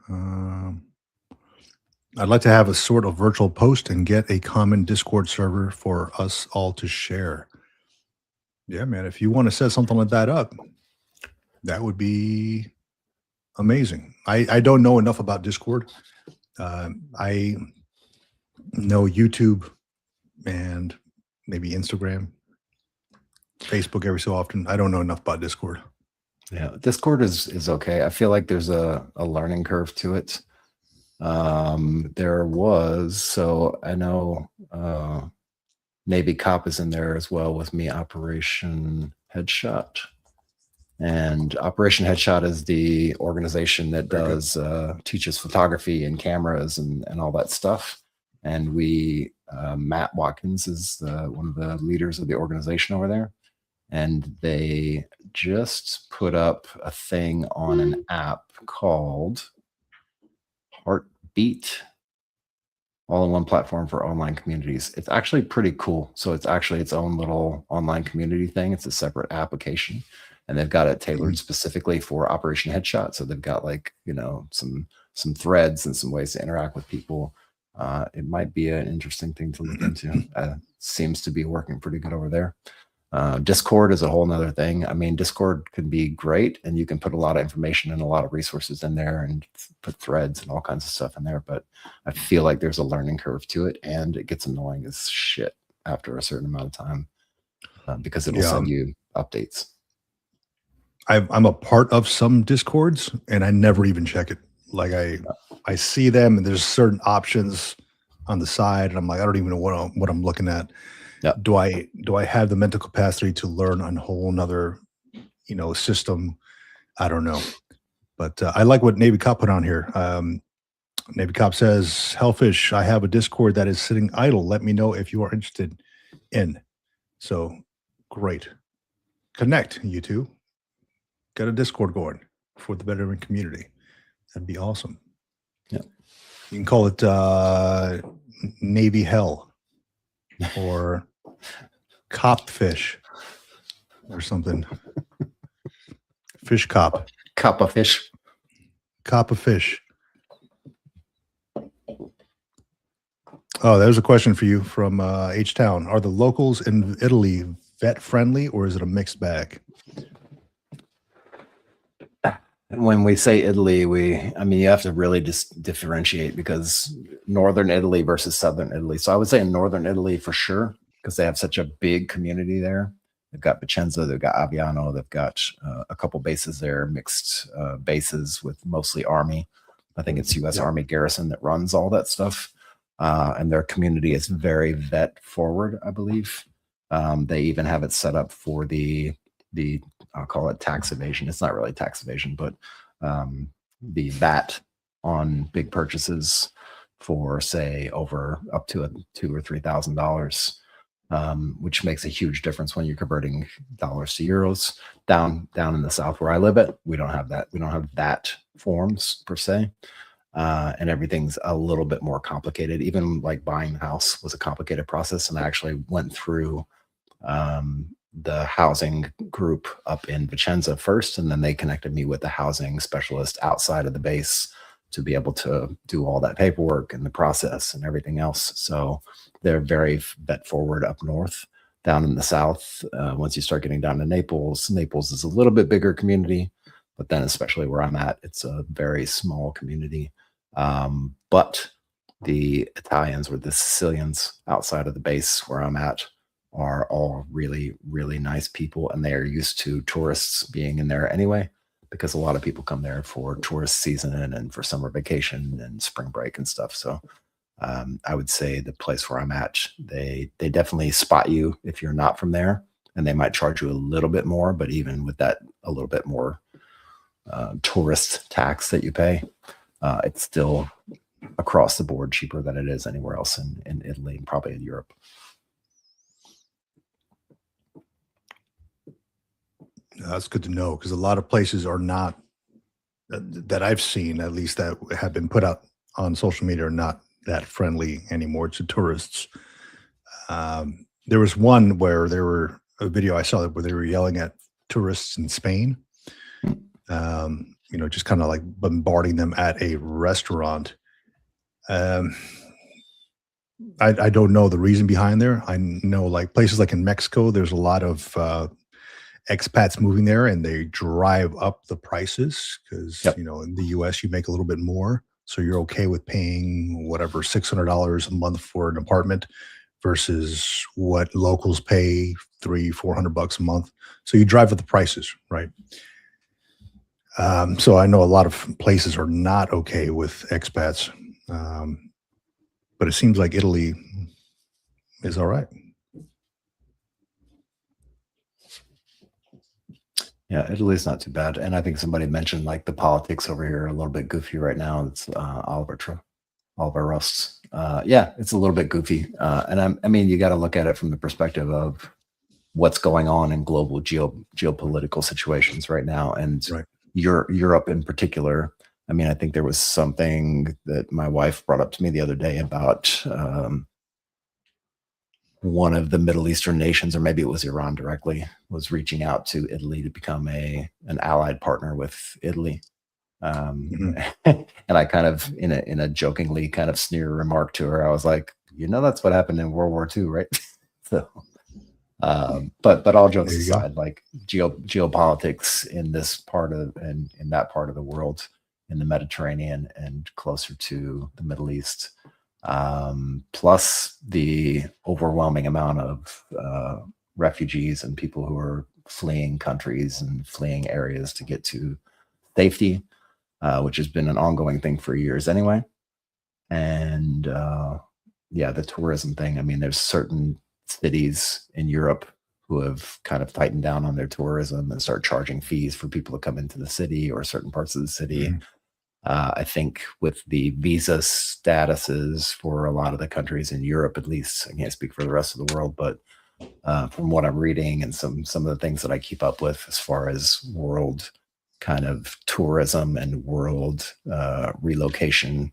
I'd like to have a sort of virtual post and get a common Discord server for us all to share. Yeah, man, if you want to set something like that up, that would be amazing. I don't know enough about Discord. I know YouTube and maybe Instagram, Facebook every so often. I don't know enough about Discord. Yeah, Discord is okay. I feel like there's a learning curve to it. There was, so I know Navy Cop is in there as well with me, Operation Headshot. And Operation Headshot is the organization that does teaches photography and cameras and all that stuff. And Matt Watkins is one of the leaders of the organization over there. and they just put up a thing on an app called Heartbeat, all-in-one platform for online communities. It's actually pretty cool. So it's actually its own little online community thing. It's a separate application, and they've got it tailored specifically for Operation Headshot. So they've got like, some threads and some ways to interact with people. It might be an interesting thing to look into. Seems to be working pretty good over there. Discord is a whole nother thing. I mean, Discord can be great, and you can put a lot of information and a lot of resources in there and put threads and all kinds of stuff in there. But I feel like there's a learning curve to it, and it gets annoying as shit after a certain amount of time because it'll send you updates. I'm a part of some Discords, and I never even check it. Like I see them, and there's certain options on the side, and I'm like, I don't even know what I'm looking at. Yep. Do I have the mental capacity to learn on a whole nother, system? I don't know. But I like what Navy Cop put on here. Navy Cop says, Hellfish, I have a Discord that is sitting idle. Let me know if you are interested in. So great. Connect, you two. Get a Discord going for the veteran community. That'd be awesome. Yeah. You can call it Navy Hell or Cop Fish or something. Fish Cop. Cup of fish. Cop of Fish. Oh, there's a question for you from H-Town. Are the locals in Italy vet friendly, or is it a mixed bag? When we say Italy, you have to really just differentiate, because northern Italy versus southern Italy. So I would say in northern Italy for sure, because they have such a big community there. They've got Vicenza, they've got Aviano, they've got a couple bases there, mixed bases with mostly Army. I think it's U.S. Army Garrison that runs all that stuff. And their community is very vet forward, I believe. They even have it set up for the I'll call it tax evasion. It's not really tax evasion, but the VAT on big purchases for, say, over up to $2,000 or $3,000, which makes a huge difference when you're converting dollars to euros. Down in the south where I live at, we don't have that. We don't have VAT forms per se. And everything's a little bit more complicated. Even like buying a house was a complicated process. And I actually went through the housing group up in Vicenza first, and then they connected me with the housing specialist outside of the base to be able to do all that paperwork and the process and everything else. So they're very vet forward up north. Down in the south, once you start getting down to Naples is a little bit bigger community, but then especially where I'm at, it's a very small community. But the Italians or the Sicilians outside of the base where I'm at are all really, really nice people, and they are used to tourists being in there anyway, because a lot of people come there for tourist season and for summer vacation and spring break and stuff. So I would say the place where I'm at, they definitely spot you if you're not from there, and they might charge you a little bit more, but even with that a little bit more tourist tax that you pay, it's still across the board cheaper than it is anywhere else in Italy and probably in Europe. That's good to know, because a lot of places are not, that I've seen at least, that have been put out on social media, are not that friendly anymore to tourists. There was one where a video I saw where they were yelling at tourists in Spain, just kind of like bombarding them at a restaurant. I don't know the reason behind there. I know like places like in Mexico, there's a lot of expats moving there, and they drive up the prices because in the US you make a little bit more, so you're okay with paying whatever $600 a month for an apartment versus what locals pay $300-400 a month. So you drive up the prices, right? So I know a lot of places are not okay with expats, but it seems like Italy is all right. Yeah, Italy's not too bad. And I think somebody mentioned like the politics over here are a little bit goofy right now. It's Oliver Rust. Yeah, it's a little bit goofy. And I mean, you got to look at it from the perspective of what's going on in global geopolitical situations right now. And Right. Europe in particular. I mean, I think there was something that my wife brought up to me the other day about one of the Middle Eastern nations, or maybe it was Iran directly, was reaching out to Italy to become an allied partner with Italy. And I kind of, in a jokingly kind of sneer remark to her, I was like, that's what happened in World War II, right? So, but all jokes aside, like geopolitics in this part of and in that part of the world, in the Mediterranean and closer to the Middle East, plus the overwhelming amount of refugees and people who are fleeing countries and fleeing areas to get to safety, which has been an ongoing thing for years anyway. And the tourism thing. I mean, there's certain cities in Europe who have kind of tightened down on their tourism and start charging fees for people to come into the city or certain parts of the city. I think with the visa statuses for a lot of the countries in Europe, at least, I can't speak for the rest of the world, but from what I'm reading and some of the things that I keep up with as far as world kind of tourism and world relocation,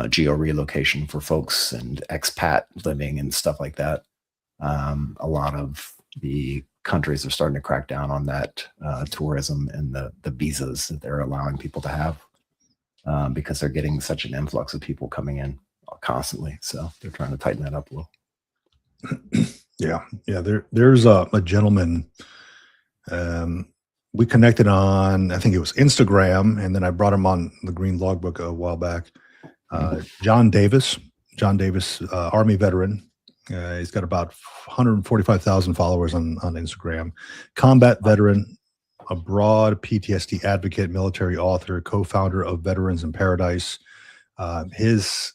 geo-relocation for folks and expat living and stuff like that, a lot of the countries are starting to crack down on that tourism and the visas that they're allowing people to have. Because they're getting such an influx of people coming in constantly. So they're trying to tighten that up a little. Yeah. There's a gentleman. We connected on, I think it was Instagram, and then I brought him on the Green Logbook a while back. John Davis, Army veteran. He's got about 145,000 followers on Instagram. Combat veteran, abroad PTSD advocate, military author, co-founder of Veterans in Paradise. His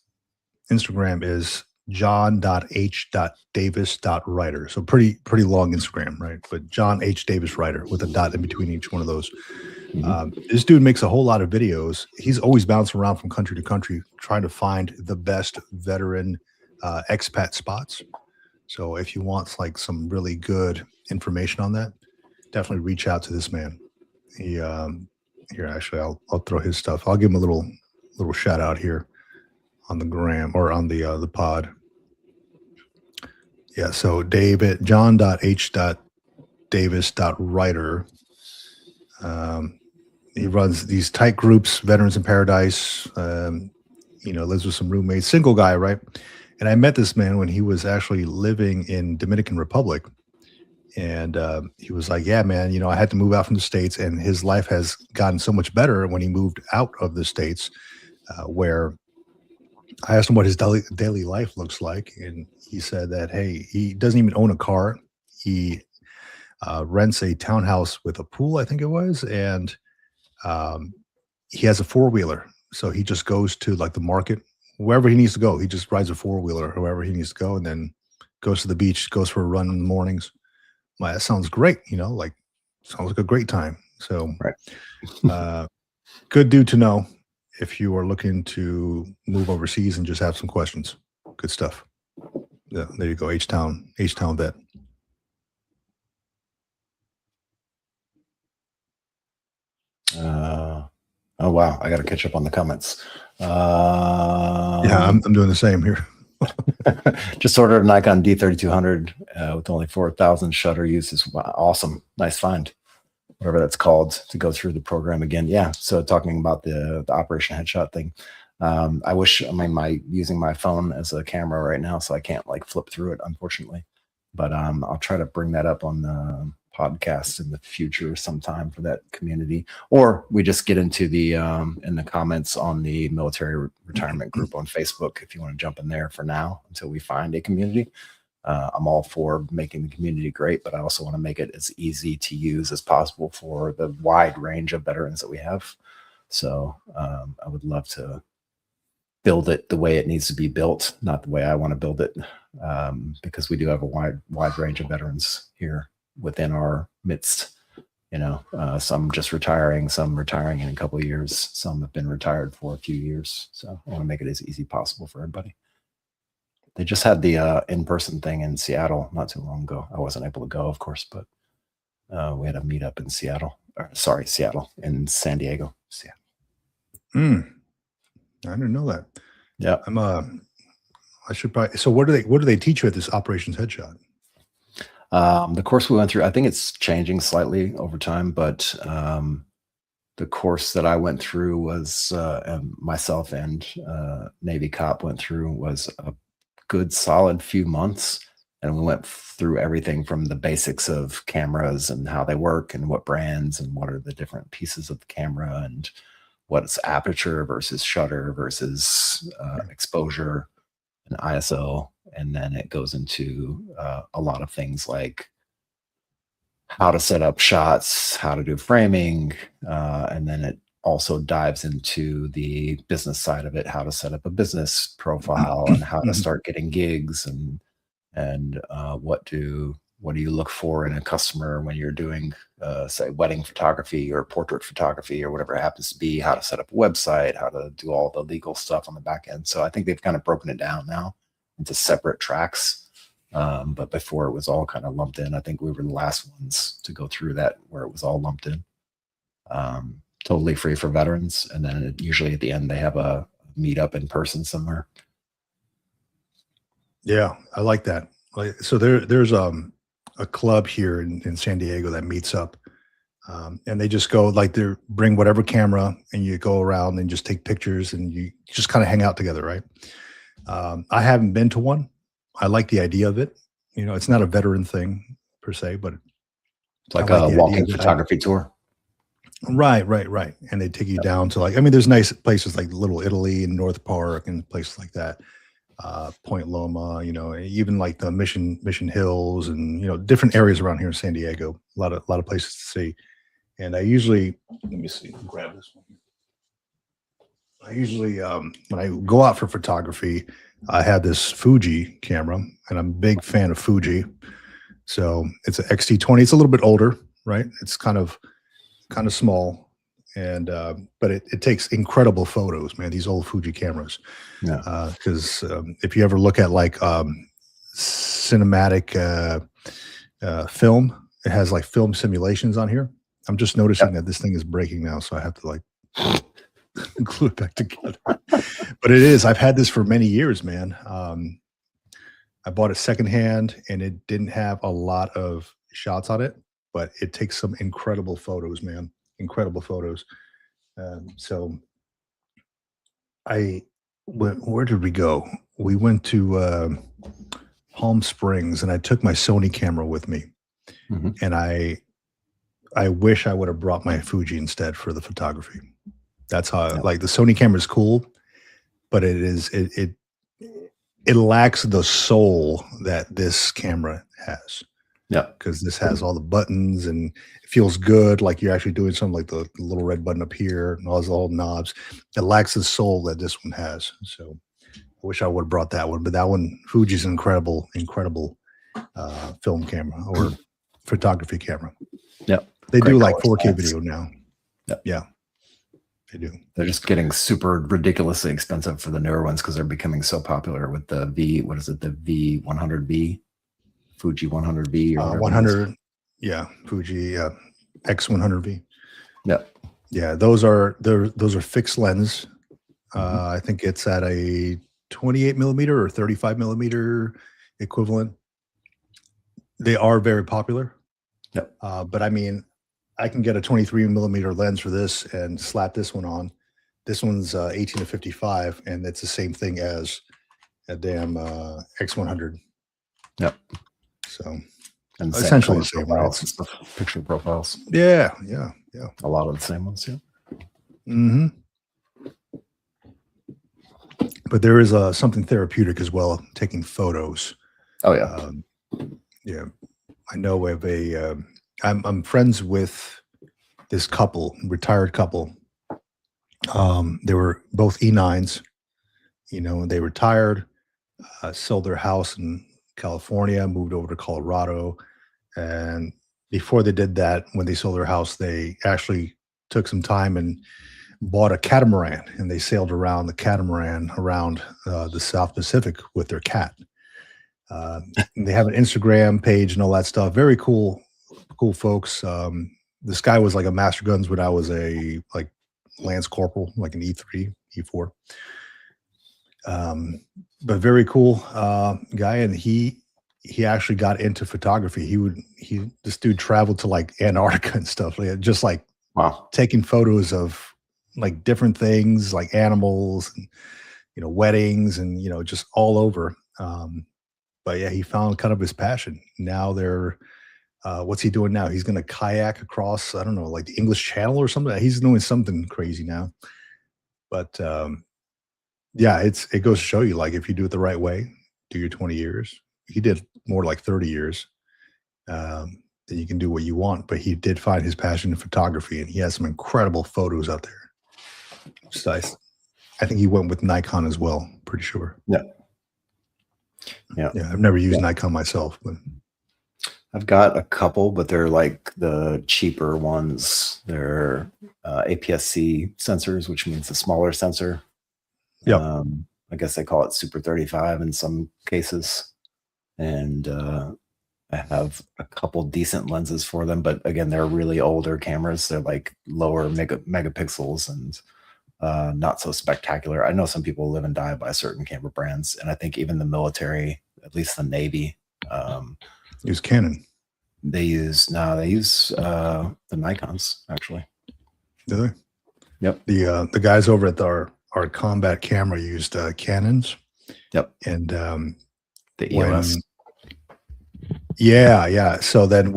Instagram is john.h.davis.writer. So pretty long Instagram, right? But John H. Davis Writer with a dot in between each one of those. This dude makes a whole lot of videos. He's always bouncing around from country to country trying to find the best veteran expat spots. So if you want like some really good information on that, definitely reach out to this man. He here, actually, I'll throw his stuff. I'll give him a little shout out here on the gram or on the pod. Yeah, so john.h.davis.writer. He runs these tight groups, Veterans in Paradise, lives with some roommates, single guy, right? And I met this man when he was actually living in Dominican Republic. And he was like, yeah, man, I had to move out from the States, and his life has gotten so much better when he moved out of the States, where I asked him what his daily life looks like. And he said that, hey, he doesn't even own a car. He rents a townhouse with a pool, I think it was. And he has a 4-wheeler. So he just goes to like the market, wherever he needs to go. He just rides a 4-wheeler, wherever he needs to go, and then goes to the beach, goes for a run in the mornings. Well, that sounds great, sounds like a great time. So, right. Good dude to know if you are looking to move overseas and just have some questions. Good stuff. Yeah, there you go. H-Town vet. Oh wow, I got to catch up on the comments. Yeah, I'm doing the same here. Just ordered a Nikon D3200 with only 4,000 shutter uses. Wow, awesome, nice find. Whatever that's called, to go through the program again. Yeah. So talking about the Operation Headshot thing, I wish. I'm using my phone as a camera right now, so I can't like flip through it, unfortunately. But I'll try to bring that up on the podcast in the future sometime for that community, or we just get into the in the comments on the military retirement group on Facebook if you want to jump in there for now until we find a community. I'm all for making the community great, but I also want to make it as easy to use as possible for the wide range of veterans that we have. So I would love to build it the way it needs to be built, not the way I want to build it, because we do have a wide range of veterans here within our midst. Some just retiring, some retiring in a couple of years, some have been retired for a few years. So I want to make it as easy as possible for everybody. They just had the in-person thing in Seattle not too long ago. I wasn't able to go, of course, but we had a meetup in Seattle. Seattle, in San Diego. Seattle. I didn't know that. Yeah. I should probably. So what do they teach you at this Operations Headshot? The course we went through, I think it's changing slightly over time, but the course that I went through was, and myself and Navy cop went through, was a good solid few months. And we went through everything from the basics of cameras and how they work and what brands and what are the different pieces of the camera and what's aperture versus shutter versus exposure and ISO. And then it goes into a lot of things like how to set up shots, how to do framing, and then it also dives into the business side of it, how to set up a business profile and how to start getting gigs and what do you look for in a customer when you're doing say wedding photography or portrait photography or whatever it happens to be, how to set up a website, how to do all the legal stuff on the back end. So I think they've kind of broken it down now into separate tracks. But before it was all kind of lumped in. I think we were the last ones to go through that where it was all lumped in. Totally free for veterans. And then usually at the end, they have a meetup in person somewhere. Yeah, I like that. So there's a club here in San Diego that meets up, and they just go like they bring whatever camera and you go around and just take pictures and you just kind of hang out together, right? I haven't been to one. I like the idea of it. You know, it's not a veteran thing per se, but it's like a walking photography tour. Right. And they take you down to there's nice places like Little Italy and North Park and places like that. Point Loma, even like the Mission Hills and, different areas around here in San Diego, a lot of places to see. And I usually, let me see, grab this one. I usually, when I go out for photography, I have this Fuji camera and I'm a big fan of Fuji. So it's an XT20. It's a little bit older, right? It's kind of small, and but it takes incredible photos, man. These old Fuji cameras, yeah. Because if you ever look at like cinematic film, it has like film simulations on here. I'm just noticing that this thing is breaking now, so I have to like glue it back together. But it is. I've had this for many years, man. I bought it secondhand, and it didn't have a lot of shots on it, but it takes some incredible photos, man. Incredible photos. So where did we go? We went to Palm Springs, and I took my Sony camera with me. Mm-hmm. And I wish I would have brought my Fuji instead for the photography. That's how like the Sony camera is cool, but it lacks the soul that this camera has. Yeah, because this has all the buttons and it feels good, like you're actually doing something, like the little red button up here and all those old knobs. It lacks the soul that this one has. So I wish I would have brought that one, but that one, Fuji's incredible film camera or photography camera. Yeah, they do like 4K video now. Yeah, they do. They're just getting super ridiculously expensive for the newer ones because they're becoming so popular with the the V100V. Fuji 100V or 100, yeah, Fuji X100V. Yeah, those are fixed lens. I think it's at a 28 millimeter or 35 millimeter equivalent. They are very popular. But I mean, I can get a 23 millimeter lens for this and slap this one on. This one's 18 to 55, and it's the same thing as a damn X100. Yep. So, and essentially the same profiles, picture profiles. Yeah. A lot of the same ones, yeah. Mm-hmm. But there is something therapeutic as well, taking photos. Oh yeah. Yeah, I know of I'm friends with this couple, retired couple. They were both E9s, and they retired, sold their house in California, moved over to Colorado. And before they did that, when they sold their house, they actually took some time and bought a catamaran, and they sailed around the catamaran around the South Pacific with their cat. Uh, and they have an Instagram page and all that stuff. Very cool, cool folks. This guy was like a master guns when I was a like lance corporal, like an E3, E4. But very cool guy, and he actually got into photography. This dude traveled to like Antarctica and stuff, like just like Wow. taking photos of like different things, like animals and weddings and just all over. But yeah, he found kind of his passion. Now what's he doing now? He's going to kayak across, I don't know, like the English Channel or something. He's doing something crazy now. But yeah, it goes to show you, like, if you do it the right way, do your 20 years. He did more like 30 years. Then you can do what you want. But he did find his passion in photography, and he has some incredible photos out there. So I think he went with Nikon as well. Pretty sure. Yeah. I've never used Nikon myself, but I've got a couple, but they're like the cheaper ones. They're APS-C sensors, which means a smaller sensor. yeah. I guess they call it Super 35 in some cases. And I have a couple decent lenses for them, but again, they're really older cameras. They're like lower megapixels and not so spectacular. I know some people live and die by certain camera brands, and I think even the military, at least the Navy, Use Canon. they use the Nikons actually. Do they? Yep. The guys over at our combat camera used Canons. Yep. And The EOS. Yeah. So then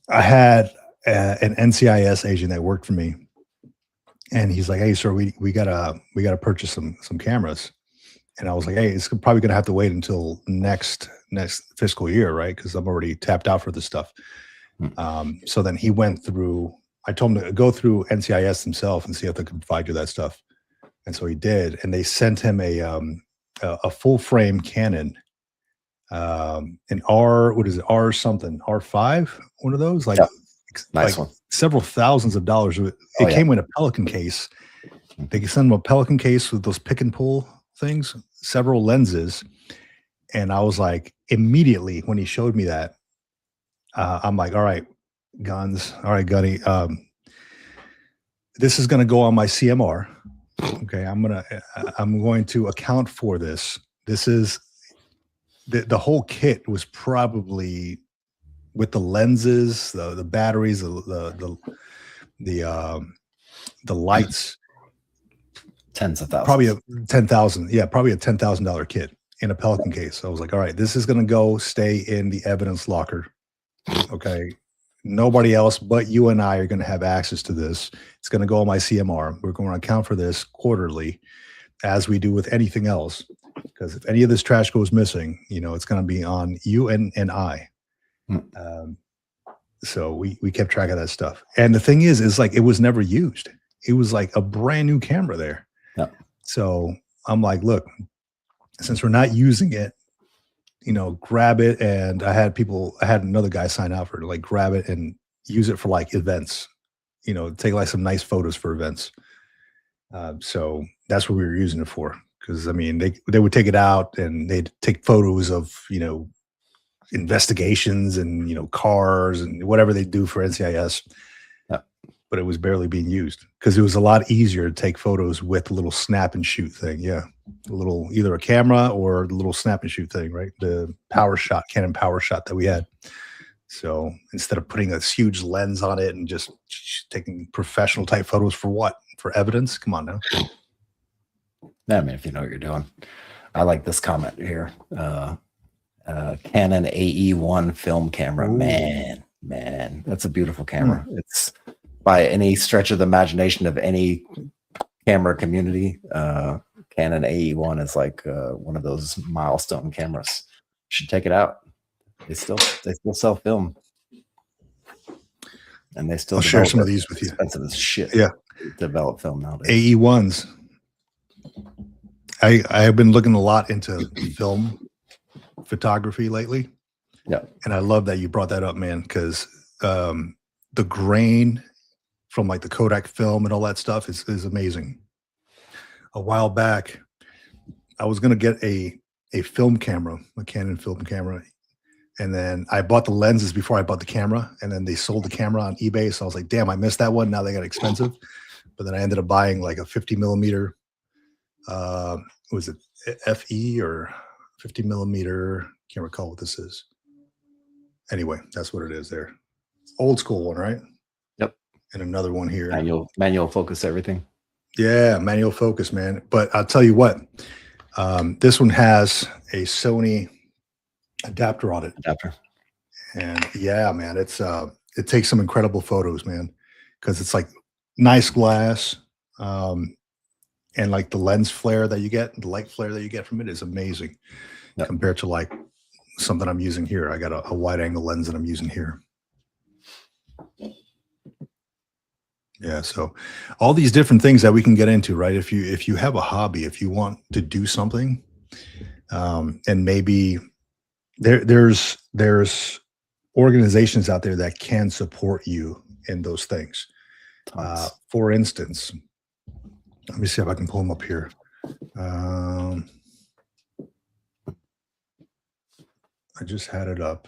I had an NCIS agent that worked for me, and he's like, "Hey, sir, we gotta purchase some cameras." And I was like, "Hey, it's probably gonna have to wait until next fiscal year, right? Because I'm already tapped out for this stuff." So then he went through. I told him to go through NCIS himself and see if they could provide you that stuff, and so he did. And they sent him a full frame Canon, an R something, R5, one of those, like, yeah. Nice like one. several thousands of dollars. It came in a Pelican case. They could send him a Pelican case with those pick and pull things, several lenses. And I was like, immediately when he showed me that, I'm like, all right, guns. All right, Gunny. This is going to go on my CMR. Okay. I'm going to account for this. This is the whole kit was probably, with the lenses, the batteries, the lights, tens of thousands. probably a $10,000. Yeah, probably a $10,000 kit in a Pelican case. So I was like, all right, this is going to stay in the evidence locker. Okay. Nobody else but you and I are going to have access to this. It's going to go on my CMR. We're going to account for this quarterly, as we do with anything else. Because if any of this trash goes missing, it's going to be on you and I. So we kept track of that stuff. And the thing is like, it was never used. It was like a brand new camera there. Yeah. So I'm like, look, since we're not using it, grab it. And I had another guy sign out for it, like, grab it and use it for like events, take like some nice photos for events. So that's what we were using it for. Cause I mean, they would take it out and they'd take photos of, investigations and, cars and whatever they do for NCIS. Yeah. But it was barely being used because it was a lot easier to take photos with a little snap and shoot thing. Yeah. Either a camera or the little snap and shoot thing, right? The Canon power shot that we had. So instead of putting a huge lens on it and just taking professional type photos for what? For evidence? Come on now. I mean, if you know what you're doing. I like this comment here. Canon AE1 film camera. Ooh. Man, that's a beautiful camera. It's, by any stretch of the imagination of any camera community, Canon AE1 is like one of those milestone cameras. You should take it out. They still sell film, and they still. I'll share some of these with you. Expensive as shit. Yeah, develop film nowadays. AE1s. I have been looking a lot into film photography lately. Yeah, and I love that you brought that up, man, because the grain from like the Kodak film and all that stuff is amazing. A while back, I was gonna get a a film camera, a Canon film camera. And then I bought the lenses before I bought the camera, and then they sold the camera on eBay. So I was like, damn, I missed that one. Now they got expensive. But then I ended up buying like a 50 millimeter, was it FE or 50 millimeter? Can't recall what this is. Anyway, that's what it is there. Old school one, right? Yep. And another one here. Manual focus everything. Yeah, manual focus, man. But I'll tell you what, this one has a Sony adapter on it. And yeah, man, it takes some incredible photos, man, because it's like nice glass, and like the lens flare that you get, the light flare that you get from it is amazing. Yep. Compared to like something I'm using here. I got a wide angle lens that I'm using here. Yeah, so all these different things that we can get into, right? If you have a hobby, if you want to do something, and maybe there's organizations out there that can support you in those things. For instance, let me see if I can pull them up here. I just had it up.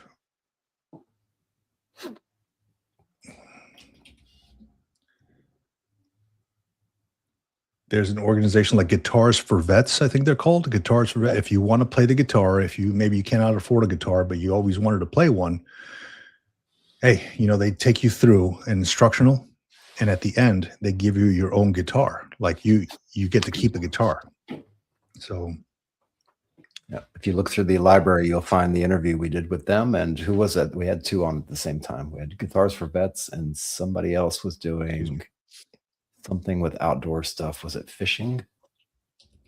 There's an organization like Guitars for Vets, I think they're called. Guitars for Vets. If you want to play the guitar, if you maybe you cannot afford a guitar, but you always wanted to play one, hey, they take you through an instructional, and at the end, they give you your own guitar. Like you get to keep the guitar. So yeah, if you look through the library, you'll find the interview we did with them. And who was it? We had two on at the same time. We had Guitars for Vets, and somebody else was doing something with outdoor stuff. Was it fishing?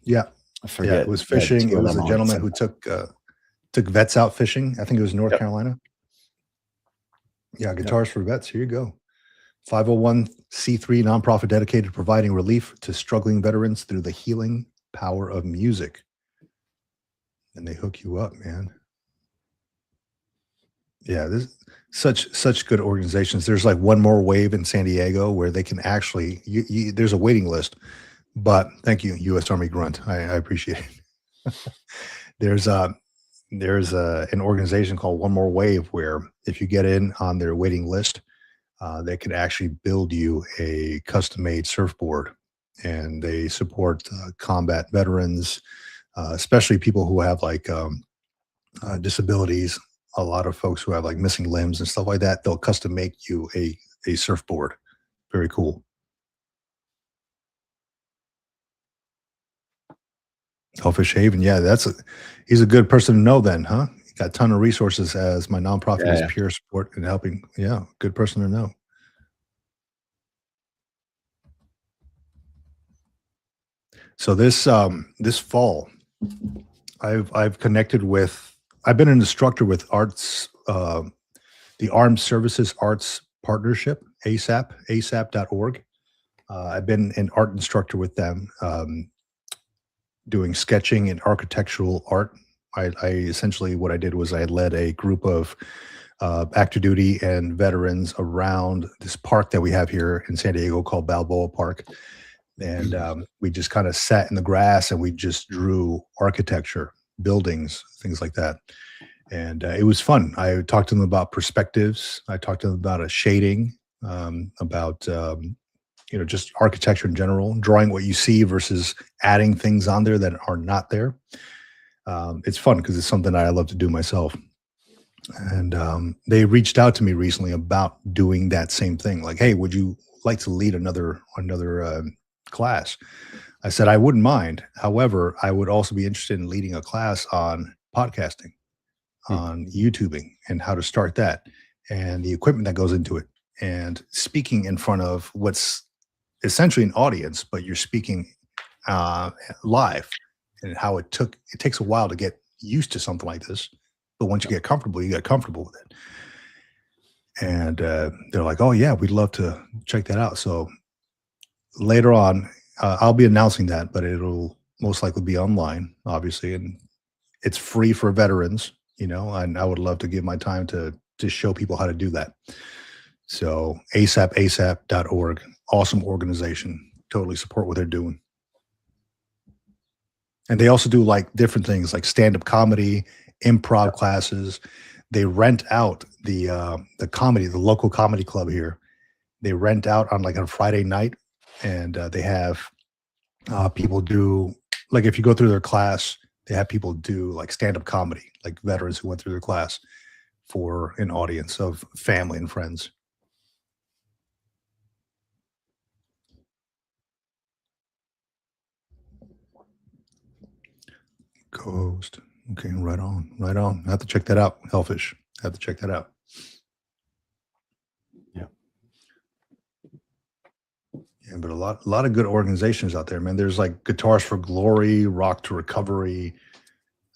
Yeah, I forget. Yeah, it was fishing. It was a gentleman who took vets out fishing. I think it was North Carolina. Yeah, Guitars for Vets. Here you go. 501c3 nonprofit dedicated to providing relief to struggling veterans through the healing power of music. And they hook you up, man. Yeah, this such good organizations. There's like One More Wave in San Diego where they can actually there's a waiting list. But thank you, U.S. Army Grunt. I appreciate it. There's an organization called One More Wave where if you get in on their waiting list, they can actually build you a custom-made surfboard, and they support combat veterans, especially people who have like disabilities. A lot of folks who have like missing limbs and stuff like that, they'll custom make you a surfboard. Very cool. Hellfish Haven, yeah, he's a good person to know then, huh? Got a ton of resources as my nonprofit is peer support and helping. Yeah, good person to know. So this fall, I've connected with. I've been an instructor with arts, the Armed Services Arts Partnership, asap.org. I've been an art instructor with them, doing sketching and architectural art. I essentially, what I did was I led a group of active duty and veterans around this park that we have here in San Diego called Balboa Park. And we just kind of sat in the grass and we just drew architecture, buildings, things like that. And it was fun. I talked to them about perspectives. I talked to them about a shading, about just architecture in general, drawing what you see versus adding things on there that are not there. It's fun because it's something that I love to do myself. And they reached out to me recently about doing that same thing. Like, hey, would you like to lead another class? I said, I wouldn't mind. However, I would also be interested in leading a class on podcasting, on YouTubing, and how to start that, and the equipment that goes into it, and speaking in front of what's essentially an audience, but you're speaking live, and how it takes a while to get used to something like this. But once you get comfortable, you get comfortable with it. And they're like, oh yeah, we'd love to check that out. So later on, I'll be announcing that, but it'll most likely be online, obviously, and it's free for veterans, and I would love to give my time to show people how to do that. So asap.org, awesome organization. Totally support what they're doing. And they also do like different things like stand-up comedy, improv classes. They rent out the comedy, the local comedy club here. They rent out on like a Friday night, and they have people do, like, if you go through their class, they have people do like stand-up comedy, like veterans who went through their class, for an audience of family and friends. Co-host. Okay, right on, right on. I have to check that out. Hellfish. I have to check that out. Yeah. Yeah, but a lot of good organizations out there, man. There's like Guitars for Glory, Rock to Recovery.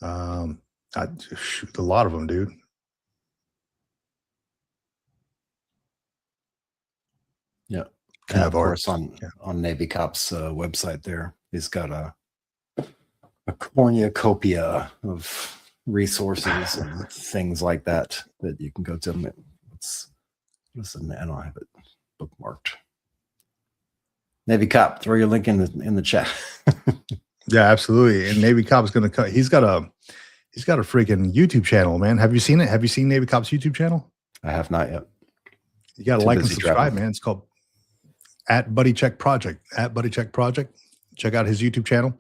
Shoot, a lot of them, dude. Yeah. Kind And of of course, art. on Navy Cop's website there, he's got a cornucopia of resources and things like that you can go to. Listen, I don't have it bookmarked. Navy Cop, throw your link in the chat. Yeah, absolutely. And Navy Cop's gonna cut. He's got a freaking YouTube channel, man. Have you seen it? Have you seen Navy Cop's YouTube channel? I have not yet. You gotta Too like and busy subscribe, traveling. man. It's called @BuddyCheckProject. Check out his YouTube channel.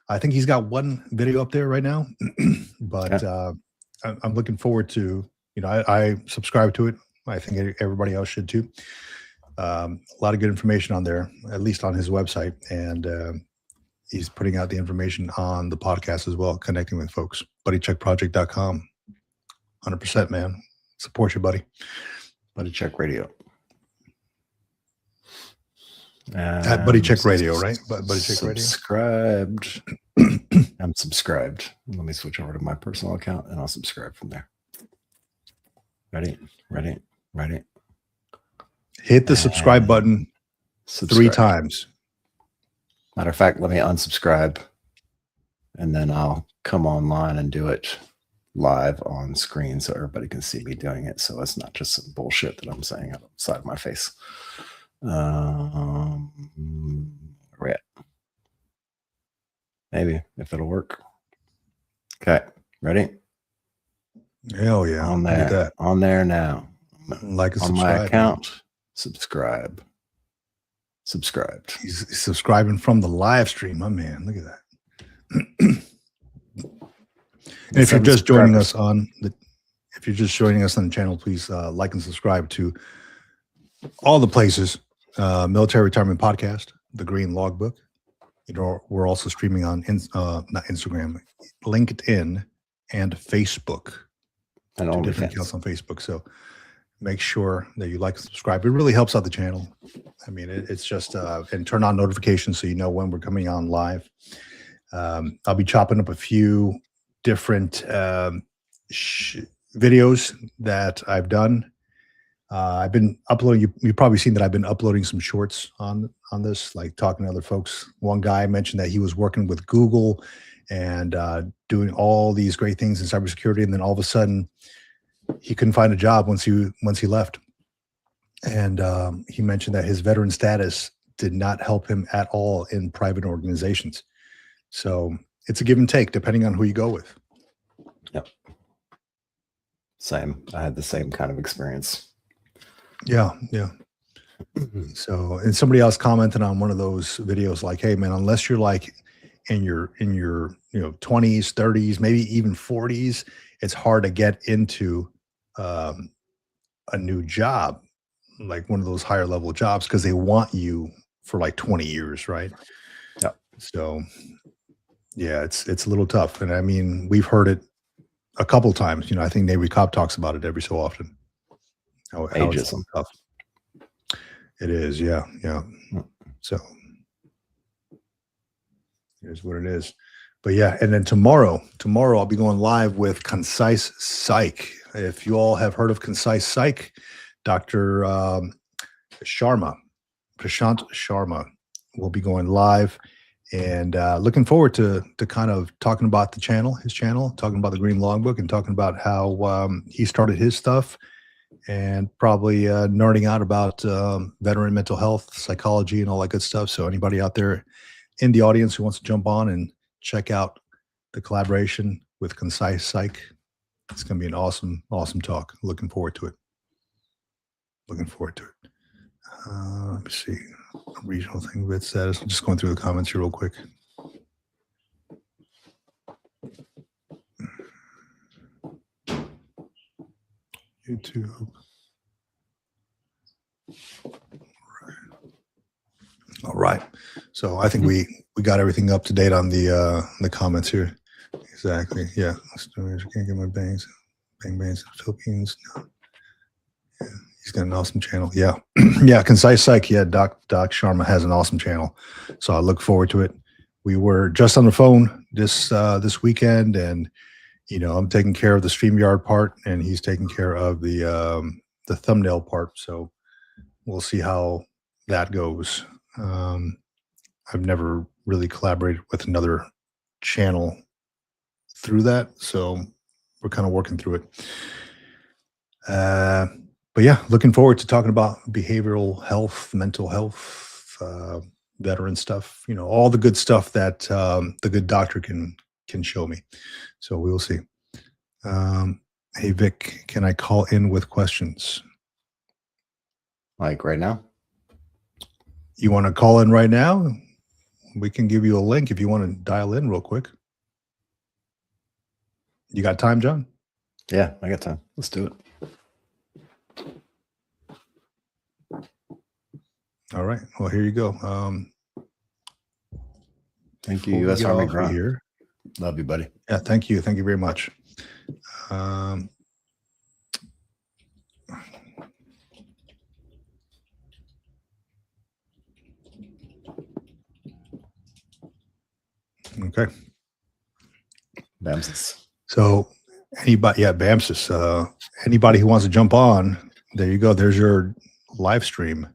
I think he's got one video up there right now, but I'm looking forward to, I subscribe to it. I think everybody else should too. A lot of good information on there, at least on his website, and he's putting out the information on the podcast as well, connecting with folks. BuddyCheckProject.com. 100%, man. Support you, buddy. Buddy Check Radio. At Buddy Check Radio, right? Buddy Check Radio. Subscribed. I'm subscribed. Let me switch over to my personal account and I'll subscribe from there. Ready? Hit the subscribe button 3 times. Matter of fact, let me unsubscribe and then I'll come online and do it live on screen so everybody can see me doing it. So it's not just some bullshit that I'm saying outside of my face. Where we at? Maybe if it'll work. Okay, ready? Hell yeah! On there, that. On there now. Like and on subscribe. My account. Subscribed. He's subscribing from the live stream, my man. Look at that. And if you're just joining us on the channel, please like and subscribe to all the places. Military Retirement Podcast, The Green Logbook. We're also streaming on not Instagram, LinkedIn, and Facebook. And all different accounts on Facebook. So make sure that you like and subscribe. It really helps out the channel. I mean, it's just and turn on notifications so you know when we're coming on live. I'll be chopping up a few different videos that I've done. I've been uploading. You've probably seen that I've been uploading some shorts on this, like talking to other folks. One guy mentioned that he was working with Google and doing all these great things in cybersecurity, and then all of a sudden he couldn't find a job once he left. And he mentioned that his veteran status did not help him at all in private organizations. So it's a give and take depending on who you go with. Yep. Same. I had the same kind of experience. Yeah. So, and somebody else commented on one of those videos like, hey man, unless you're like in your 20s, 30s, maybe even 40s, it's hard to get into a new job, like one of those higher level jobs, because they want you for like 20 years, right? Yeah. So yeah, it's a little tough. And I mean, we've heard it a couple times. I think Navy Cop talks about it every so often. How it's so tough. It is, yeah. So here's what it is. But yeah, and then tomorrow I'll be going live with Concise Psych. If you all have heard of Concise Psych, Dr. Prashant Sharma will be going live, and looking forward to kind of talking about his channel, talking about the Green Logbook, and talking about how he started his stuff, and probably nerding out about veteran mental health, psychology, and all that good stuff. So anybody out there in the audience who wants to jump on and check out the collaboration with Concise Psych. It's going to be an awesome, awesome talk. Looking forward to it. Looking forward to it. Let me see. Regional thing with status. I'm just going through the comments here real quick. YouTube. All right. So I think we got everything up to date on the comments here. Exactly. Yeah. I can't get my bangs in the Philippines. No. Yeah. He's got an awesome channel. Yeah. Yeah. Concise Psych. Yeah. Doc Sharma has an awesome channel. So I look forward to it. We were just on the phone this weekend, and I'm taking care of the StreamYard part, and he's taking care of the thumbnail part. So we'll see how that goes. I've never really collaborated with another channel through that, so we're kind of working through it. But yeah, looking forward to talking about behavioral health, mental health, veteran stuff, all the good stuff that the good doctor can show me. So we will see. Hey, Vic, can I call in with questions? Like right now? You want to call in right now? We can give you a link if you want to dial in real quick. You got time, John? Yeah, I got time. Let's do it. All right. Well, here you go. Thank you, U.S. Army Grunt. Here. Love you, buddy. Yeah, thank you. Thank you very much. Okay. Bamsis. So anybody, Bamsis, anybody who wants to jump on, there you go. There's your live stream.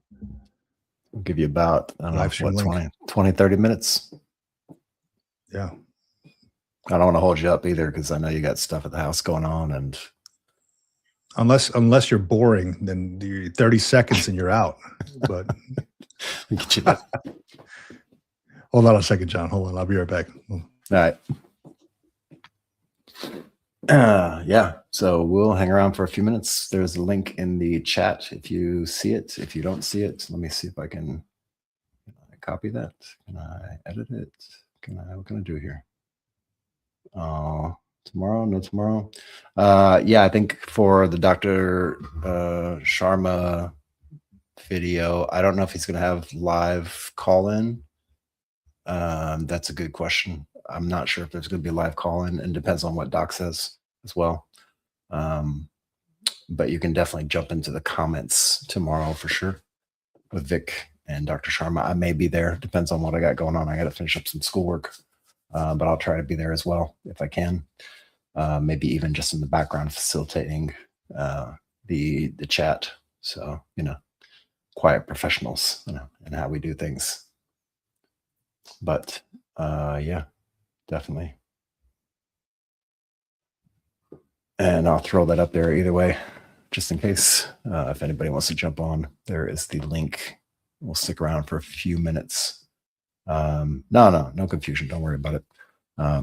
I'll give you about, I don't know, 20, 30 minutes. Yeah. I don't want to hold you up either, because I know you got stuff at the house going on, and unless you're boring, then you're 30 seconds and you're out. But get you back. Hold on a second, John. Hold on. I'll be right back. All right. Yeah. So we'll hang around for a few minutes. There's a link in the chat if you see it. If you don't see it, let me see if I can copy that. Can I edit it? What can I do here? Tomorrow? No, tomorrow. Yeah, I think for the Dr. Sharma video, I don't know if he's going to have live call-in. That's a good question. I'm not sure if there's going to be a live call-in, and depends on what Doc says as well. But you can definitely jump into the comments tomorrow for sure with Vic and Dr. Sharma. I may be there. Depends on what I got going on. I got to finish up some schoolwork, but I'll try to be there as well if I can. Maybe even just in the background facilitating the chat. So, quiet professionals, and how we do things. But yeah, definitely. And I'll throw that up there either way, just in case. If anybody wants to jump on, there is the link. We'll stick around for a few minutes. No confusion. Don't worry about it.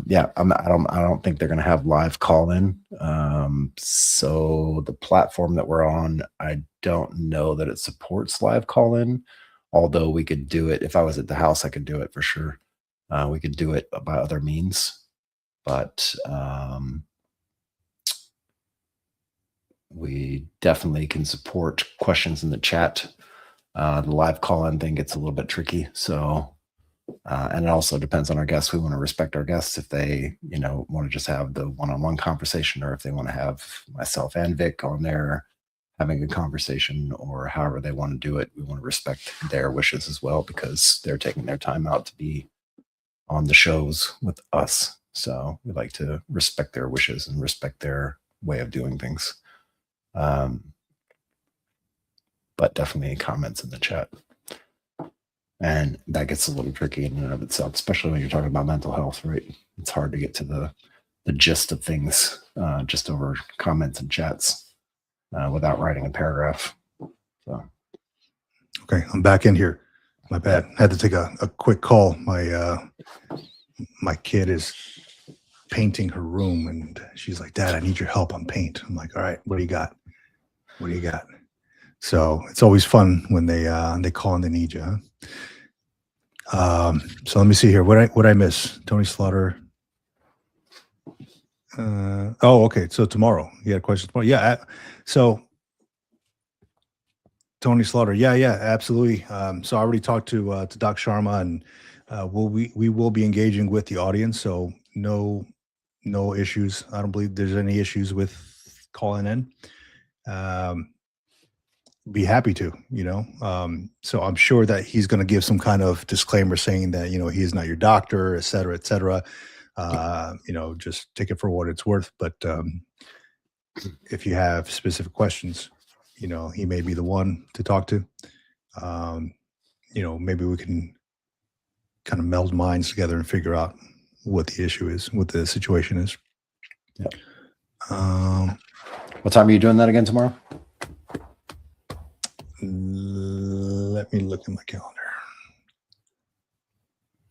Yeah, I don't think they're going to have live call-in. So the platform that we're on, I don't know that it supports live call-in, although we could do it. If I was at the house, I could do it for sure. We could do it by other means, but we definitely can support questions in the chat. The live call-in thing gets a little bit tricky. So, and it also depends on our guests. We want to respect our guests if they, want to just have the one-on-one conversation, or if they want to have myself and Vic on there having a conversation, or however they want to do it. We want to respect their wishes as well, because they're taking their time out to be on the shows with us. So we like to respect their wishes and respect their way of doing things. But definitely comments in the chat. And that gets a little tricky in and of itself, especially when you're talking about mental health, right? It's hard to get to the gist of things just over comments and chats without writing a paragraph. So, okay, I'm back in here. My bad. Had to take a quick call. My my kid is painting her room, and she's like, "Dad, I need your help on paint." I'm like, "All right, what do you got? What do you got?" So it's always fun when they call and they need you. Huh? So let me see here. What I miss? Tony Slaughter. Okay. So tomorrow, you had a question tomorrow. Yeah. So Tony Slaughter. Yeah. Absolutely. So I already talked to Doc Sharma, and we will be engaging with the audience. So no issues. I don't believe there's any issues with calling in. Be happy to, so I'm sure that he's going to give some kind of disclaimer saying that, he is not your doctor, et cetera, et cetera. Just take it for what it's worth. But if you have specific questions, he may be the one to talk to. Maybe we can kind of meld minds together and figure out what the issue is, what the situation is. Yeah. What time are you doing that again tomorrow? Let me look at my calendar.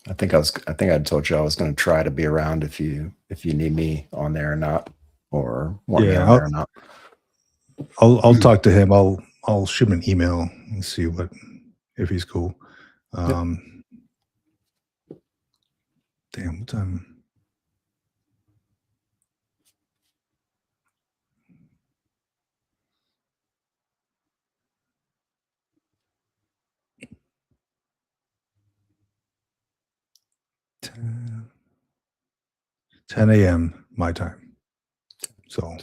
I think I told you I was going to try to be around if you need me on there or not, or want me on there or not. I'll talk to him. I'll shoot him an email and see if he's cool. Damn, what time? $10 a.m. my time. So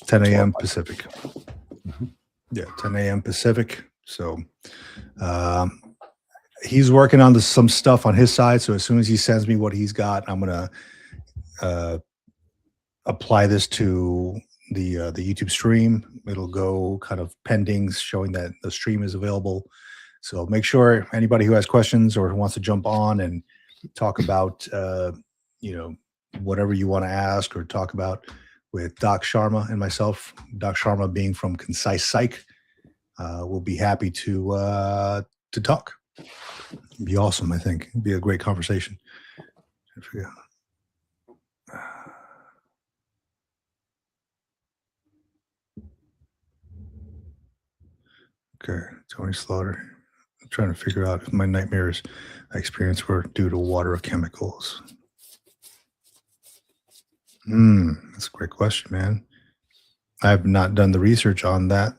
10 a.m. Pacific. Mm-hmm. Yeah, 10 a.m. Pacific. So he's working on some stuff on his side. So as soon as he sends me what he's got, I'm going to apply this to the YouTube stream. It'll go kind of pending, showing that the stream is available. So make sure anybody who has questions or who wants to jump on and talk about, whatever you want to ask or talk about with Doc Sharma and myself, Doc Sharma being from Concise Psych, we'll be happy to talk. It'd be awesome, I think. It'd be a great conversation. Okay, Tony Slaughter. I'm trying to figure out if my nightmares I experienced were due to water chemicals. That's a great question, man. I have not done the research on that,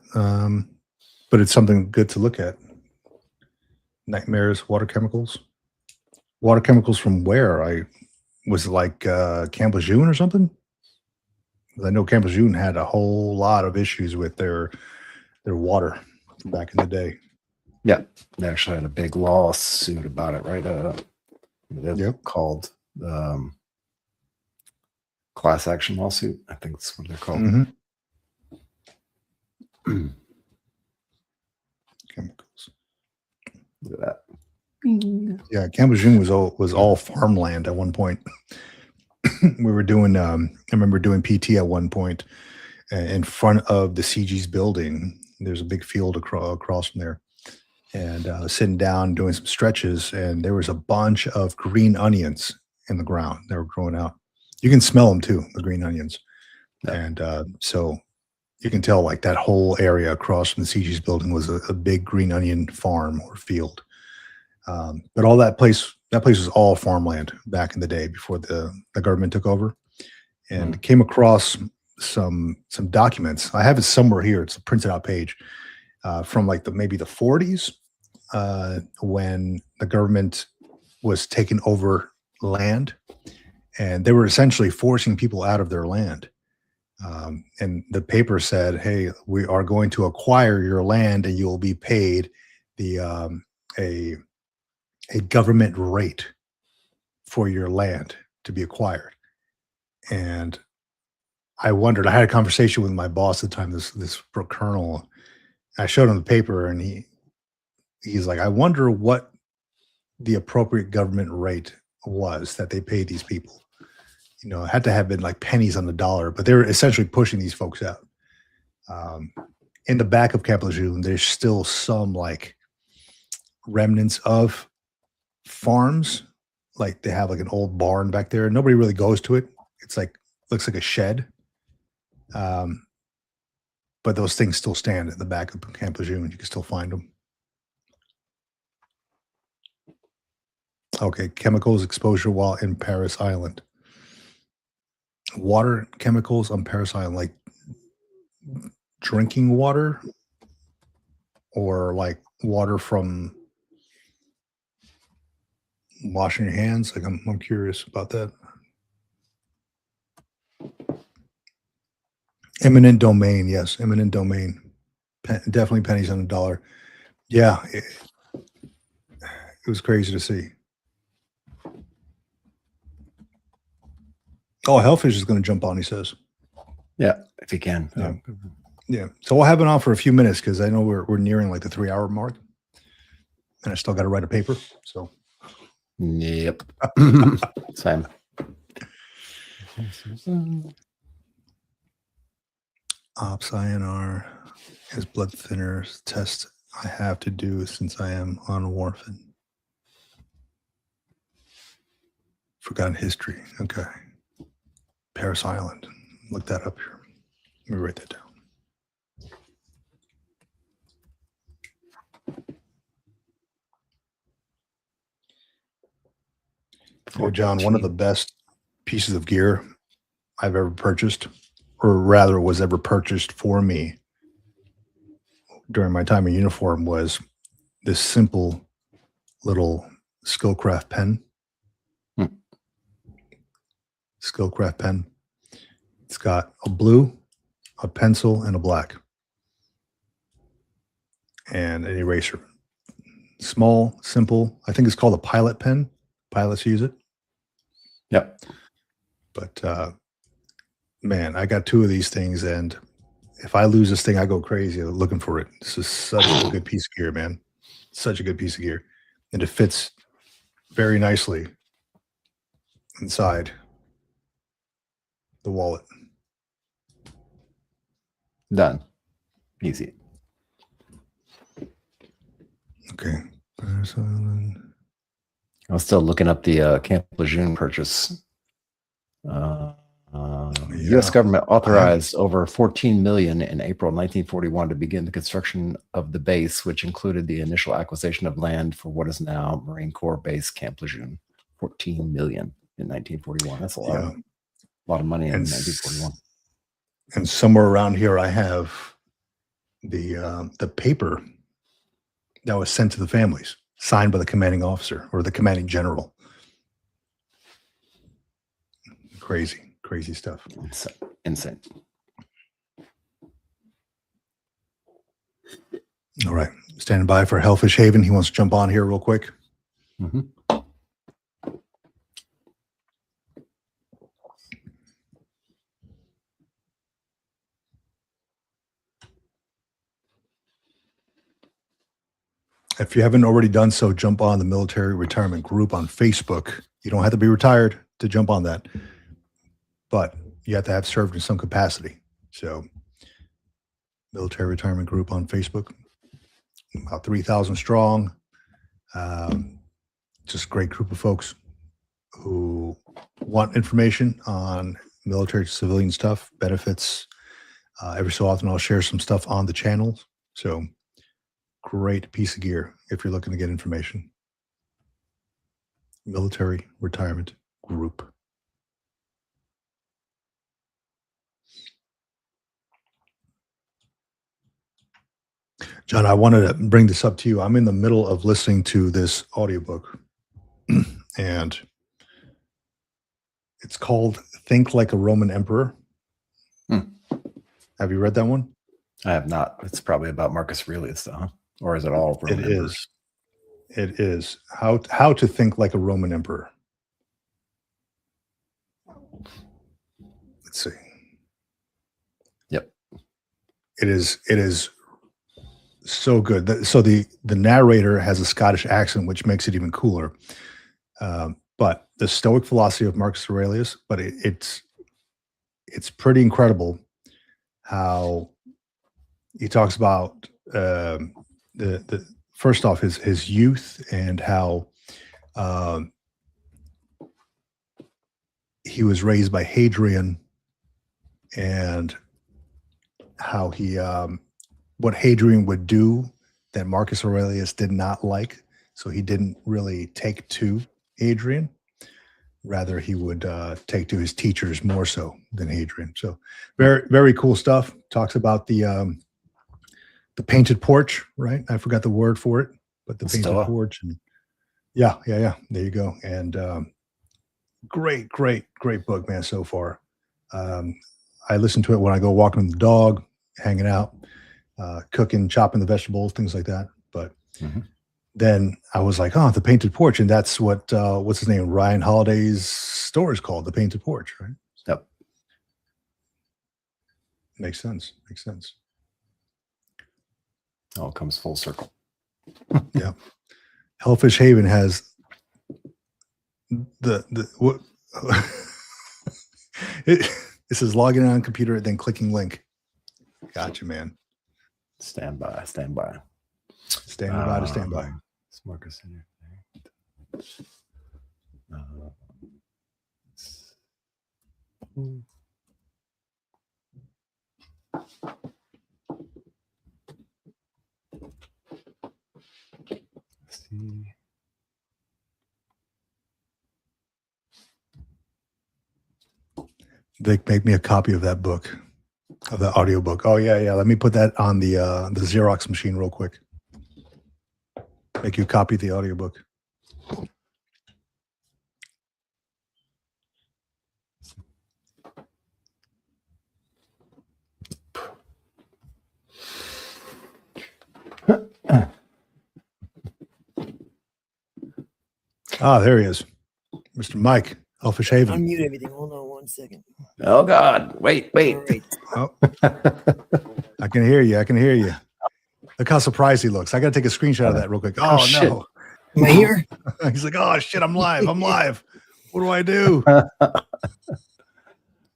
but it's something good to look at. Nightmares, water chemicals. Water chemicals from where? Was it like Camp Lejeune or something? I know Camp Lejeune had a whole lot of issues with their water back in the day. Yeah, they actually had a big lawsuit about it, right? They're called class action lawsuit. I think that's what they're called. Mm-hmm. Chemicals. Look at that. Yeah, Camp Lejeune was all farmland at one point. We were doing. I remember doing PT at one point in front of the CG's building. There's a big field across from there, and sitting down doing some stretches, and there was a bunch of green onions in the ground. They were growing out. You can smell them too, the green onions, and so you can tell like that whole area across from the CG's building was a big green onion farm or field. But all that place was all farmland back in the day before the government took over, and came across some documents. I have it somewhere here. It's a printed out page from like maybe the 40s when the government was taking over land, and they were essentially forcing people out of their land. And the paper said, "Hey, we are going to acquire your land, and you will be paid a government rate for your land to be acquired." And I wondered. I had a conversation with my boss at the time, this colonel. I showed him the paper, and he's like, "I wonder what the appropriate government rate was that they paid these people." It had to have been like pennies on the dollar, but they were essentially pushing these folks out. In the back of Camp Lejeune, there's still some like remnants of farms like they have like an old barn back there. Nobody really goes to it. It's like looks like a shed. But those things still stand at the back of Camp Lejeune. You can still find them. Okay, chemicals exposure while in Paris Island. Water chemicals on Paris Island, like drinking water or like water from washing your hands. Like I'm curious about that. Eminent domain, yes, eminent domain. Definitely pennies on the dollar. Yeah, it was crazy to see. Oh, Hellfish is going to jump on, he says. Yeah, if he can. Yeah. Yeah. So we'll have it on for a few minutes because I know we're nearing like the 3-hour mark. And I still got to write a paper. So Yep. Same. Ops INR is blood thinners test I have to do since I am on warfarin. Forgotten history. Okay. Paris Island. Look that up here. Let me write that down. Oh, John, one of the best pieces of gear I've ever purchased, or rather was ever purchased for me during my time in uniform, was this simple little Skillcraft pen. Skillcraft pen. It's got a blue, a pencil, and a black. And an eraser. Small, simple. I think it's called a pilot pen. Pilots use it. Yep. But man, I got 2 of these things, and if I lose this thing, I go crazy looking for it. This is such a good piece of gear, man. Such a good piece of gear. And it fits very nicely inside the wallet. Done. Easy. Okay. I was still looking up the Camp Lejeune purchase. U.S. government authorized over $14 million in April 1941 to begin the construction of the base, which included the initial acquisition of land for what is now Marine Corps Base Camp Lejeune. $14 million in 1941. That's a lot of money in 1941. And somewhere around here, I have the paper that was sent to the families, signed by the commanding officer or the commanding general. Crazy stuff. Insane. All right. Standing by for Hellfish Haven. He wants to jump on here real quick. Mm-hmm. If you haven't already done so, jump on the military retirement group on Facebook. You don't have to be retired to jump on that, but you have to have served in some capacity. So military retirement group on Facebook, about 3,000 strong. Just great group of folks who want information on military to civilian stuff, benefits. Every so often I'll share some stuff on the channels. So great piece of gear if you're looking to get information. Military retirement group. John, I wanted to bring this up to you. I'm in the middle of listening to this audiobook, and it's called Think Like a Roman Emperor. Have you read that one? I have not. It's probably about Marcus Aurelius, though, huh? Or is it all Roman emperors? It is. How to think like a Roman emperor. Let's see. Yep. It is so good. So the narrator has a Scottish accent, which makes it even cooler. But the Stoic philosophy of Marcus Aurelius, but it's pretty incredible how he talks about the first off his youth and how he was raised by Hadrian, and how he what Hadrian would do that Marcus Aurelius did not like. So he didn't really take to Hadrian. Rather, he would take to his teachers more so than Hadrian. So very, very cool stuff. Talks about the painted porch, right? I forgot the word for it, but the painted porch. And yeah. There you go. And great book, man, so far. I listen to it when I go walking with the dog, hanging out, cooking, chopping the vegetables, things like that. But then I was like, oh, the painted porch. And that's what, what's his name? Ryan Holiday's store is called, The Painted Porch, right? Yep. Makes sense. All comes full circle. Yeah. Hellfish Haven has what it says logging in on computer, then clicking link. Gotcha, man. Stand by. Stand by. Marcus in see. Vic, make me a copy of that book, of the audiobook. Oh yeah. Let me put that on the Xerox machine real quick. Make you a copy of the audiobook. There he is. Mr. Mike, Hellfish Haven. Unmute everything. Hold on 1 second. Oh God. Wait. Right. Oh. I can hear you. Look how surprised he looks. I got to take a screenshot of that real quick. Oh, shit. no. Am I here? He's like, oh, shit, I'm live. What do I do?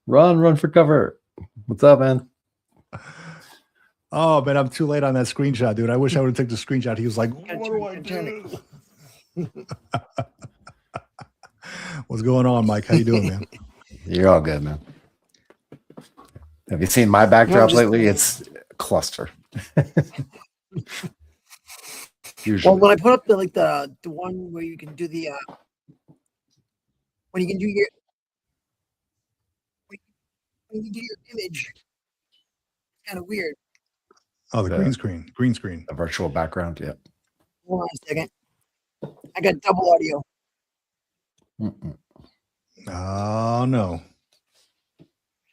Run for cover. What's up, man? Oh, man, I'm too late on that screenshot, dude. I wish I would have taken the screenshot. He was like, what do I do? What's going on, Mike? How you doing, man? You're all good, man. Have you seen my backdrop lately? It's a cluster. Usually. Well, when I put up the one where you can do the when you do your image, it's kind of weird. Oh, the green screen. The virtual background, yeah. Hold on a second. I got double audio. Oh no.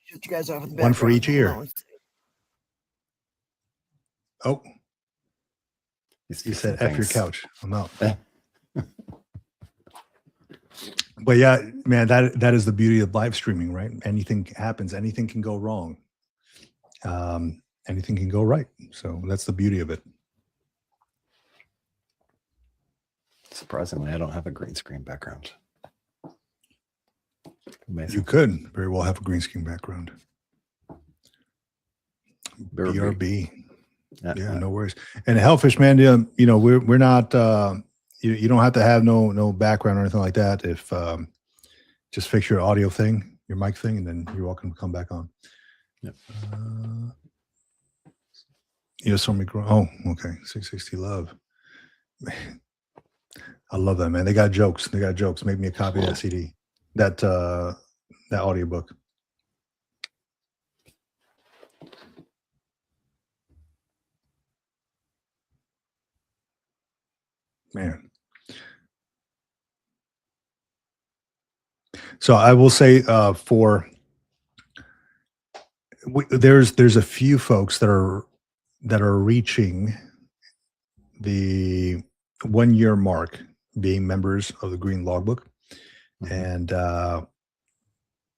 Shut you guys off in the One for background. each ear. Hold on. Oh. You said F your couch. I'm out. But yeah, man, that is the beauty of live streaming, right? Anything happens, anything can go wrong. Anything can go right. So that's the beauty of it. Surprisingly, I don't have a green screen background. Amazing. You could very well have a green screen background. BRB. Yeah, no worries. And Hellfish, man, you know, we're not you don't have to have no background or anything like that. If just fix your audio thing, your mic thing, and then you're welcome to come back on. Yep. You just saw me grow. Oh, okay. 660 Love. Man, I love that, man. They got jokes. Make me a copy of that CD. That audiobook. Man. So I will say there's a few folks that are reaching the 1 year mark being members of the Green Logbook. And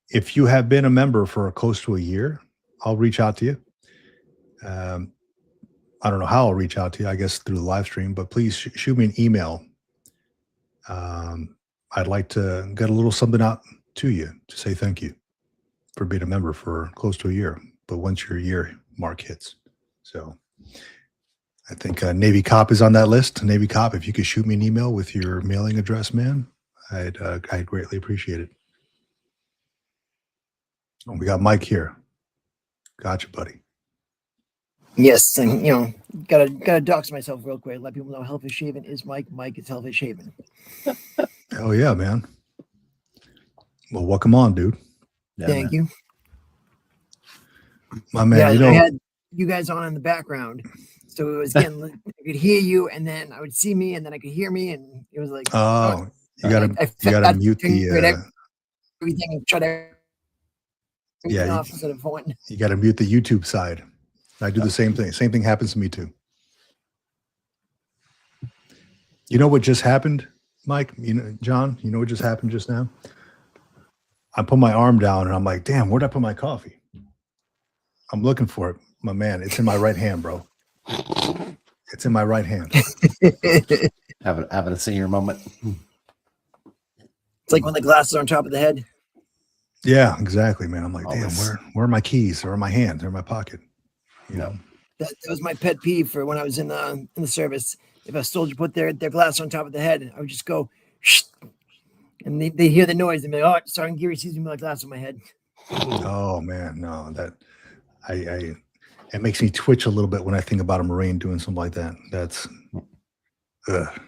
if you have been a member for close to a year, I'll reach out to you. I don't know how I'll reach out to you, I guess through the live stream, but please shoot me an email. I'd like to get a little something out to you to say thank you for being a member for close to a year, but once your year mark hits. So I think Navy Cop is on that list. Navy Cop, if you could shoot me an email with your mailing address, man, I'd greatly appreciate it. Oh, we got Mike here. Gotcha, buddy. Yes, and gotta dox myself real quick. Let people know Hellfish Shaven is Mike. Mike is Hellfish Shaven. Hell yeah, man. Well, welcome on, dude. Yeah, Thank man. you. My man, I had you guys on in the background, so it was again I could hear you, and then I would see me, and then I could hear me, and it was like, oh, you gotta I you gotta mute everything the and shut everything off instead of one. you gotta mute the YouTube side. I do the same thing. Same thing happens to me too. You know what just happened, Mike? You know, John, you know what just happened just now? I put my arm down and I'm like, damn, where'd I put my coffee? I'm looking for it. My man, it's in my right hand, bro. It's in my right hand. Having a senior moment. It's like when the glasses are on top of the head. Yeah, exactly, man. I'm like, Always. damn, where are my keys? They're in my hand. They're in my pocket. You know? That was my pet peeve for when I was in the service. If a soldier put their glass on top of the head, I would just go, shh, and they hear the noise and be like, oh, Sergeant Geary sees me with my glass on my head. Oh man, no, that it makes me twitch a little bit when I think about a Marine doing something like that. That's Ugh.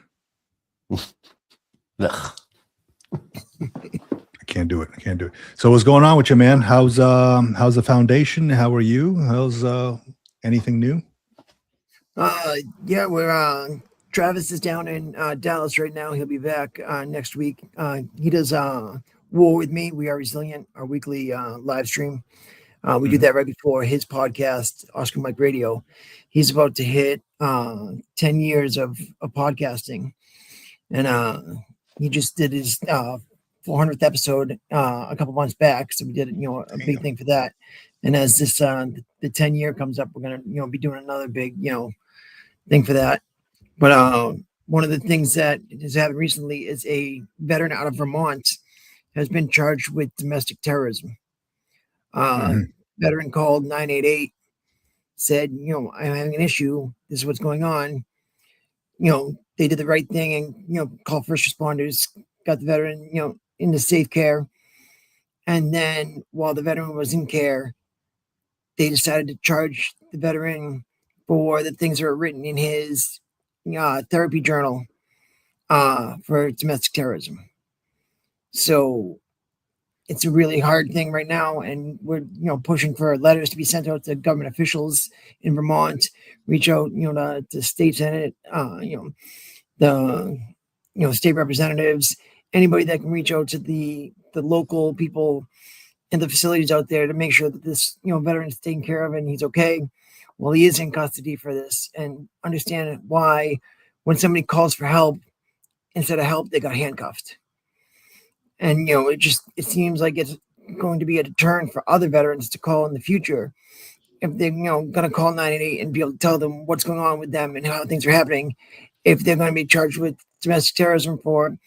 I can't do it. I can't do it. So what's going on with you, man? How's the foundation? How are you? How's anything new? Yeah, we're Travis is down in Dallas right now. He'll be back next week. He does War with Me. We Are Resilient, our weekly live stream. We do that right before his podcast, Oscar Mike Radio. He's about to hit 10 years of podcasting, and he just did his 400th episode a couple months back. So we did a big thing for that. And as this the 10-year comes up, we're gonna be doing another big thing for that. But one of the things that has happened recently is a veteran out of Vermont has been charged with domestic terrorism. Veteran called 988, said, I'm having an issue. This is what's going on. They did the right thing and, called first responders, got the veteran, into safe care. And then while the veteran was in care, they decided to charge the veteran for the things that are written in his therapy journal for domestic terrorism. So it's a really hard thing right now, and we're pushing for letters to be sent out to government officials in Vermont, reach out to state senate, the state representatives, anybody that can reach out to the local people in the facilities out there to make sure that this veteran's taken care of and he's okay. Well, he is in custody for this, and understand why when somebody calls for help, instead of help, they got handcuffed. And, it seems like it's going to be a deterrent for other veterans to call in the future. If they're, going to call 988 and be able to tell them what's going on with them and how things are happening, if they're going to be charged with domestic terrorism for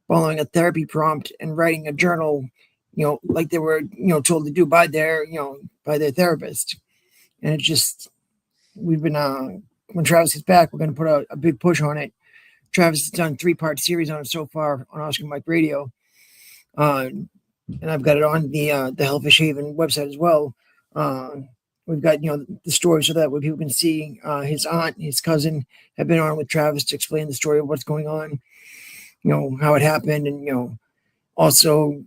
following a therapy prompt and writing a journal, like they were, told to do by their therapist. And it's just, we've been, when Travis gets back, we're going to put a big push on it. Travis has done 3-part series on it so far on Oscar Mike Radio. And I've got it on the Hellfish Haven website as well. We've got, the story so that way people can see his aunt, his cousin have been on with Travis to explain the story of what's going on, how it happened. And, also,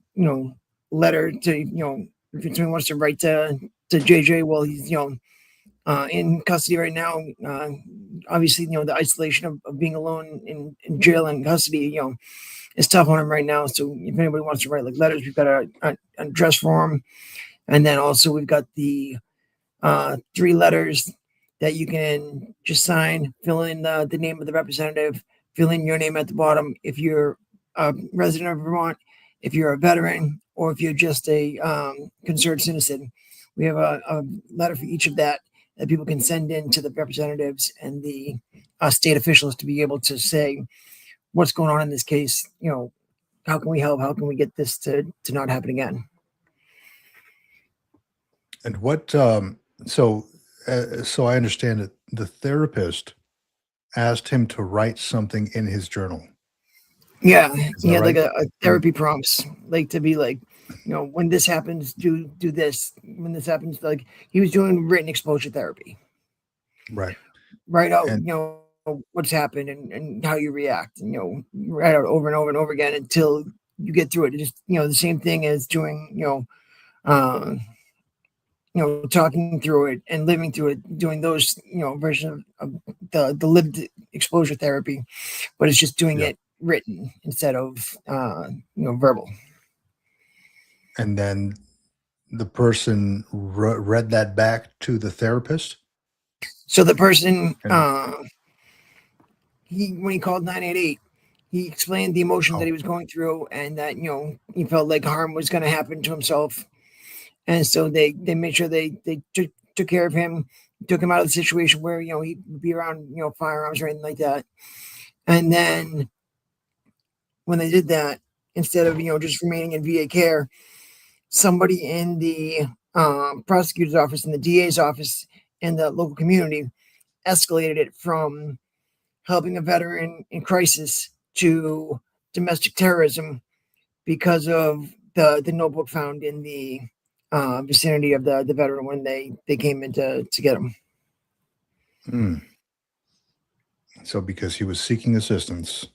letter to, if someone wants to write to JJ, well, he's, in custody right now. Obviously, the isolation of being alone in jail and custody, is tough on him right now. So if anybody wants to write like letters, we've got an address for him. And then also we've got the 3 letters that you can just sign, fill in the name of the representative, fill in your name at the bottom. If you're a resident of Vermont, if you're a veteran, or if you're just a concerned citizen, we have a letter for each of that people can send in to the representatives and the state officials to be able to say what's going on in this case. How can we help? How can we get this to not happen again? And what so I understand that the therapist asked him to write something in his journal. Yeah, he had right? like a therapy prompts, like to be like, when this happens, do this. When this happens, like he was doing written exposure therapy. Right. Write out, And what's happened and how you react, and, write out over and over and over again until you get through it. It's just, the same thing as doing, uh, talking through it and living through it, doing those, version of the lived exposure therapy, but it's just doing yeah. it written instead of, verbal. And then the person read that back to the therapist. So the person, And, when he called 988, he explained the emotion that oh, he was going through, and that he felt like harm was going to happen to himself, and so they made sure they took care of him, took him out of the situation where he would be around firearms or anything like that. And then when they did that, instead of just remaining in VA care, somebody in the prosecutor's office and the DA's office in the local community escalated it from helping a veteran in crisis to domestic terrorism because of the notebook found in the vicinity of the veteran when they came in to get him. So because he was seeking assistance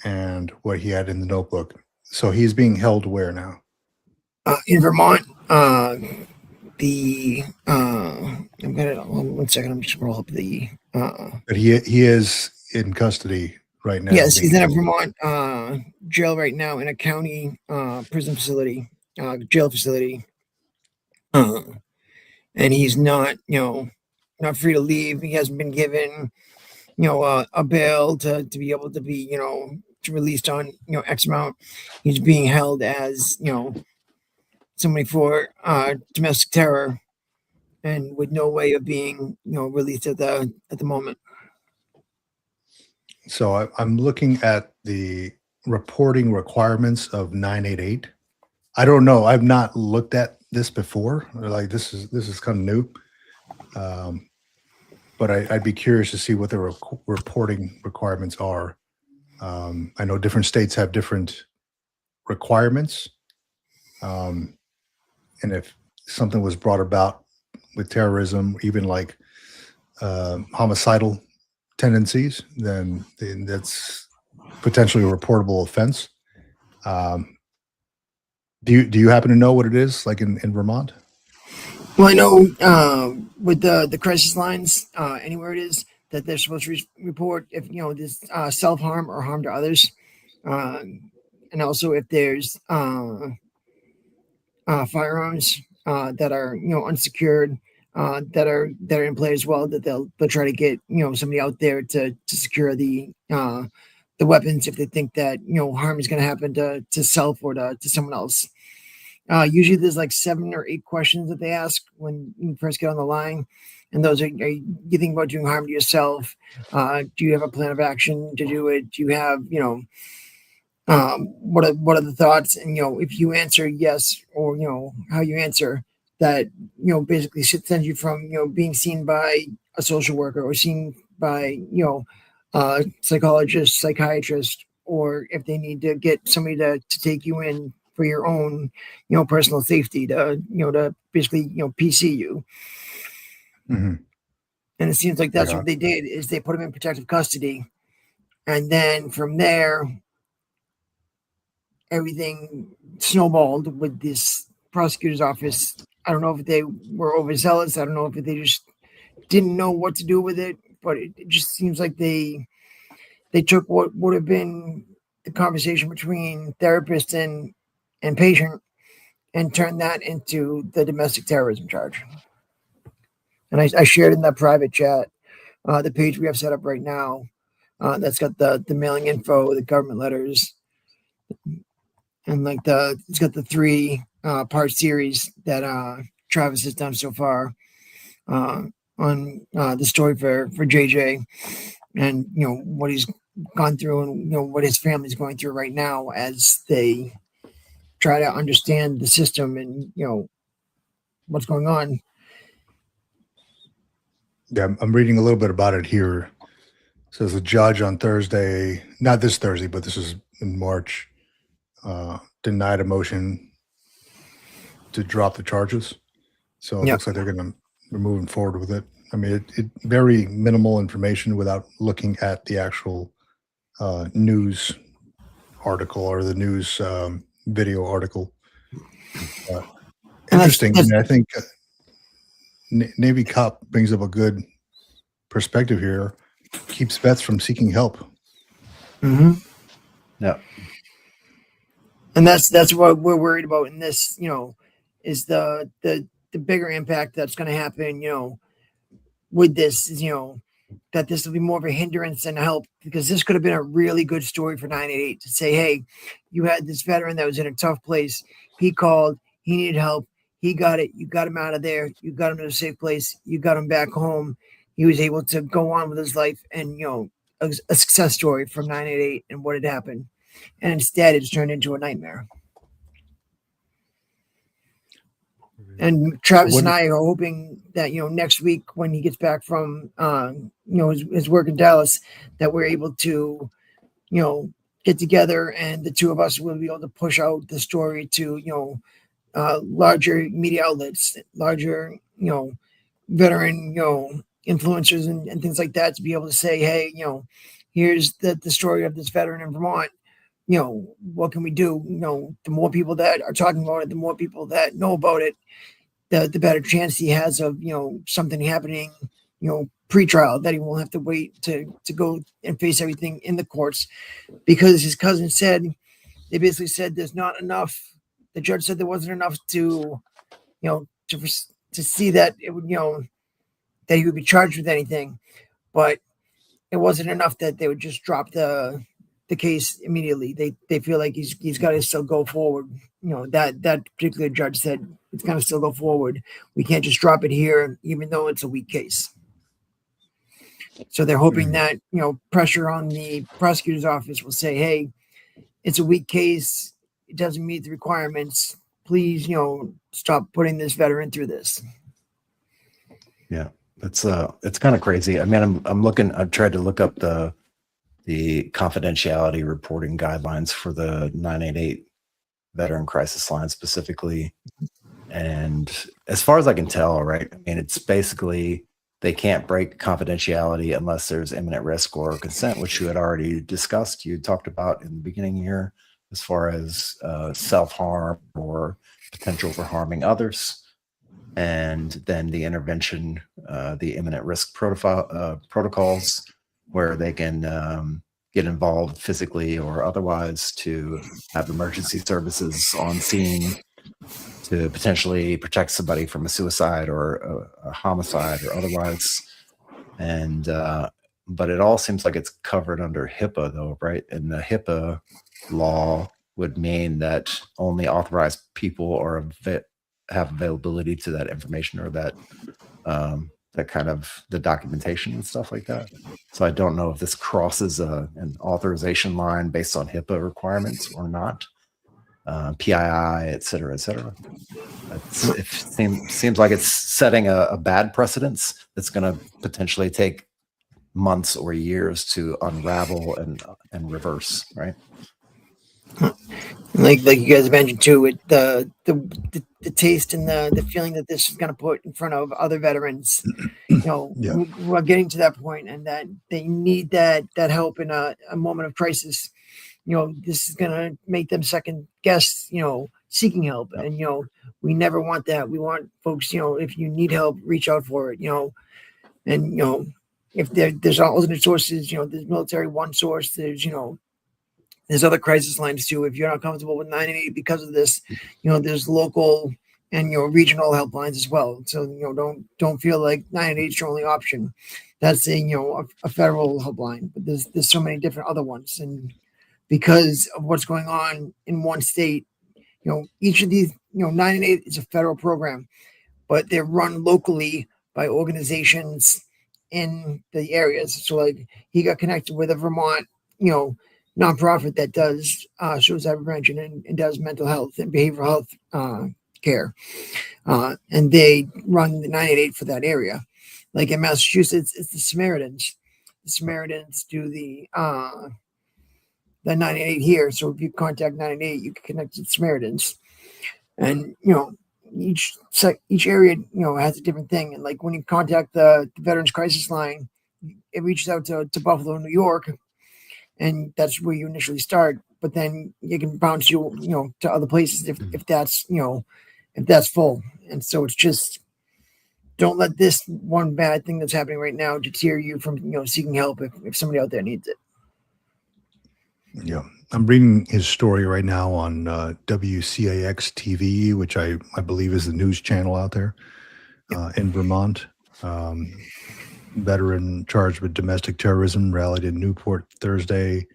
and what he had in the notebook. So he's being held where now? In Vermont, the I'm gonna, 1 second. I'm just roll up the. But he is in custody right now. Yes, he's in a held. Vermont jail right now in a county prison facility, jail facility, and he's not not free to leave. He hasn't been given a bail to be able to be released on X amount. He's being held as somebody for domestic terror, and with no way of being released at the moment. So I'm looking at the reporting requirements of 988. I don't know. I've not looked at this before. Like this is kind of new. But I'd be curious to see what the reporting requirements are. I know different states have different requirements. And if something was brought about with terrorism, even like homicidal tendencies, then that's potentially a reportable offense. Do you happen to know what it is like in Vermont? Well, I know with the crisis lines, anywhere it is, that they're supposed to report if there's self harm or harm to others, and also if there's firearms that are unsecured, that are in play as well, that they'll try to get somebody out there to secure the weapons if they think that harm is going to happen to self or to someone else. Usually there's like 7 or 8 questions that they ask when you first get on the line. And those are you think about doing harm to yourself? Do you have a plan of action to do it? Do you have, what are the thoughts? And, if you answer yes, or, how you answer that, basically sends you from, being seen by a social worker or seen by, psychologist, psychiatrist, or if they need to get somebody to take you in for your own, personal safety to basically, PC you. Mm-hmm. And it seems like that's what they did, is they put him in protective custody. And then from there, everything snowballed with this prosecutor's office. I don't know if they were overzealous. I don't know if they just didn't know what to do with it, but it just seems like they took what would have been the conversation between therapist and patient and turned that into the domestic terrorism charge. And I shared in that private chat the page we have set up right now that's got the mailing info, the government letters, and like it's got the 3 part series that Travis has done so far on the story for JJ, and what he's gone through, and what his family's going through right now as they try to understand the system and what's going on. Yeah, I'm reading a little bit about it here. It says the judge on Thursday, not this Thursday, but this is in March, denied a motion to drop the charges. So it Yep. looks like they're moving forward with it. I mean, it very minimal information without looking at the actual news article or the news video article. And Interesting. I mean, I think Navy Cop brings up a good perspective here. Keeps vets from seeking help. Mm-hmm. Yeah. And that's what we're worried about in this, is the bigger impact that's going to happen, with this is, that this will be more of a hindrance than a help, because this could have been a really good story for 988 to say, hey, you had this veteran that was in a tough place. He called, he needed help. He got it. You got him out of there. You got him to a safe place. You got him back home. He was able to go on with his life, and, a success story from 988 and what had happened. And instead it's turned into a nightmare. And Travis and I are hoping that, next week when he gets back from, his work in Dallas, that we're able to, get together, and the two of us will be able to push out the story to, larger media outlets, larger, veteran, influencers and things like that, to be able to say, hey, here's the story of this veteran in Vermont. What can we do? The more people that are talking about it, the more people that know about it, the better chance he has of, something happening, pre-trial, that he won't have to wait to go and face everything in the courts. Because his cousin said, they basically said there's not enough. The judge said there wasn't enough to, to see that it would, that he would be charged with anything, but it wasn't enough that they would just drop the case immediately. They feel like he's got to still go forward. That particular judge said it's got to still go forward. We can't just drop it here, even though it's a weak case. So they're hoping that, pressure on the prosecutor's office will say, hey, it's a weak case. It doesn't meet the requirements. Please, stop putting this veteran through this. Yeah, it's kind of crazy. I mean, I've tried to look up the confidentiality reporting guidelines for the 988 veteran crisis line specifically. And as far as I can tell, right, I mean, it's basically they can't break confidentiality unless there's imminent risk or consent, which you had already discussed. You had talked about in the beginning here, as far as self-harm or potential for harming others. And then the intervention, the imminent risk protocols, where they can get involved physically or otherwise to have emergency services on scene to potentially protect somebody from a suicide or a homicide or otherwise. And but it all seems like it's covered under HIPAA, though, right? And the HIPAA law would mean that only authorized people have availability to that information, or that kind of the documentation and stuff like that. So I don't know if this crosses an authorization line based on HIPAA requirements or not. PII, et cetera, et cetera. It seems like it's setting a bad precedence that's going to potentially take months or years to unravel and reverse, right? Like you guys mentioned too, with the taste and the feeling that this is going to put in front of other veterans, we're getting to that point, and that they need that help in a moment of crisis. This is going to make them second guess, seeking help. And, we never want that. We want folks, if you need help, reach out for it, and, if there's alternate sources, there's Military One source, there's other crisis lines too. If you're not comfortable with 988 because of this, there's local and, regional helplines as well. So, don't feel like 988 is your only option. That's a federal helpline, but there's so many different other ones. And because of what's going on in one state, each of these, 988 is a federal program, but they're run locally by organizations in the areas. So like he got connected with a Vermont, nonprofit that does suicide prevention and does mental health and behavioral health care. And they run the 988 for that area. Like in Massachusetts, it's the Samaritans. The Samaritans do the 988 here. So if you contact 988, you can connect to the Samaritans. And, each area, has a different thing. And like when you contact the Veterans Crisis Line, it reaches out to Buffalo, New York, and that's where you initially start. But then you can bounce you, to other places if that's full. And so it's just, don't let this one bad thing that's happening right now deter you from, seeking help if somebody out there needs it. Yeah. I'm reading his story right now on WCAX TV, which I believe is the news channel out there in Vermont. Veteran charged with domestic terrorism rallied in Newport Thursday.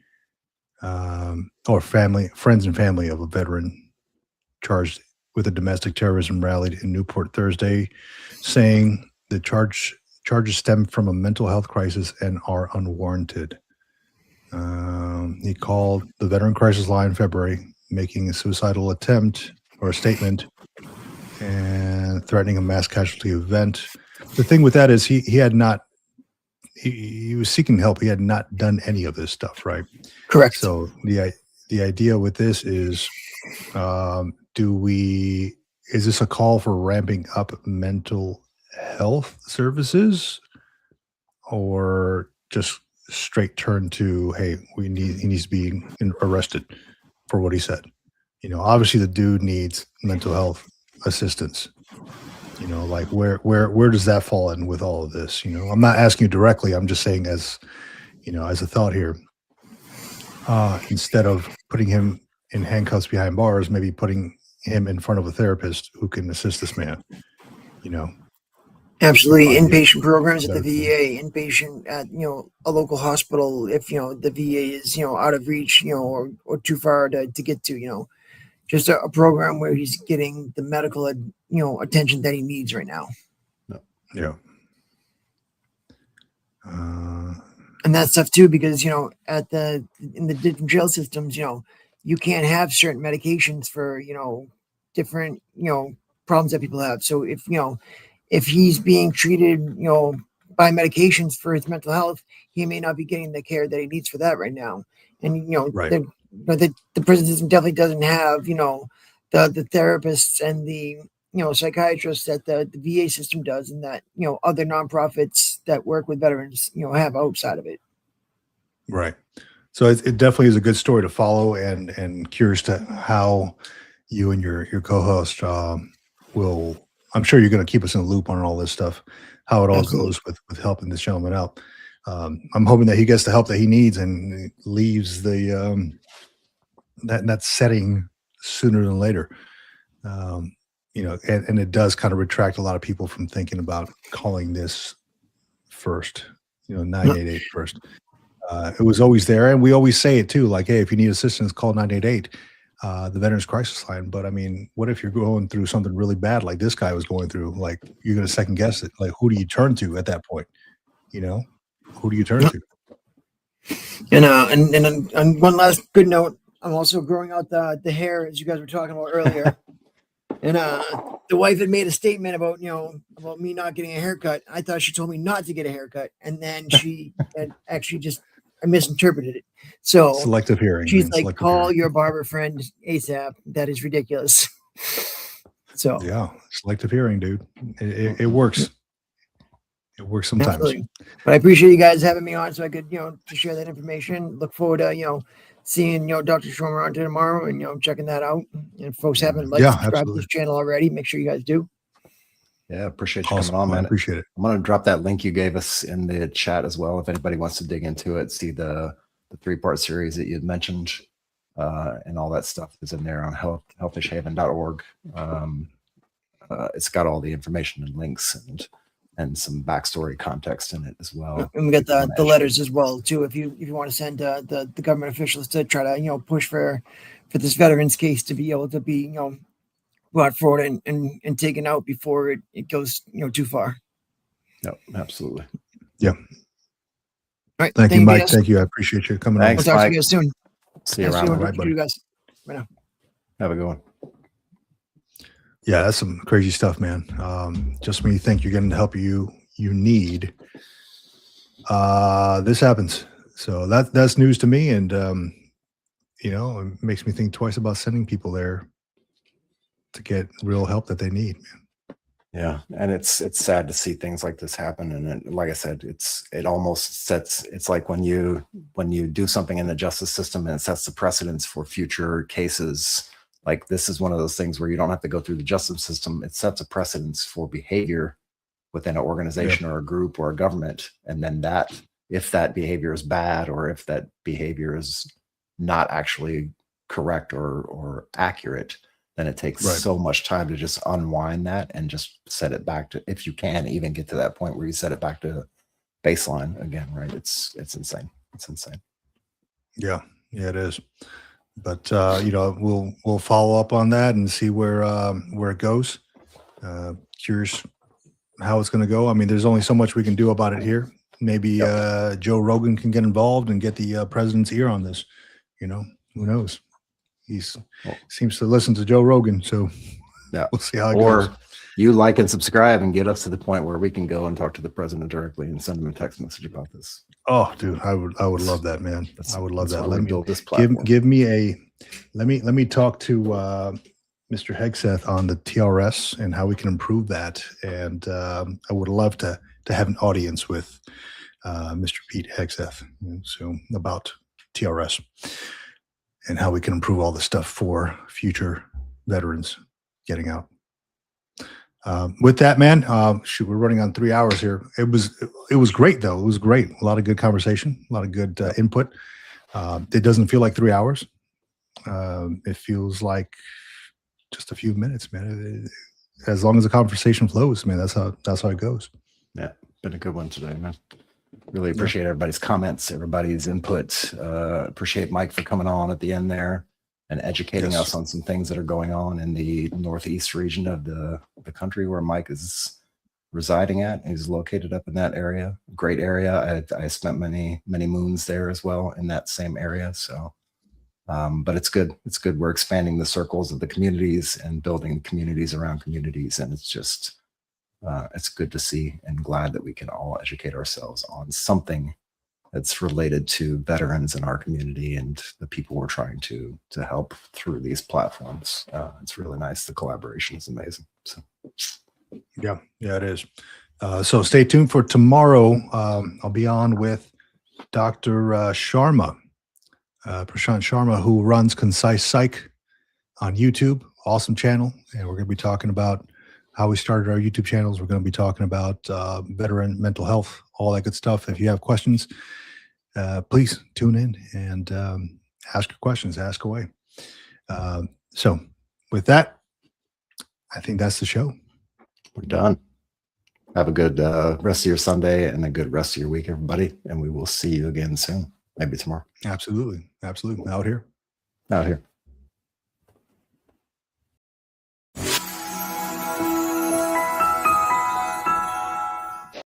Friends and family of a veteran charged with a domestic terrorism rallied in Newport Thursday, saying the charges stem from a mental health crisis and are unwarranted. He called the Veteran Crisis Line in February, making a suicidal attempt or a statement and threatening a mass casualty event. The thing with that is he had not, he was seeking help. He had not done any of this stuff, right? Correct. So the idea with this is, is this a call for ramping up mental health services, or just straight turn to, hey, he needs to be arrested for what he said? Obviously the dude needs mental health assistance. Like where does that fall in with all of this? I'm not asking you directly. I'm just saying as a thought here. Instead of putting him in handcuffs behind bars, maybe putting him in front of a therapist who can assist this man. Absolutely. Inpatient programs at the VA, inpatient at, a local hospital if, the VA is, out of reach, or too far to get to, just a program where he's getting the medical, attention that he needs right now. Yeah. And that stuff too, because, in the different jail systems, you can't have certain medications for, different, problems that people have. So if he's being treated, by medications for his mental health, he may not be getting the care that he needs for that right now. And, right. the prison system definitely doesn't have, the therapists and the, psychiatrists that the VA system does, and that, other nonprofits that work with veterans, have outside of it. Right. So it definitely is a good story to follow, and curious to how you and your co-host will. I'm sure you're going to keep us in the loop on all this stuff, how it all Absolutely. goes with helping this gentleman out. I'm hoping that he gets the help that he needs and leaves the that setting sooner than later. And it does kind of retract a lot of people from thinking about calling this first, 988 first. It was always there, and we always say it too, like, hey, if you need assistance, call 988, the Veterans Crisis Line. But I mean, what if you're going through something really bad like this guy was going through? Like, you're going to second guess it. Like, who do you turn to at that point? Who do you turn to? And one last good note, I'm also growing out the hair, as you guys were talking about earlier. And the wife had made a statement about about me not getting a haircut. I thought she told me not to get a haircut, and then she had actually I misinterpreted it. So Selective hearing. she's like, selective call hearing. your barber friend ASAP. That is ridiculous. So Yeah, selective hearing, dude. It works. It works sometimes. Absolutely. But I appreciate you guys having me on, so I could to share that information. Look forward to seeing Dr. Schromer on tomorrow, and checking that out. And if folks haven't subscribed to this channel already, make sure you guys do. Yeah, appreciate you coming on, man. I appreciate it. I'm going to drop that link you gave us in the chat as well. If anybody wants to dig into it, see the 3-part series that you had mentioned, and all that stuff is in there on healthishhaven.org. It's got all the information and links and some backstory context in it as well. And we got the letters as well too. If you want to send the government officials to try to push for this veterans case to be able to be brought forward and taken out before it goes too far. No, absolutely. Yeah. All right. Thank you, Mike. Thank you. I appreciate you coming Thanks, on. We'll talk Mike. to you guys soon. See you around. All right, buddy. You guys. Bye now. Have a good one. Yeah, that's some crazy stuff, man. Just when you think you're getting the help you need, this happens. So that's news to me, and it makes me think twice about sending people there to get real help that they need. Yeah, and it's sad to see things like this happen. And like I said, it almost sets. It's like when you do something in the justice system and it sets the precedence for future cases. Like this is one of those things where you don't have to go through the justice system. It sets a precedence for behavior within an organization or a group or a government, and then if that behavior is bad or if that behavior is not actually correct or accurate, then it takes so much time to just unwind that and just set it back to, if you can even get to that point where you set it back to baseline again, right? It's insane. It's insane. Yeah, it is. But we'll follow up on that and see where it goes. Curious how it's going to go. I mean, there's only so much we can do about it here. Maybe Joe Rogan can get involved and get the president's ear on this. Who knows? Seems to listen to Joe Rogan, so we'll see how it goes. Or you like and subscribe and get us to the point where we can go and talk to the president directly and send him a text message about this. Oh, dude, I would love that, man. I would love that. Let me build this platform. Give me let me talk to Mr. Hegseth on the TRS and how we can improve that. And I would love to have an audience with Mr. Pete Hegseth, so about TRS and how we can improve all the stuff for future veterans getting out. With that, man, we're running on 3 hours here. It was great though. It was great. A lot of good conversation, a lot of good input. It doesn't feel like 3 hours. It feels like just a few minutes, man. As long as the conversation flows, man, that's how it goes. Yeah, been a good one today, man. Really appreciate everybody's comments, everybody's input. Appreciate Mike for coming on at the end there and educating us on some things that are going on in the northeast region of the country where Mike is residing at. He's located up in that area. Great area. I spent many moons there as well in that same area. So, but it's good. It's good. We're expanding the circles of the communities and building communities around communities. And it's just, it's good to see and glad that we can all educate ourselves on something that's related to veterans in our community and the people we're trying to help through these platforms. It's really nice. The collaboration is amazing. So, yeah, it is. So stay tuned for tomorrow. I'll be on with Dr. Sharma, Prashant Sharma, who runs Concise Psych on YouTube. Awesome channel. And we're going to be talking about how we started our YouTube channels. We're going to be talking about veteran mental health, all that good stuff. If you have questions, please tune in and ask your questions, ask away. So with that, I think that's the show. We're done. Have a good rest of your Sunday and a good rest of your week, everybody. And we will see you again soon, maybe tomorrow. Absolutely. Out here. Out here.